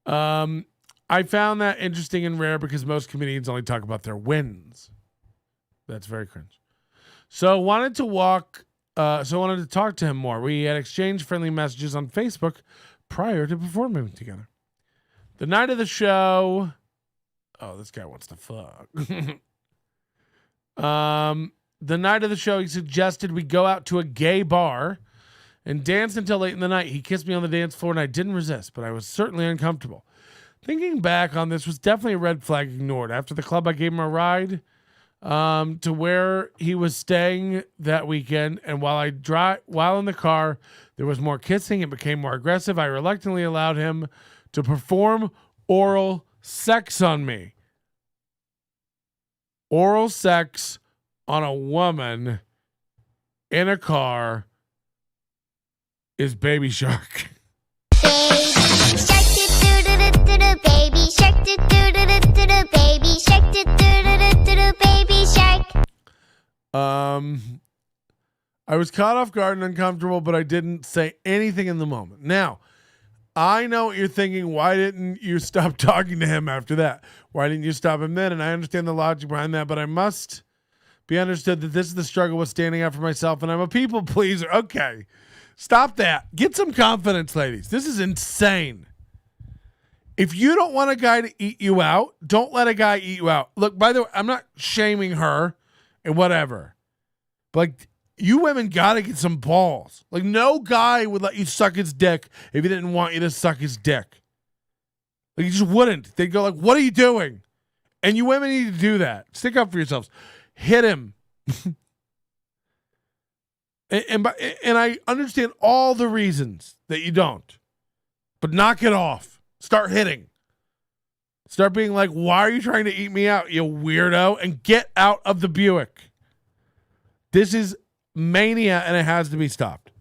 I found that interesting and rare because most comedians only talk about their wins. That's very cringe. So I wanted to talk to him more. We had exchanged friendly messages on Facebook prior to performing together. The night of the show, this guy wants to fuck. The night of the show, he suggested we go out to a gay bar and dance until late in the night. He kissed me on the dance floor and I didn't resist, but I was certainly uncomfortable. Thinking back on this was definitely a red flag ignored. After the club, I gave him a ride to where he was staying that weekend, and while in the car, there was more kissing. It became more aggressive. I reluctantly allowed him to perform oral sex on me. Oral sex on a woman in a car is Baby Shark. Baby shark, do do do do do do, baby shark, do do do do do do, baby shark. I was caught off guard and uncomfortable, but I didn't say anything in the moment. Now, I know what you're thinking. Why didn't you stop talking to him after that? Why didn't you stop him then? And I understand the logic behind that, but I must be understood that this is the struggle with standing up for myself, and I'm a people pleaser. Okay, stop that. Get some confidence, ladies. This is insane. If you don't want a guy to eat you out, don't let a guy eat you out. Look, by the way, I'm not shaming her and whatever. But like, you women got to get some balls. Like, no guy would let you suck his dick if he didn't want you to suck his dick. Like, you just wouldn't. They'd go like, what are you doing? And you women need to do that. Stick up for yourselves. Hit him. and I understand all the reasons that you don't. But knock it off. Start hitting. Start being like, why are you trying to eat me out, you weirdo? And get out of the Buick. This is mania and it has to be stopped.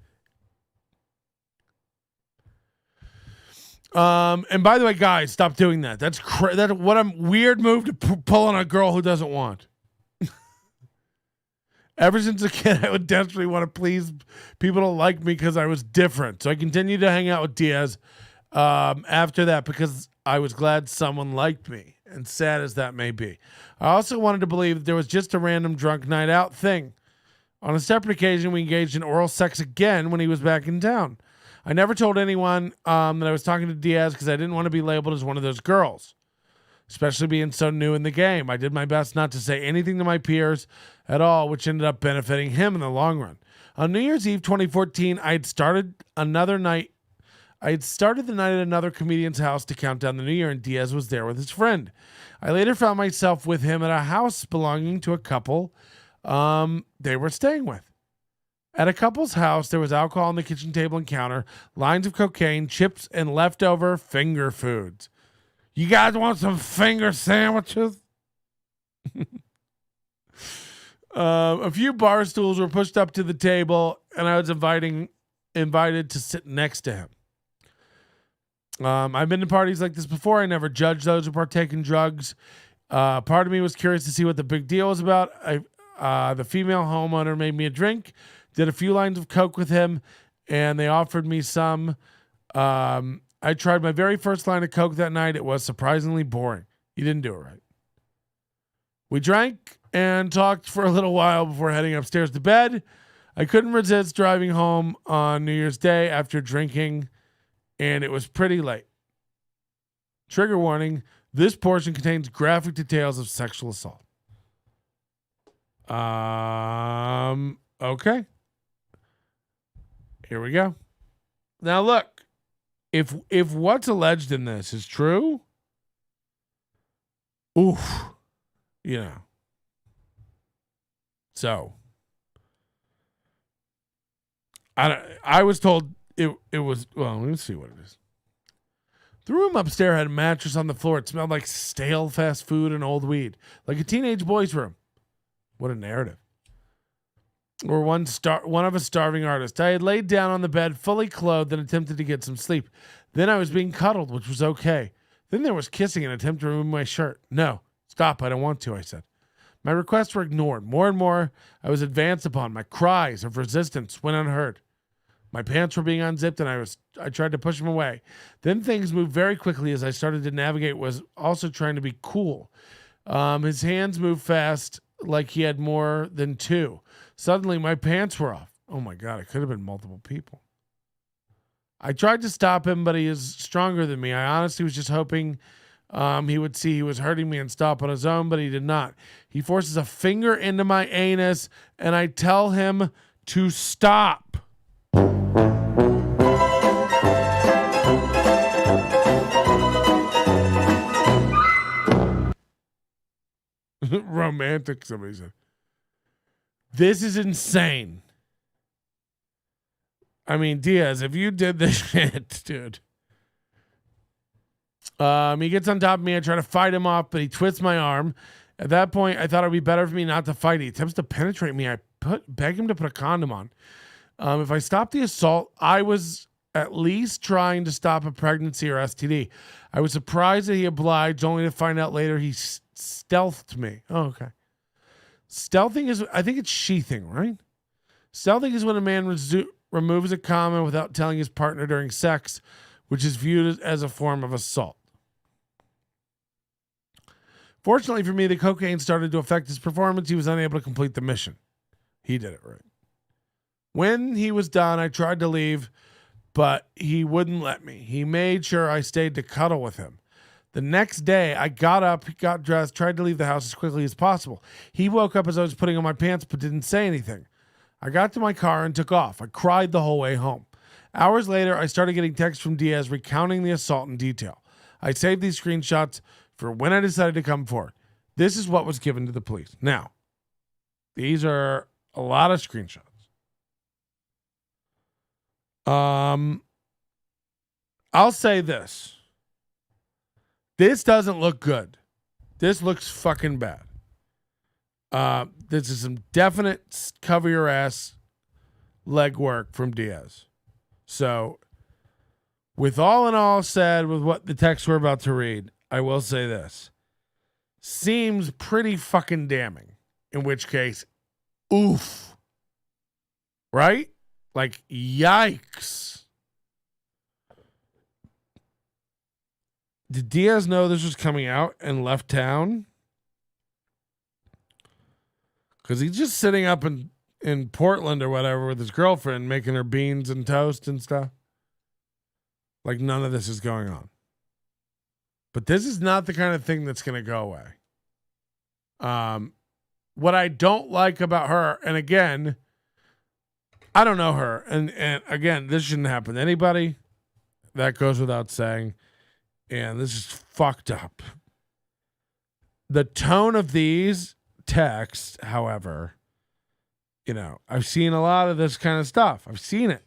And by the way, guys, stop doing that. That's what a weird move to pull on a girl who doesn't want. Ever since a kid, I would desperately want to please people to like me because I was different. So I continued to hang out with Diaz after that because I was glad someone liked me, and sad as that may be. I also wanted to believe that there was just a random drunk night out thing. On a separate occasion, we engaged in oral sex again when he was back in town. I never told anyone that I was talking to Diaz because I didn't want to be labeled as one of those girls, especially being so new in the game. I did my best not to say anything to my peers at all, which ended up benefiting him in the long run. On New Year's Eve 2014, I had started the night at another comedian's house to count down the new year, and Diaz was there with his friend. I later found myself with him at a house belonging to a couple they were staying with. At a couple's house, there was alcohol on the kitchen table and counter, lines of cocaine, chips, and leftover finger foods. You guys want some finger sandwiches? A few bar stools were pushed up to the table, and I was invited to sit next to him. I've been to parties like this before. I never judged those who partake in drugs. Part of me was curious to see what the big deal was about. The female homeowner made me a drink, did a few lines of coke with him, and they offered me some. I tried my very first line of coke that night. It was surprisingly boring. You didn't do it right. We drank and talked for a little while before heading upstairs to bed. I couldn't resist driving home on New Year's Day after drinking, and it was pretty late. Trigger warning, this portion contains graphic details of sexual assault. Okay. Here we go. Now look, if what's alleged in this is true, oof, you know. So I was told it was, well, let me see what it is. The room upstairs had a mattress on the floor. It smelled like stale fast food and old weed, like a teenage boy's room. What a narrative. Or one of a starving artist. I had laid down on the bed, fully clothed, and attempted to get some sleep. Then I was being cuddled, which was okay. Then there was kissing and an attempt to remove my shirt. No, stop, I don't want to, I said. My requests were ignored. More and more, I was advanced upon. My cries of resistance went unheard. My pants were being unzipped, and I tried to push them away. Then things moved very quickly as I started to navigate, was also trying to be cool. His hands moved fast, like he had more than two. Suddenly, my pants were off. Oh my God, it could have been multiple people. I tried to stop him, but he is stronger than me. I honestly was just hoping he would see he was hurting me and stop on his own, but he did not. He forces a finger into my anus, and I tell him to stop. Romantic, somebody said. This is insane. I mean, Diaz, if you did this shit, dude. He gets on top of me. I try to fight him off, but he twists my arm. At that point, I thought it would be better for me not to fight. He attempts to penetrate me. I beg him to put a condom on. If I stopped the assault, I was at least trying to stop a pregnancy or STD. I was surprised that he obliged, only to find out later he stealthed me. Oh, okay. Stealthing is, I think it's sheathing, right? Stealthing is when a man removes a condom without telling his partner during sex, which is viewed as a form of assault. Fortunately for me, the cocaine started to affect his performance. He was unable to complete the mission. He did it right. When he was done, I tried to leave, but he wouldn't let me. He made sure I stayed to cuddle with him. The next day, I got up, got dressed, tried to leave the house as quickly as possible. He woke up as I was putting on my pants, but didn't say anything. I got to my car and took off. I cried the whole way home. Hours later, I started getting texts from Diaz recounting the assault in detail. I saved these screenshots for when I decided to come forward. This is what was given to the police. Now, these are a lot of screenshots. I'll say this. This doesn't look good. This looks fucking bad. This is some definite cover your ass legwork from Diaz. So, with all in all said, with what the text we're about to read, I will say this. Seems pretty fucking damning. In which case, oof. Right? Like, yikes. Did Diaz know this was coming out and left town? Because he's just sitting up in Portland or whatever with his girlfriend, making her beans and toast and stuff. Like none of this is going on. But this is not the kind of thing that's going to go away. What I don't like about her, and again, I don't know her, and again, this shouldn't happen to anybody. That goes without saying. And this is fucked up. The tone of these texts, however, you know, I've seen a lot of this kind of stuff. I've seen it.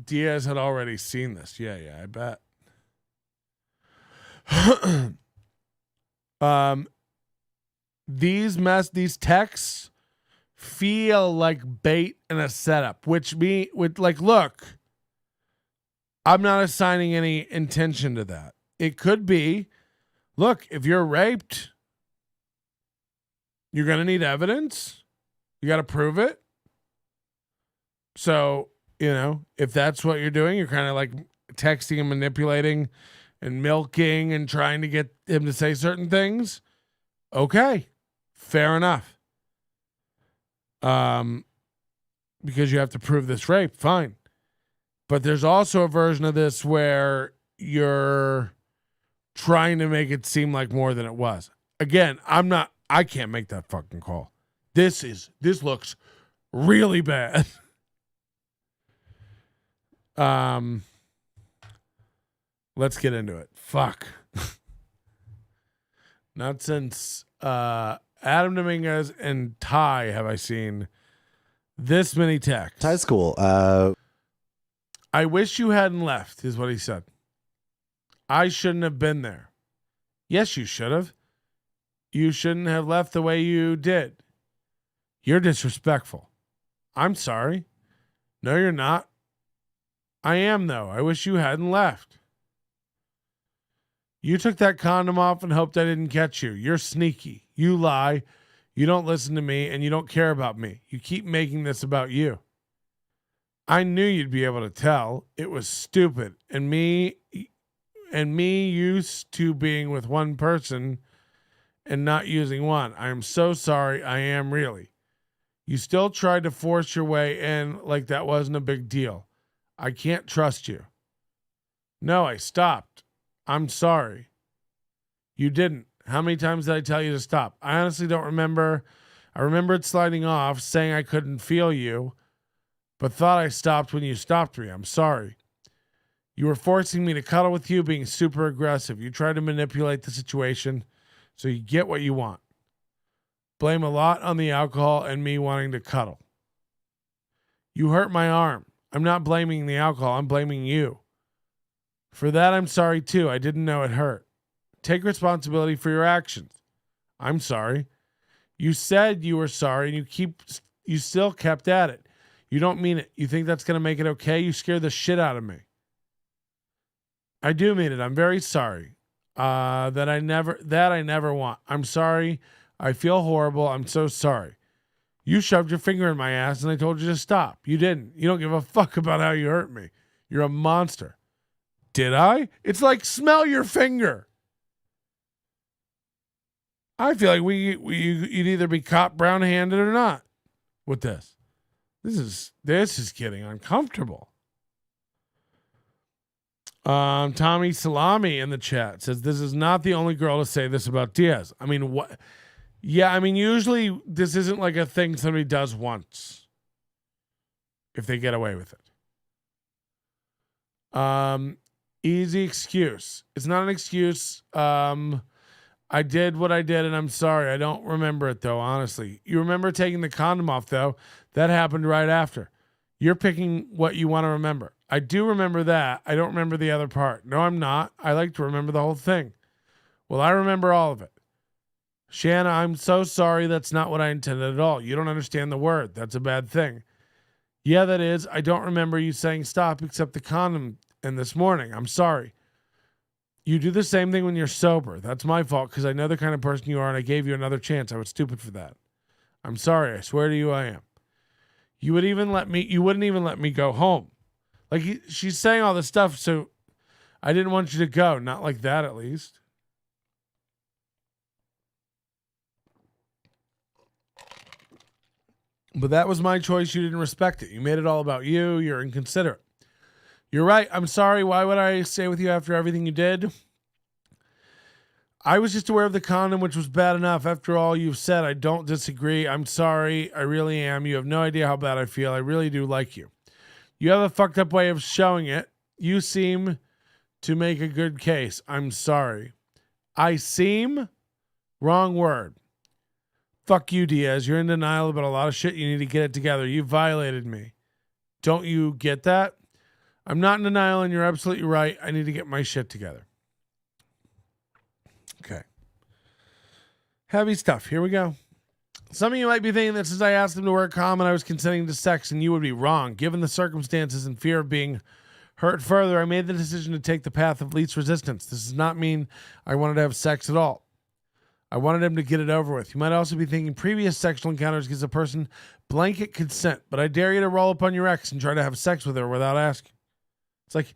Diaz had already seen this. Yeah, I bet. These texts feel like bait and a setup, with like, look, I'm not assigning any intention to that. It could be, look, if you're raped, you're going to need evidence. You got to prove it. So, you know, if that's what you're doing, you're kind of like texting and manipulating and milking and trying to get him to say certain things. Okay, fair enough. Because you have to prove this rape, fine. But there's also a version of this where you're trying to make it seem like more than it was. Again, I can't make that fucking call. This looks really bad. Let's get into it. Fuck. Not since Adam Dominguez and Ty have I seen this many texts. Ty's cool. I wish you hadn't left, is what he said. I shouldn't have been there. Yes, you should have. You shouldn't have left the way you did. You're disrespectful. I'm sorry. No, you're not. I am, though. I wish you hadn't left. You took that condom off and hoped I didn't catch you. You're sneaky. You lie. You don't listen to me, and you don't care about me. You keep making this about you. I knew you'd be able to tell. It was stupid. And me used to being with one person and not using one. I am so sorry. I am really. You still tried to force your way in like that wasn't a big deal. I can't trust you. No, I stopped. I'm sorry. You didn't. How many times did I tell you to stop? I honestly don't remember. I remembered sliding off, saying I couldn't feel you, but thought I stopped when you stopped me. I'm sorry. You were forcing me to cuddle with you, being super aggressive. You tried to manipulate the situation so you get what you want. Blame a lot on the alcohol and me wanting to cuddle. You hurt my arm. I'm not blaming the alcohol. I'm blaming you. For that, I'm sorry too. I didn't know it hurt. Take responsibility for your actions. I'm sorry. You said you were sorry and you still kept at it. You don't mean it. You think that's going to make it okay? You scared the shit out of me. I do mean it. I'm very sorry. That I never want. I'm sorry. I feel horrible. I'm so sorry. You shoved your finger in my ass and I told you to stop. You didn't. You don't give a fuck about how you hurt me. You're a monster. Did I? It's like, smell your finger. I feel like you'd either be caught brown-handed or not with this. This is getting uncomfortable. Tommy Salami in the chat says, this is not the only girl to say this about Diaz. I mean, what? Yeah, I mean, usually this isn't like a thing somebody does once if they get away with it. Easy excuse. It's not an excuse. I did what I did and I'm sorry. I don't remember it though, honestly. You remember taking the condom off though. That happened right after. You're picking what you want to remember. I do remember that. I don't remember the other part. No, I'm not. I like to remember the whole thing. Well, I remember all of it. Shanna, I'm so sorry. That's not what I intended at all. You don't understand the word. That's a bad thing. Yeah, that is. I don't remember you saying stop except the condom and this morning. I'm sorry. You do the same thing when you're sober. That's my fault because I know the kind of person you are and I gave you another chance. I was stupid for that. I'm sorry. I swear to you I am. You wouldn't even let me go home. Like she's saying all this stuff, so I didn't want you to go. Not like that, at least. But that was my choice. You didn't respect it. You made it all about you. You're inconsiderate. You're right. I'm sorry. Why would I stay with you after everything you did? I was just aware of the condom, which was bad enough. After all you've said, I don't disagree. I'm sorry. I really am. You have no idea how bad I feel. I really do like you. You have a fucked up way of showing it. You seem to make a good case. I'm sorry. I seem? Wrong word. Fuck you, Diaz. You're in denial about a lot of shit. You need to get it together. You violated me. Don't you get that? I'm not in denial, and you're absolutely right. I need to get my shit together. Okay. Heavy stuff. Here we go. Some of you might be thinking that since I asked him to wear a condom, I was consenting to sex, and you would be wrong. Given the circumstances and fear of being hurt further, I made the decision to take the path of least resistance. This does not mean I wanted to have sex at all. I wanted him to get it over with. You might also be thinking previous sexual encounters gives a person blanket consent, but I dare you to roll up on your ex and try to have sex with her without asking. It's like,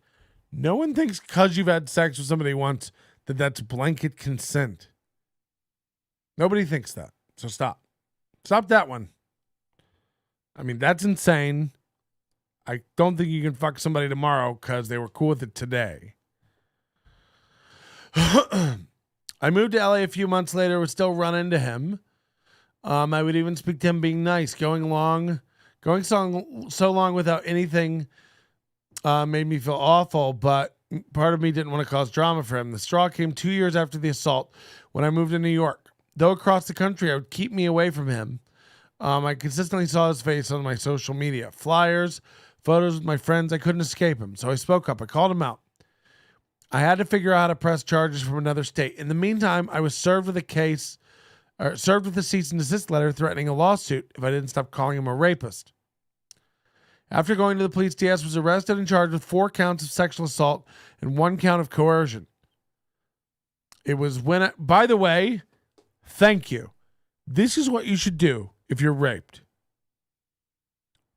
no one thinks because you've had sex with somebody once that that's blanket consent. Nobody thinks that. So stop. Stop that one. I mean, that's insane. I don't think you can fuck somebody tomorrow because they were cool with it today. I moved to LA a few months later, would still run into him. I would even speak to him being nice. Going so long without anything made me feel awful, but part of me didn't want to cause drama for him. The straw came 2 years after the assault when I moved to New York. Though across the country, I would keep me away from him. I consistently saw his face on my social media. Flyers, photos with my friends. I couldn't escape him, so I spoke up. I called him out. I had to figure out how to press charges from another state. In the meantime, I was served with a cease and desist letter threatening a lawsuit if I didn't stop calling him a rapist. After going to the police, Diaz was arrested and charged with 4 counts of sexual assault and 1 count of coercion. It was by the way, thank you. This is what you should do if you're raped.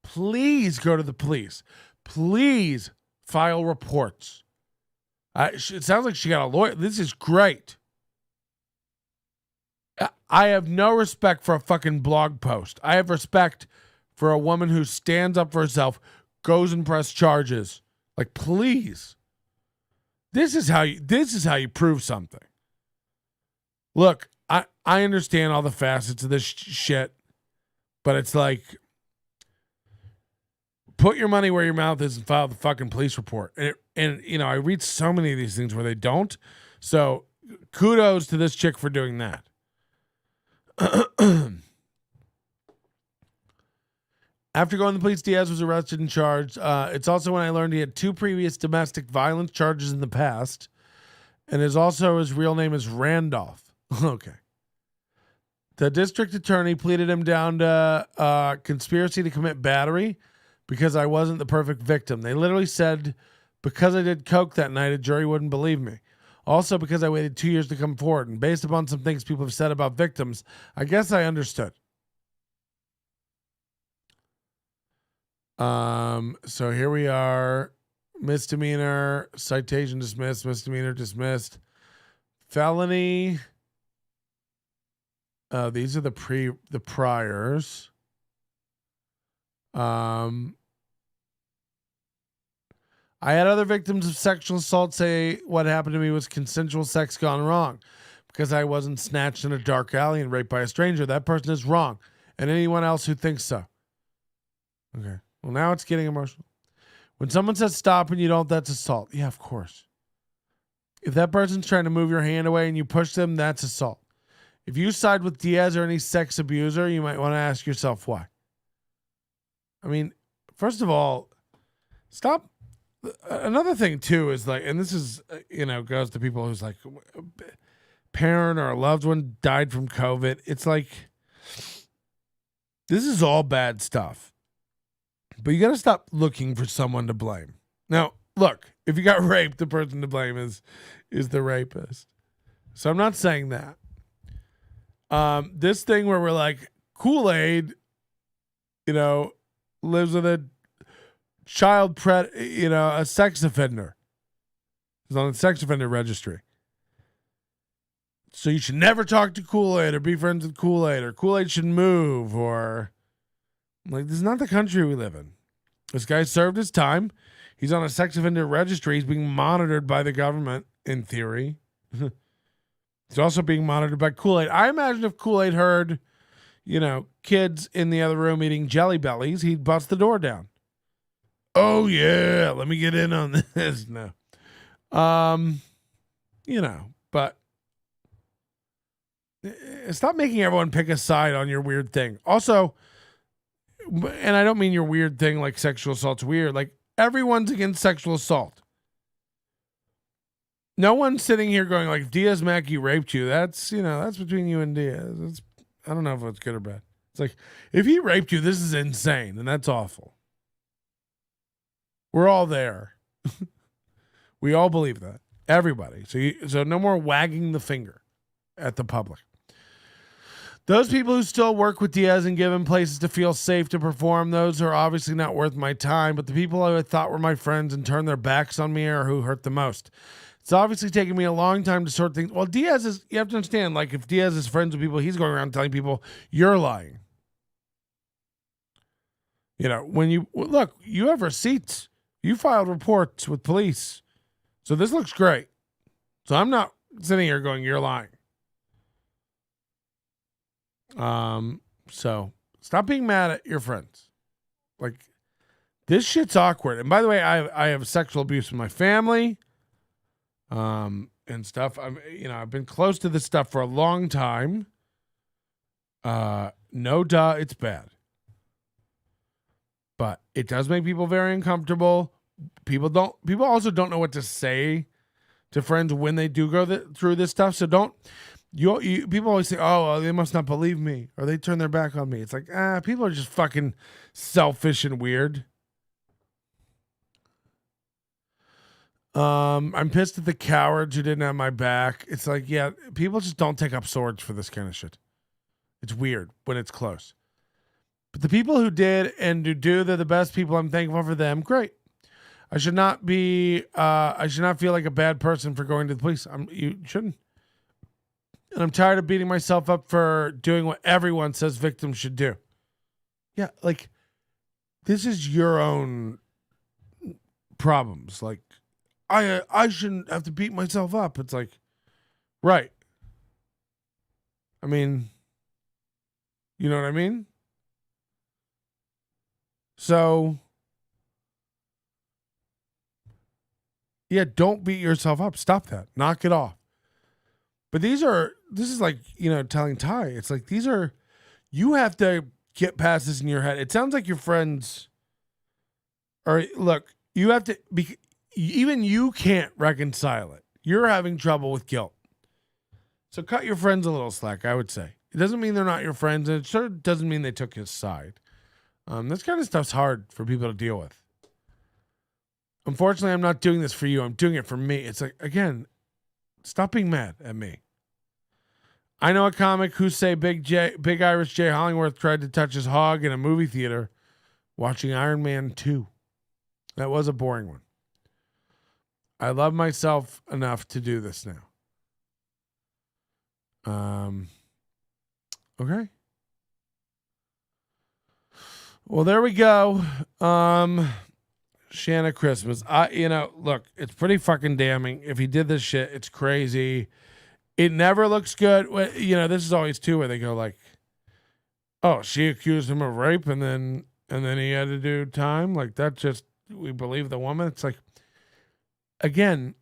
Please go to the police. Please file reports. It sounds like she got a lawyer. This is great. I have no respect for a fucking blog post. I have respect for a woman who stands up for herself, goes and press charges. Like, please. This is how you prove something. Look, I understand all the facets of this shit, but it's like, put your money where your mouth is and file the fucking police report. And you know, I read so many of these things where they don't. So kudos to this chick for doing that. After going to the police, Diaz was arrested and charged. It's also when I learned he had 2 previous domestic violence charges in the past. And his real name is Randolph. Okay. The district attorney pleaded him down to conspiracy to commit battery because I wasn't the perfect victim. They literally said because I did coke that night, a jury wouldn't believe me. Also because I waited 2 years to come forward. And based upon some things people have said about victims, I guess I understood. So here we are. Misdemeanor, citation dismissed, misdemeanor dismissed. Felony. These are the priors. I had other victims of sexual assault say what happened to me was consensual sex gone wrong because I wasn't snatched in a dark alley and raped by a stranger. That person is wrong. And anyone else who thinks so. Okay. Well, now it's getting emotional. When someone says stop and you don't, that's assault. Yeah, of course. If that person's trying to move your hand away and you push them, that's assault. If you side with Diaz or any sex abuser, you might want to ask yourself why. I mean, first of all, stop. Another thing too is like, and this is, goes to people who's like parent or a loved one died from COVID. It's like, this is all bad stuff, but you got to stop looking for someone to blame. Now, look, if you got raped, the person to blame is the rapist. So I'm not saying that. This thing where we're like, Kool-Aid, lives with a a sex offender. He's on the sex offender registry. So you should never talk to Kool-Aid or be friends with Kool-Aid, or Kool-Aid should move, or like, this is not the country we live in. This guy served his time. He's on a sex offender registry. He's being monitored by the government, in theory. He's also being monitored by Kool-Aid. I imagine if Kool-Aid heard, kids in the other room eating Jelly Bellies, he'd bust the door down. Oh, yeah, let me get in on this. No. But stop making everyone pick a side on your weird thing. Also, and I don't mean your weird thing like sexual assault's weird. Like, everyone's against sexual assault. No one's sitting here going like, Diaz Mackey raped you. That's between you and Diaz. I don't know if it's good or bad. It's like, if he raped you, this is insane, and that's awful. We're all there. We all believe that. Everybody. So no more wagging the finger at the public. Those people who still work with Diaz and give him places to feel safe to perform, those are obviously not worth my time. But the people I thought were my friends and turned their backs on me are who hurt the most. It's obviously taken me a long time to sort things. Well, you have to understand, like, if Diaz is friends with people, he's going around telling people, you're lying. When you have receipts. You filed reports with police. So this looks great. So I'm not sitting here going, you're lying. So stop being mad at your friends. Like, this shit's awkward. And by the way, I have sexual abuse in my family, and stuff. I've been close to this stuff for a long time. No duh, it's bad. But it does make people very uncomfortable. People also don't know what to say to friends when they do go through this stuff. So people always say, oh, well, they must not believe me, or they turn their back on me. It's like, people are just fucking selfish and weird. I'm pissed at the cowards who didn't have my back. It's like, yeah, people just don't take up swords for this kind of shit. It's weird when it's close. But the people who did and who do, they're the best people. I'm thankful for them. Great. I should not feel like a bad person for going to the police. You shouldn't. And I'm tired of beating myself up for doing what everyone says victims should do. Yeah, like, this is your own problems. Like, I shouldn't have to beat myself up. It's like, right. I mean, you know what I mean? So, yeah, don't beat yourself up. Stop that. Knock it off. But this is like, telling Ty. It's like, you have to get past this in your head. It sounds like your friends look, you have to even you can't reconcile it. You're having trouble with guilt. So cut your friends a little slack, I would say. It doesn't mean they're not your friends, and it sure doesn't mean they took his side. This kind of stuff's hard for people to deal with. Unfortunately, I'm not doing this for you. I'm doing it for me. It's like, again, stop being mad at me. I know a comic who say Big Irish Jay Hollingworth tried to touch his hog in a movie theater watching Iron Man 2. That was a boring one. I love myself enough to do this now. Okay. Well, there we go. Shanna Christmas. Look, it's pretty fucking damning. If he did this shit, it's crazy. It never looks good. This is always too where they go like, oh, she accused him of rape and then he had to do time. Like, that just, we believe the woman. It's like, again,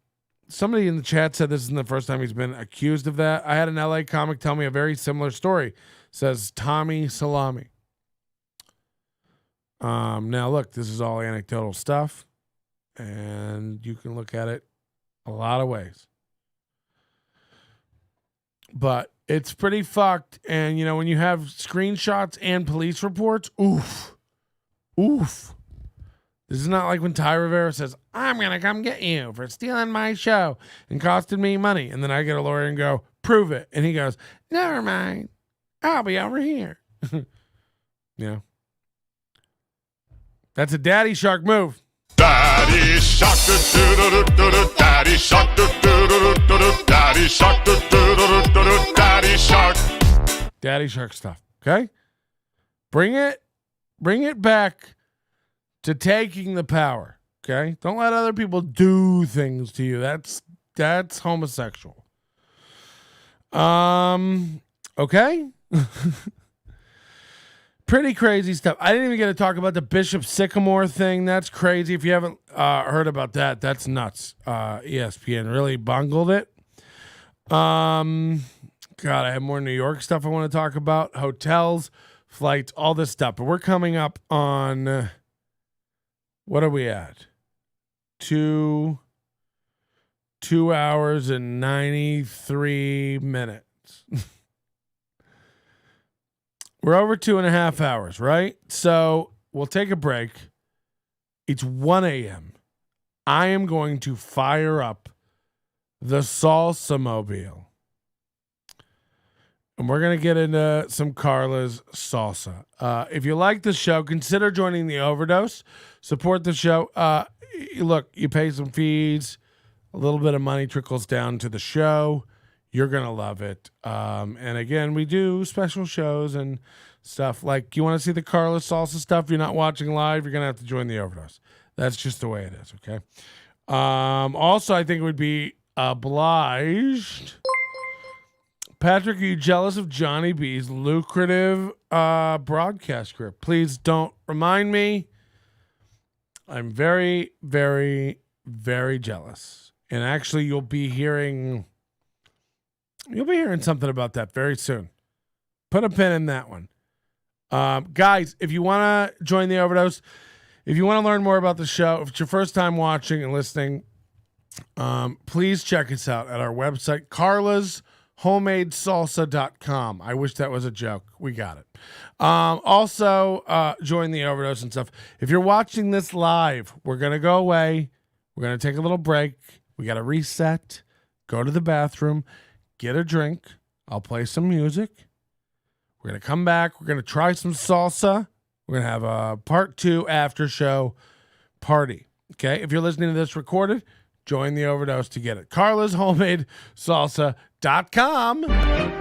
somebody in the chat said this isn't the first time he's been accused of that. I had an LA comic tell me a very similar story. Says Tommy Salami. Now look, this is all anecdotal stuff, and you can look at it a lot of ways. But it's pretty fucked. And when you have screenshots and police reports, oof. This is not like when Ty Rivera says, I'm going to come get you for stealing my show and costing me money. And then I get a lawyer and go, prove it. And he goes, never mind. I'll be over here. That's a daddy shark move. Daddy shark, daddy shark, daddy shark, daddy shark. Daddy shark stuff. Okay? Bring it back to taking the power. Okay? Don't let other people do things to you. That's homosexual. Okay? Pretty crazy stuff. I didn't even get to talk about the Bishop Sycamore thing. That's crazy. If you haven't heard about that, that's nuts. ESPN really bungled it. God, I have more New York stuff I want to talk about. Hotels, flights, all this stuff. But we're coming up on, what are we at? 2 hours and 93 minutes. We're over 2.5 hours, right? So we'll take a break. It's 1 a.m. I am going to fire up the Salsa Mobile. And we're going to get into some Carla's salsa. If you like the show, consider joining the Overdose. Support the show. Look, you pay some fees. A little bit of money trickles down to the show. You're going to love it. And again, we do special shows and stuff. Like, you want to see the Carla Salsa stuff? You're not watching live. You're going to have to join the Overdose. That's just the way it is, okay? Also, I think it would be obliged. Patrick, are you jealous of Johnny B's lucrative broadcast career? Please don't remind me. I'm very, very, very jealous. And actually, you'll be hearing something about that very soon. Put a pin in that one. Guys, if you want to join the Overdose, if you want to learn more about the show, if it's your first time watching and listening, please check us out at our website, carlasHomemadeSalsa.com. I wish that was a joke. We got it. Also, join the Overdose and stuff. If you're watching this live, we're going to go away. We're going to take a little break. We got to reset, go to the bathroom, get a drink. I'll play some music. We're going to come back. We're going to try some salsa. We're going to have a part 2 after show party. Okay. If you're listening to this recorded, join the Overdose to get it. Carla'sHomemadeSalsa.com.